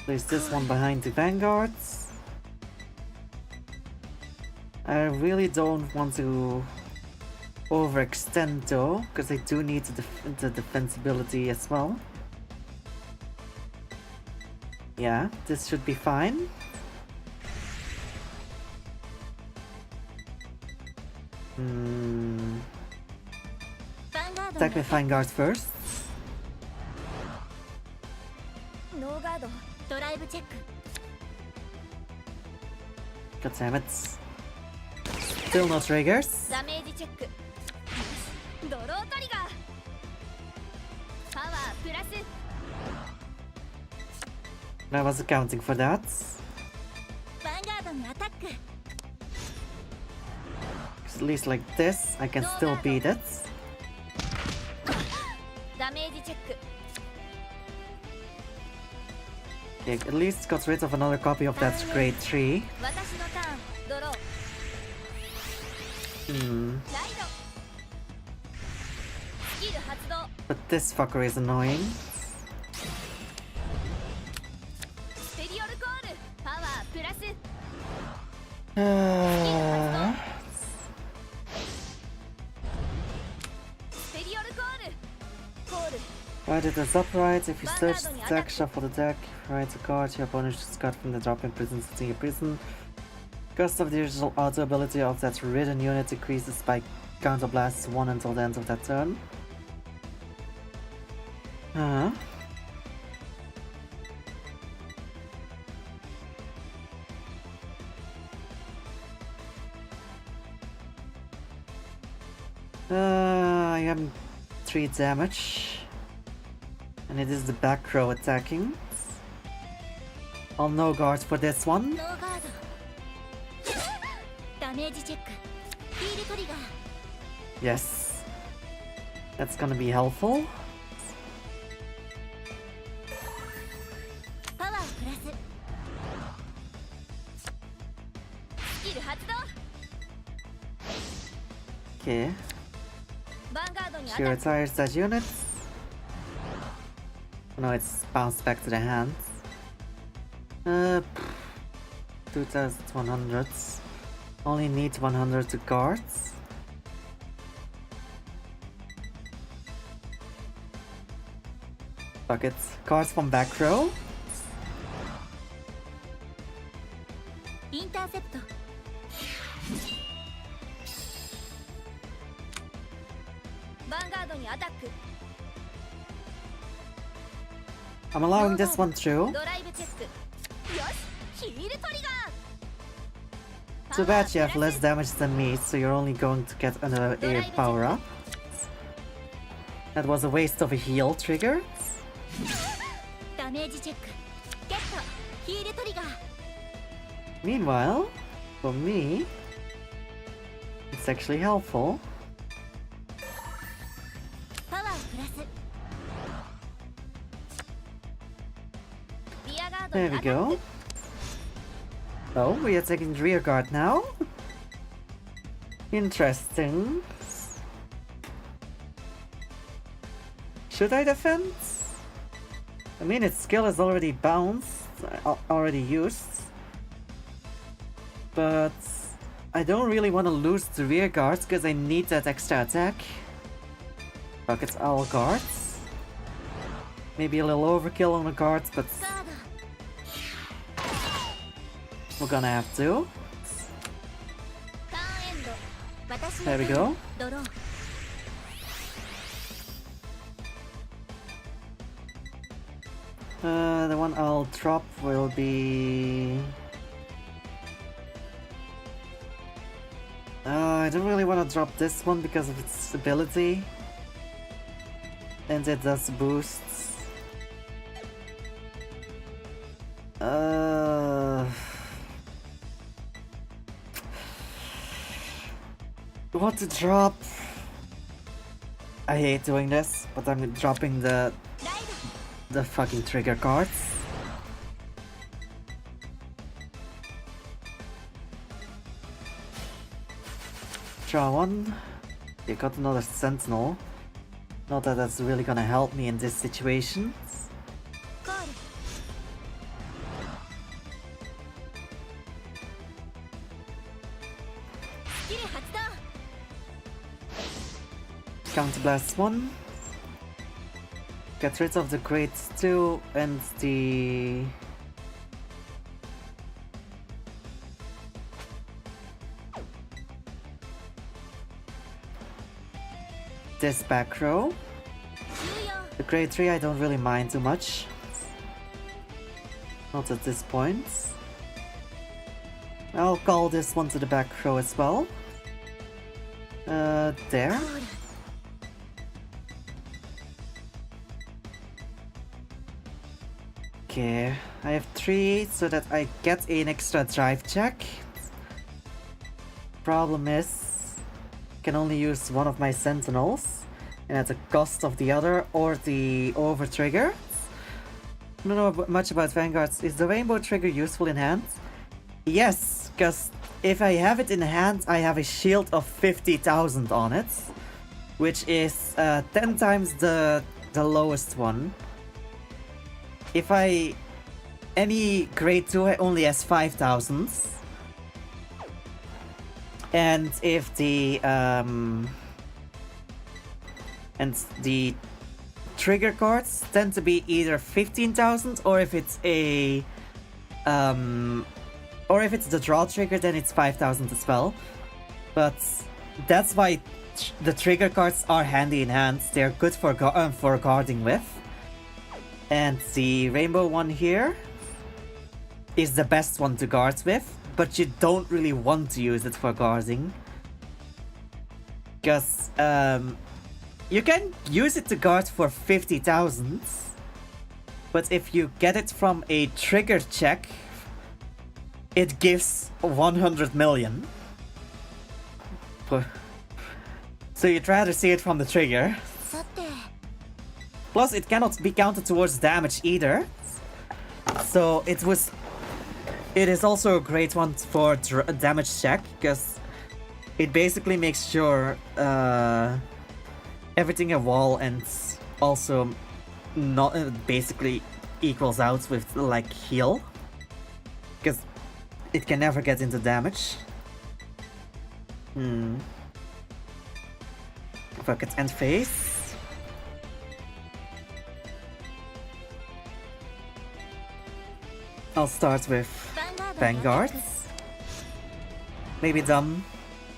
Place this one behind the vanguards. I really don't want to overextend though, because I do need the defensibility as well. Yeah, this should be fine. Attack with vanguard first. God damn it. Still no triggers. I was accounting for that. At least like this, I can still beat it. Okay, at least got rid of another copy of that grade 3. But this fucker is annoying. I did this upright. If you search the deck, shuffle the deck, write a card, your opponent just got from the drop in prison sitting in prison. Cost of the original auto ability of that written unit decreases by counterblast 1 until the end of that turn. I am 3 damage. And it is the back row attacking. I'll no guard for this one. ノーガードダメージチェックヒールトリガー Yes. That's gonna be helpful. パワープラススキル発動 Okay. ヴァンガードにアタ She ック retires that unit. No, it's bounced back to the hands. 2100. Only need 100 to guards. Fuck it. Cards from back row. インターセプトヴァンガードにアタック I'm allowing this one through. ドライブチェックよしヒールトリガー Too bad you have less damage than me, so you're only going to get another air power up. That was a waste of a heal trigger. ダメージチェックゲットヒールトリガー Meanwhile, for me, it's actually helpful. パワープラスリアガード There に we アタッ go. ク Oh, we are taking rear guard now? Interesting. Should I defend? I mean, its skill is already bounced, already used. But I don't really want to lose the rear guards because I need that extra attack. Fuck, it's all guards. Maybe a little overkill on the guards, but ガード we're gonna have to. ターンエンド私の There we go. ドロー The one I'll drop will be... I don't really want to drop this one because of its ability. And it does boosts. What to drop? I hate doing this, but I'm dropping the ライド fucking trigger cards. Draw one. You got another sentinel. Not that that's really gonna help me in this situation. コール スキル発動 Counterblast 1. Get rid of the grade 2 and the... this back row. 重要 The grade 3 I don't really mind too much. Not at this point. I'll call this one to the back row as well. There. コール Okay, I have 3 so that I get an extra drive check. Problem is, I can only use one of my sentinels, and at the cost of the other or the over trigger. I don't know much about vanguards. Is the rainbow trigger useful in hand? Yes, because if I have it in hand, I have a shield of 50,000 on it, which is 10 times the lowest one. If any grade 2 only has 5,000. And if the trigger cards tend to be either 15,000 or if it's a or if it's the draw trigger, then it's 5,000 as well. But that's why the trigger cards are handy in hand. They're good for guarding with. And the rainbow one here is the best one to guard with, but you don't really want to use it for guarding. Because you can use it to guard for 50,000, but if you get it from a trigger check, it gives 100 million. So you'd rather see it from the trigger. Plus, it cannot be counted towards damage either. So it is also a great one for a damage check, because it basically makes sure everything a wall and also not basically equals out with like heal, because it can never get into damage. Fuck it, end phase. I'll start with vanguards. Maybe dumb,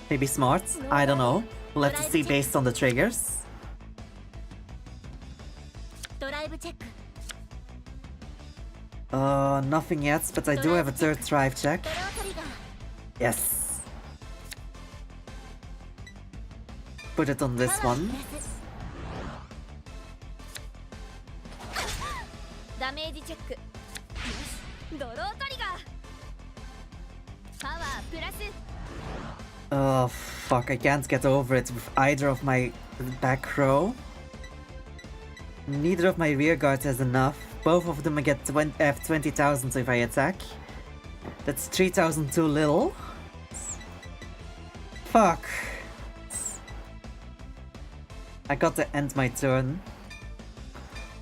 maybe smart, I don't know. We'll have to see based on the triggers. Nothing yet, but I do have a third drive check. Yes. Put it on this one. Oh fuck, I can't get over it with either of my back row. Neither of my rear guard has enough. Both of them get 20,000 if I attack. That's 3,000 too little. Fuck. I got to end my turn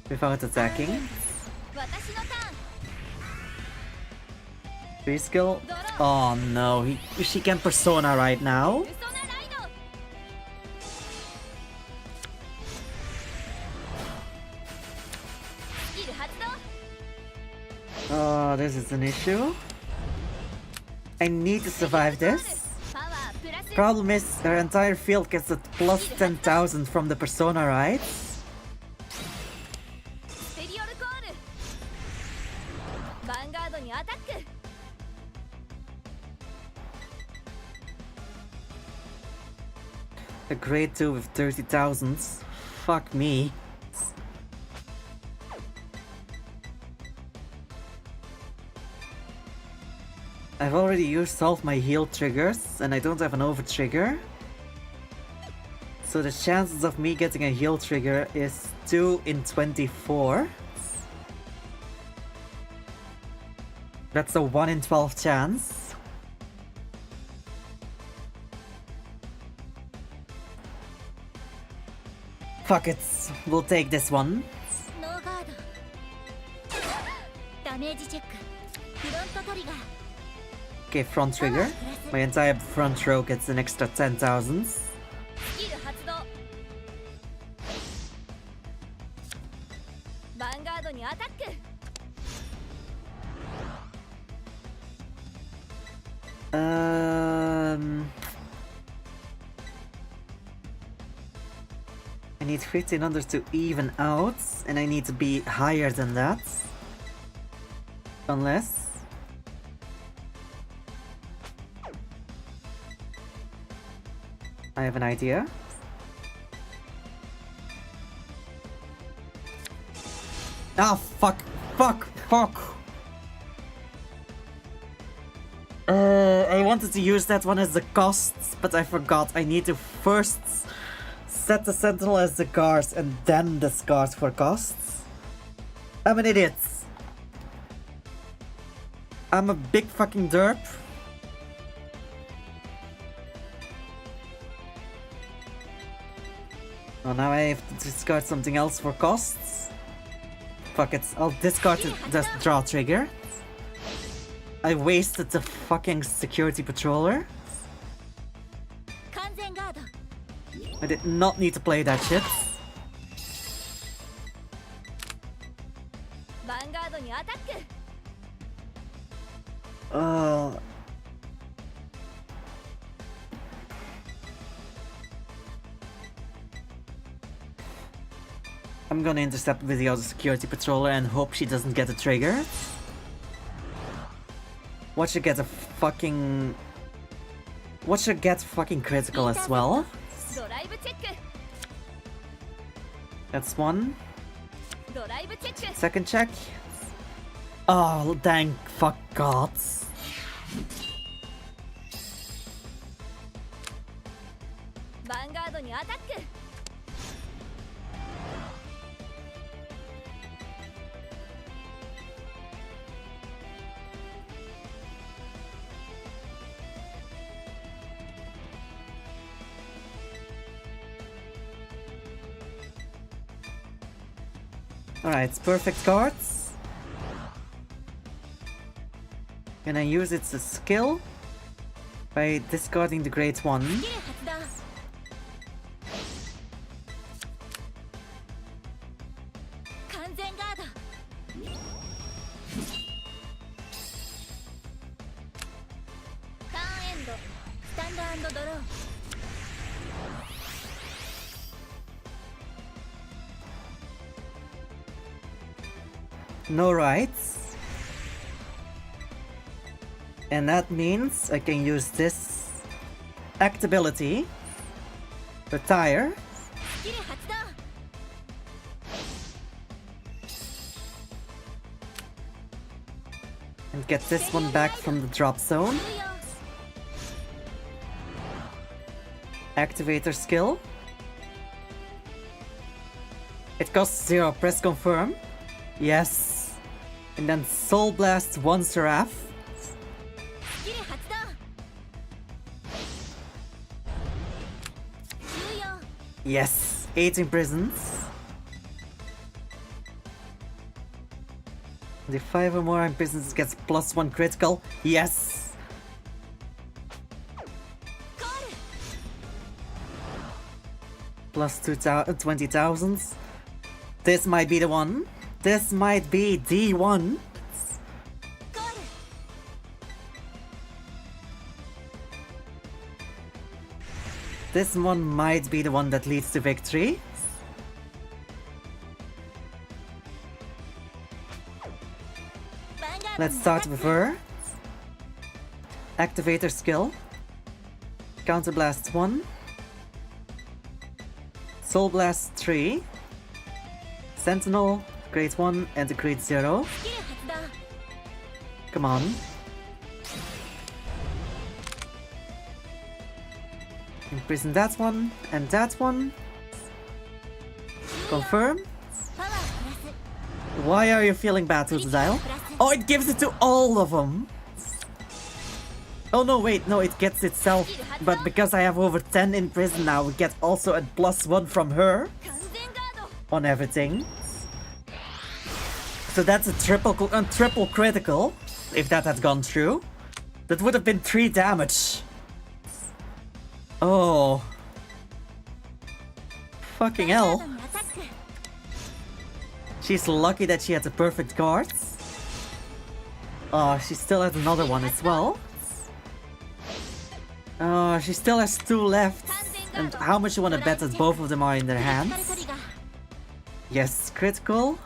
without attacking. 3 skill. Oh no, she can persona right now. Oh, this is an issue. I need to survive this. Problem is, her entire field gets a plus 10,000 from the persona, right? A grade 2 with 30,000. Fuck me. I've already used all of my heal triggers, and I don't have an over trigger. So the chances of me getting a heal trigger is 2 in 24. That's a 1 in 12 chance. Fuck it, we'll take this one. Okay, front trigger. My entire front row gets an extra 10,000. I need 1500 to even out, and I need to be higher than that. Unless... I have an idea. Ah, fuck! Fuck! Fuck! I wanted to use that one as the costs, but I forgot. I need to first set the sentinel as the guard and then discard for costs. I'm an idiot. I'm a big fucking derp. Well, now I have to discard something else for costs. Fuck it, I'll discard the draw trigger. I wasted the fucking security patroller. I did not need to play that shit. ガードにアタック I'm gonna intercept with the other security patroller and hope she doesn't get a trigger. Watch her get a fucking... Watch her get fucking critical as well. ドライブチェック That's one. ドライブチェック Second check. Oh, thank fuck God. ヴァンガードにアタック Alright, it's perfect cards. Can I use its skill? By discarding the great one. スキル発動 完全ガード ターンエンドスタンド&ドロー No rights. And that means I can use this act ability. Retire. スキル発動 And get this one back from the drop zone. 重要 Activator skill. It costs 0. Press confirm. Yes. And then Soul Blast 1 Seraph. スキル発動 重要 Yes. 8 imprisons. The 5 or more imprisons gets +1 critical. Yes. コール Plus 20,000. This might be the one. This might be the one. コール This one might be the one that leads to victory. ヴァンガード Let's にア start タッ with ク her. Activator skill. Counter Blast 1. Soul Blast 3. Sentinel, Grade 1 and a Grade 0. スキル発動 Come on. Imprison that one and that one. Confirm. パワープラス Why are you feeling bad to the dial? Oh, it gives it to all of them. Oh no, wait, no, it gets itself. But because I have over 10 in prison now, we get also a +1 from her 完全ガード on everything. So that's a triple critical, if that had gone through. That would have been 3 damage. Oh. Fucking ヴァンガー hell. ドにアタック She's lucky that she had the perfect cards. Oh, she still has another one as well. Oh, she still has 2 left. And how much you want to bet that both of them are in their クリティカル hands? トリガー Yes, critical.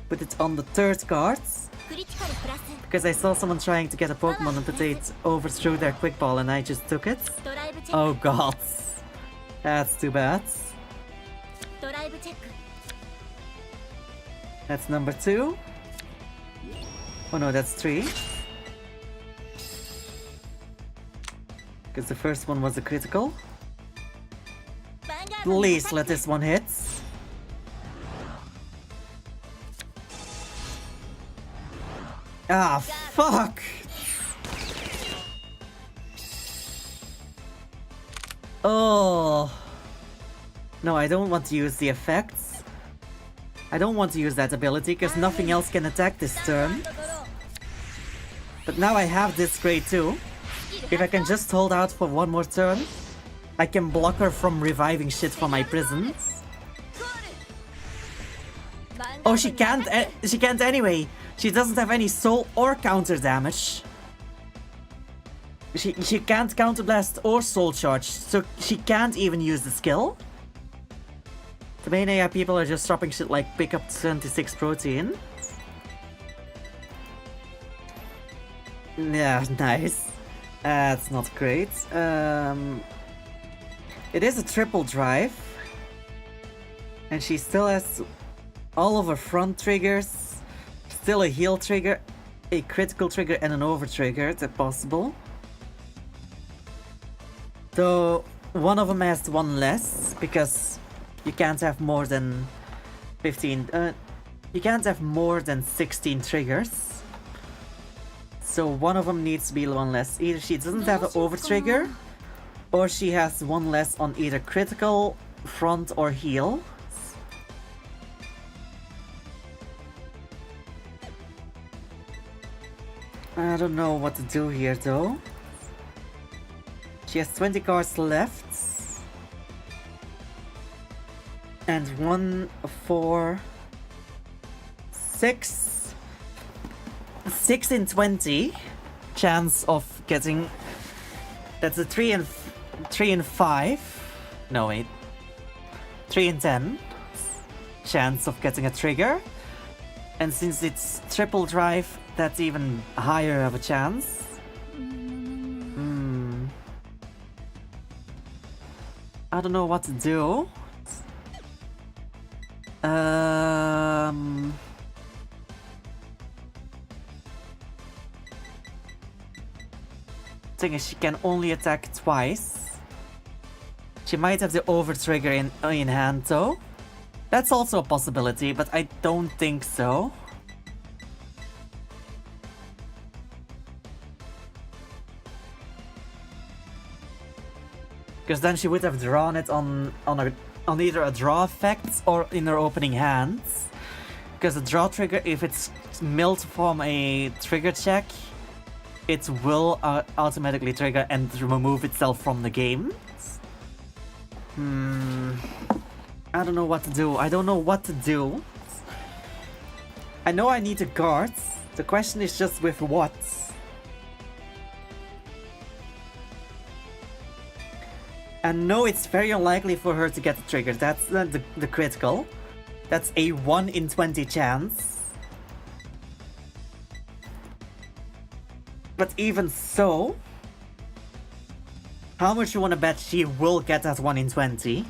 Put it on the 3rd cards. クリティカルプラス Because I saw someone trying to get a Pokemon and put it overthrew their quick ball and I just took it. ドライブチェック Oh god. That's too bad. ドライブチェック That's number 2. Oh no, that's 3. Because the first one was a critical. ヴァンガードにアタッ Please ク let this one hit. Ah, fuck! Oh. No, I don't want to use the effects. I don't want to use that ability because nothing else can attack this スタ turn. ンド&ドロー But now I have this grade too. スキル If I 発 can 動 just hold out for one more turn, I can block her from reviving shit from my prison. コールヴァンガード Oh, に she アタッ can't. She can't anyway. She doesn't have any soul or counter damage. She can't counterblast or soul charge, so she can't even use the skill. The main AI people are just dropping shit like pick up 26 protein. Yeah, nice. That's not great. It is a triple drive. And she still has all of her front triggers. Still a heal trigger, a critical trigger, and an over trigger, if possible. Though one of them has one less, because you can't have more than 15. You can't have more than 16 triggers. So one of them needs to be one less. Either she doesn't have an over trigger, or she has one less on either critical, front, or heal. I don't know what to do here though. She has 20 cards left. And 1, 4, 6. 6 in 20 chance of getting. That's a 3 and 5. No wait. 3 in 10 chance of getting a trigger. And since it's triple drive, that's even higher of a chance. I don't know what to do. Thing is, she can only attack twice. She might have the over trigger in hand though. That's also a possibility, but I don't think so. Because then she would have drawn it on either a draw effect or in her opening hands. Because the draw trigger, if it's milled from a trigger check, it will automatically trigger and remove itself from the game. I don't know what to do. I don't know what to do. I know I need a guard. The question is just with what? And no, it's very unlikely for her to get the trigger. That's the critical. That's a 1 in 20 chance. But even so, how much you wanna bet she will get that 1 in 20?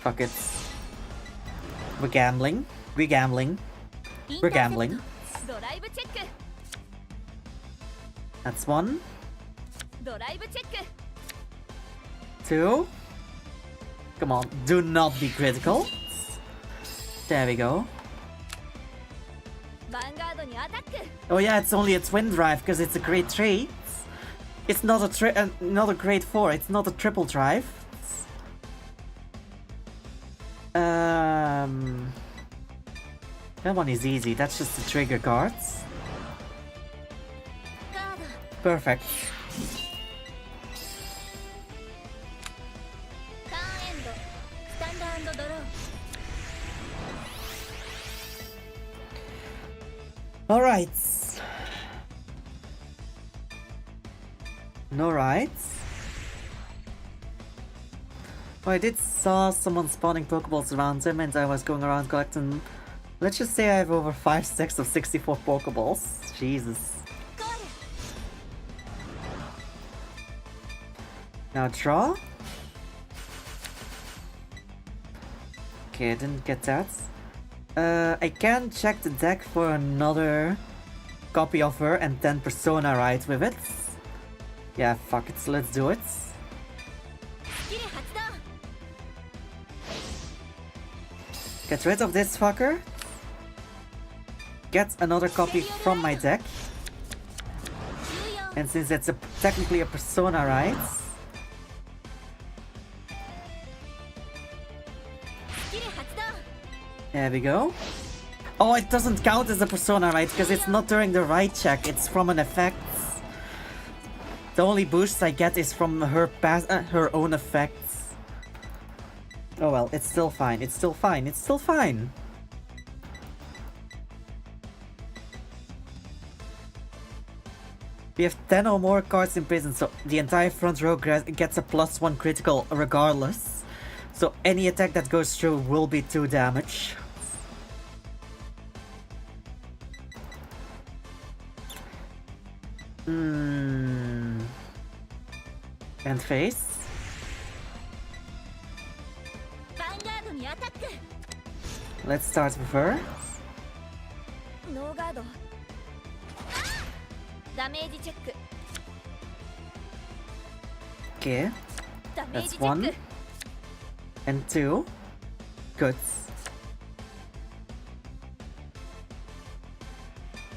Fuck it. We're gambling. We're gambling. We're gambling. That's 1. 2. Come on, do not be critical. There we go. Oh yeah, it's only a twin drive because it's a grade 3. It's not a grade 4. It's not a triple drive. That one is easy. That's just the trigger cards. Perfect. All right. No rights. Oh, I did saw someone spawning Pokeballs around him, and I was going around collecting. Let's just say I have over 5 stacks of 64 Pokeballs. Jesus. Now draw. Okay, I didn't get that. I can check the deck for another copy of her and then Persona Ride with it. Yeah, fuck it, so let's do it. Get rid of this fucker. Get another copy from my deck. And since it's technically a Persona Ride, there we go. Oh, it doesn't count as a Persona Ride because it's not during the ride check, it's from an effect. The only boosts I get is from her own effects. Oh well, it's still fine, it's still fine, it's still fine. We have 10 or more cards in prison, so the entire front row gets a +1 critical regardless. So any attack that goes through will be 2 damage. And face. Let's start with her. ノーガード。ダメージチェック。 Okay, ダメージ that's チェッ 1 ク。 and 2. Good.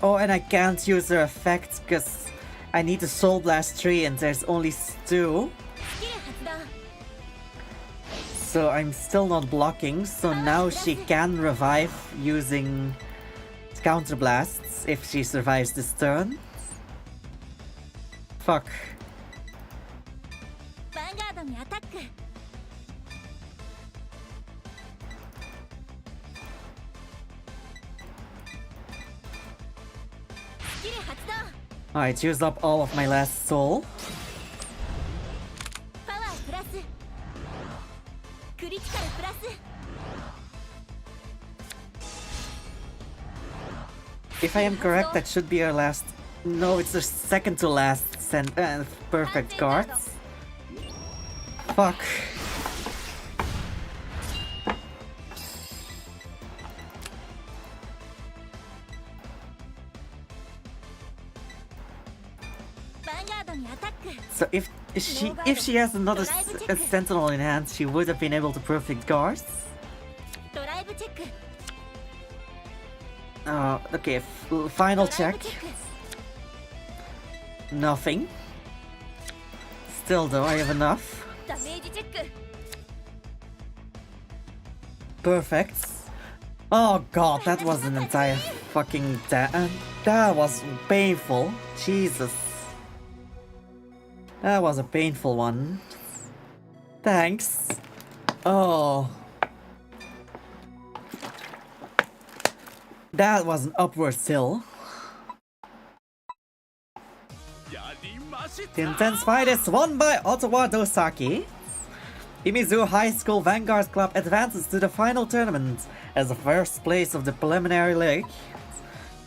Oh, and I can't use her effect because I need to Soul Blast 3 and there's only 2. スキル発動。 So I'm still not blocking, so now she can revive using counter blasts if she survives this turn. Fuck. ヴァンガードにアタック。スキル発動。 Alright, used up all of my last soul. パワープラス。クリティカルプラス。 If I am correct, that should be our last... No, it's the second to last perfect cards. Fuck. So if she has another a sentinel in hand, she would have been able to perfect guards. Okay, final check. Nothing. Still though, I have enough. Perfect. Oh god, that was an entire fucking that was painful. Jesus. That was a painful one. Thanks. Oh. That was an upward hill. The intense fight is won by Ottawa Dosaki. Imizu High School Vanguard Club advances to the final tournament as the first place of the preliminary league.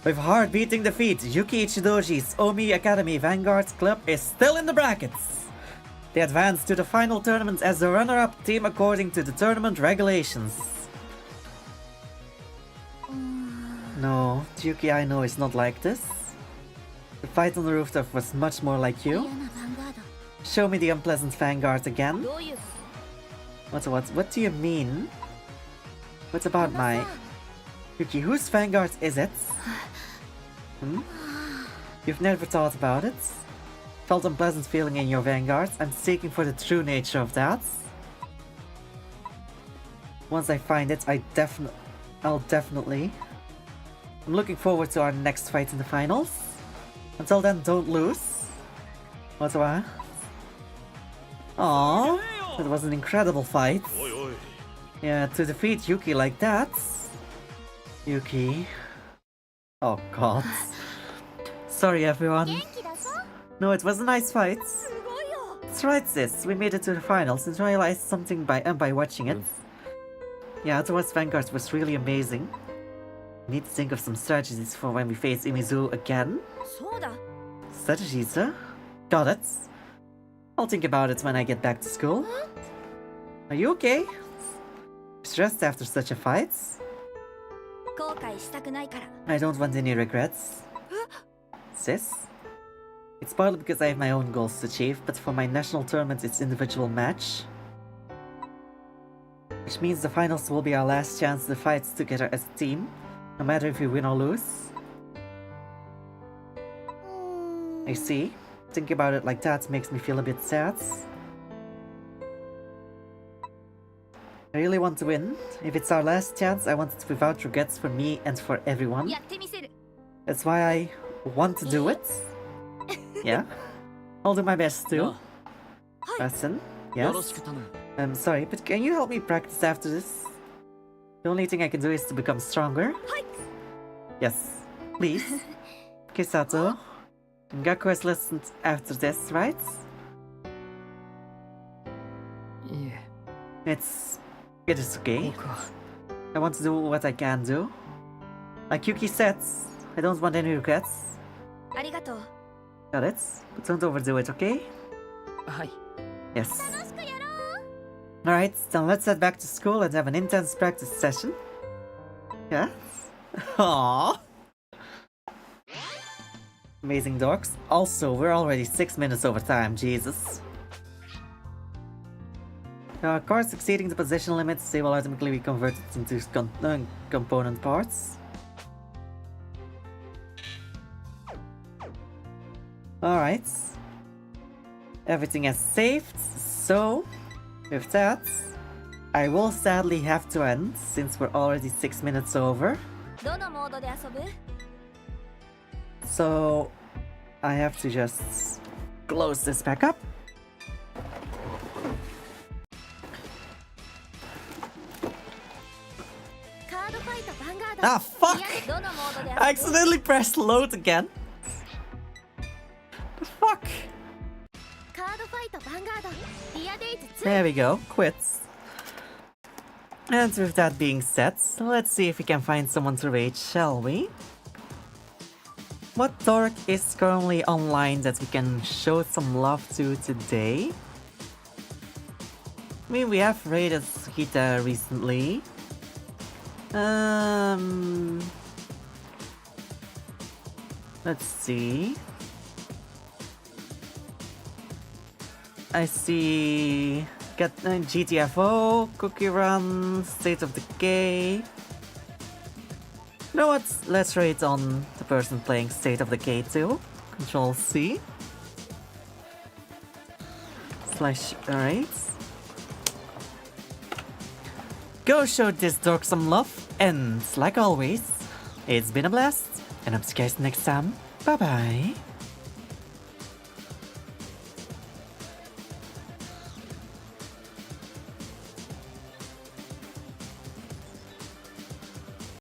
With heart-beating defeat, Yuki Ichidoji's Omi Academy Vanguard Club is still in the brackets. They advance to the final tournament as the runner-up team according to the tournament regulations. No, Yuki, I know it's not like this. The fight on the rooftop was much more like you. Show me the unpleasant Vanguard again. What do you mean? What about my... Yuki, whose Vanguard is it? You've never thought about it? Felt unpleasant feeling in your Vanguard? I'm seeking for the true nature of that. Once I find it, I'll definitely... I'm looking forward to our next fight in the finals. Until then, don't lose. What's what? Aww, that was an incredible fight. Yeah, to defeat Yuki like that. Yuki. Oh god. Sorry everyone. No, it was a nice fight. That's right, sis. We made it to the finals and realized something by watching it. Yeah, otherwise Vanguard was really amazing. We need to think of some strategies for when we face Imizu again. Strategies, huh? Got it. I'll think about it when I get back to school. Are you okay? Stressed after such a fight? I don't want any regrets. Sis? It's partly because I have my own goals to achieve, but for my national tournament it's individual match. Which means the finals will be our last chance to fight together as a team, no matter if we win or lose. I see. Thinking about it like that makes me feel a bit sad. I really want to win. If it's our last chance, I want it without regrets for me and for everyone. That's why I want to do it. Yeah? I'll do my best too. Listen, yes? I'm sorry, but can you help me practice after this? The only thing I can do is to become stronger. Yes, please. Kisato. Gaku has lessons after this, right? Yeah. It is okay. I want to do what I can do. Like Yuki said, I don't want any regrets. ありがとう Got it? But don't overdo it, okay? はい。 Yes. 楽しくやろう Alright, then let's head back to school and have an intense practice session. Yes? Aww. Amazing dorks. Also, we're already 6 minutes over time, Jesus. Cars exceeding the position limits, they will automatically be converted into component parts. Alright. Everything is saved, so with that, I will sadly have to end since we're already 6 minutes over. どのモードで遊ぶ So I have to just close this back up. Ah, fuck! I accidentally pressed load again. The fuck? There we go, quits. And with that being said, let's see if we can find someone to raid, shall we? What dork is currently online that we can show some love to today? I mean, we have raided Hita recently. Let's see. I see GTFO, Cookie Run, State of Decay. You know what? Let's rate on the person playing State of Decay too. Control C. Alright. Go show this dork some love, and like always, it's been a blast, and I'll see you guys next time. Bye bye.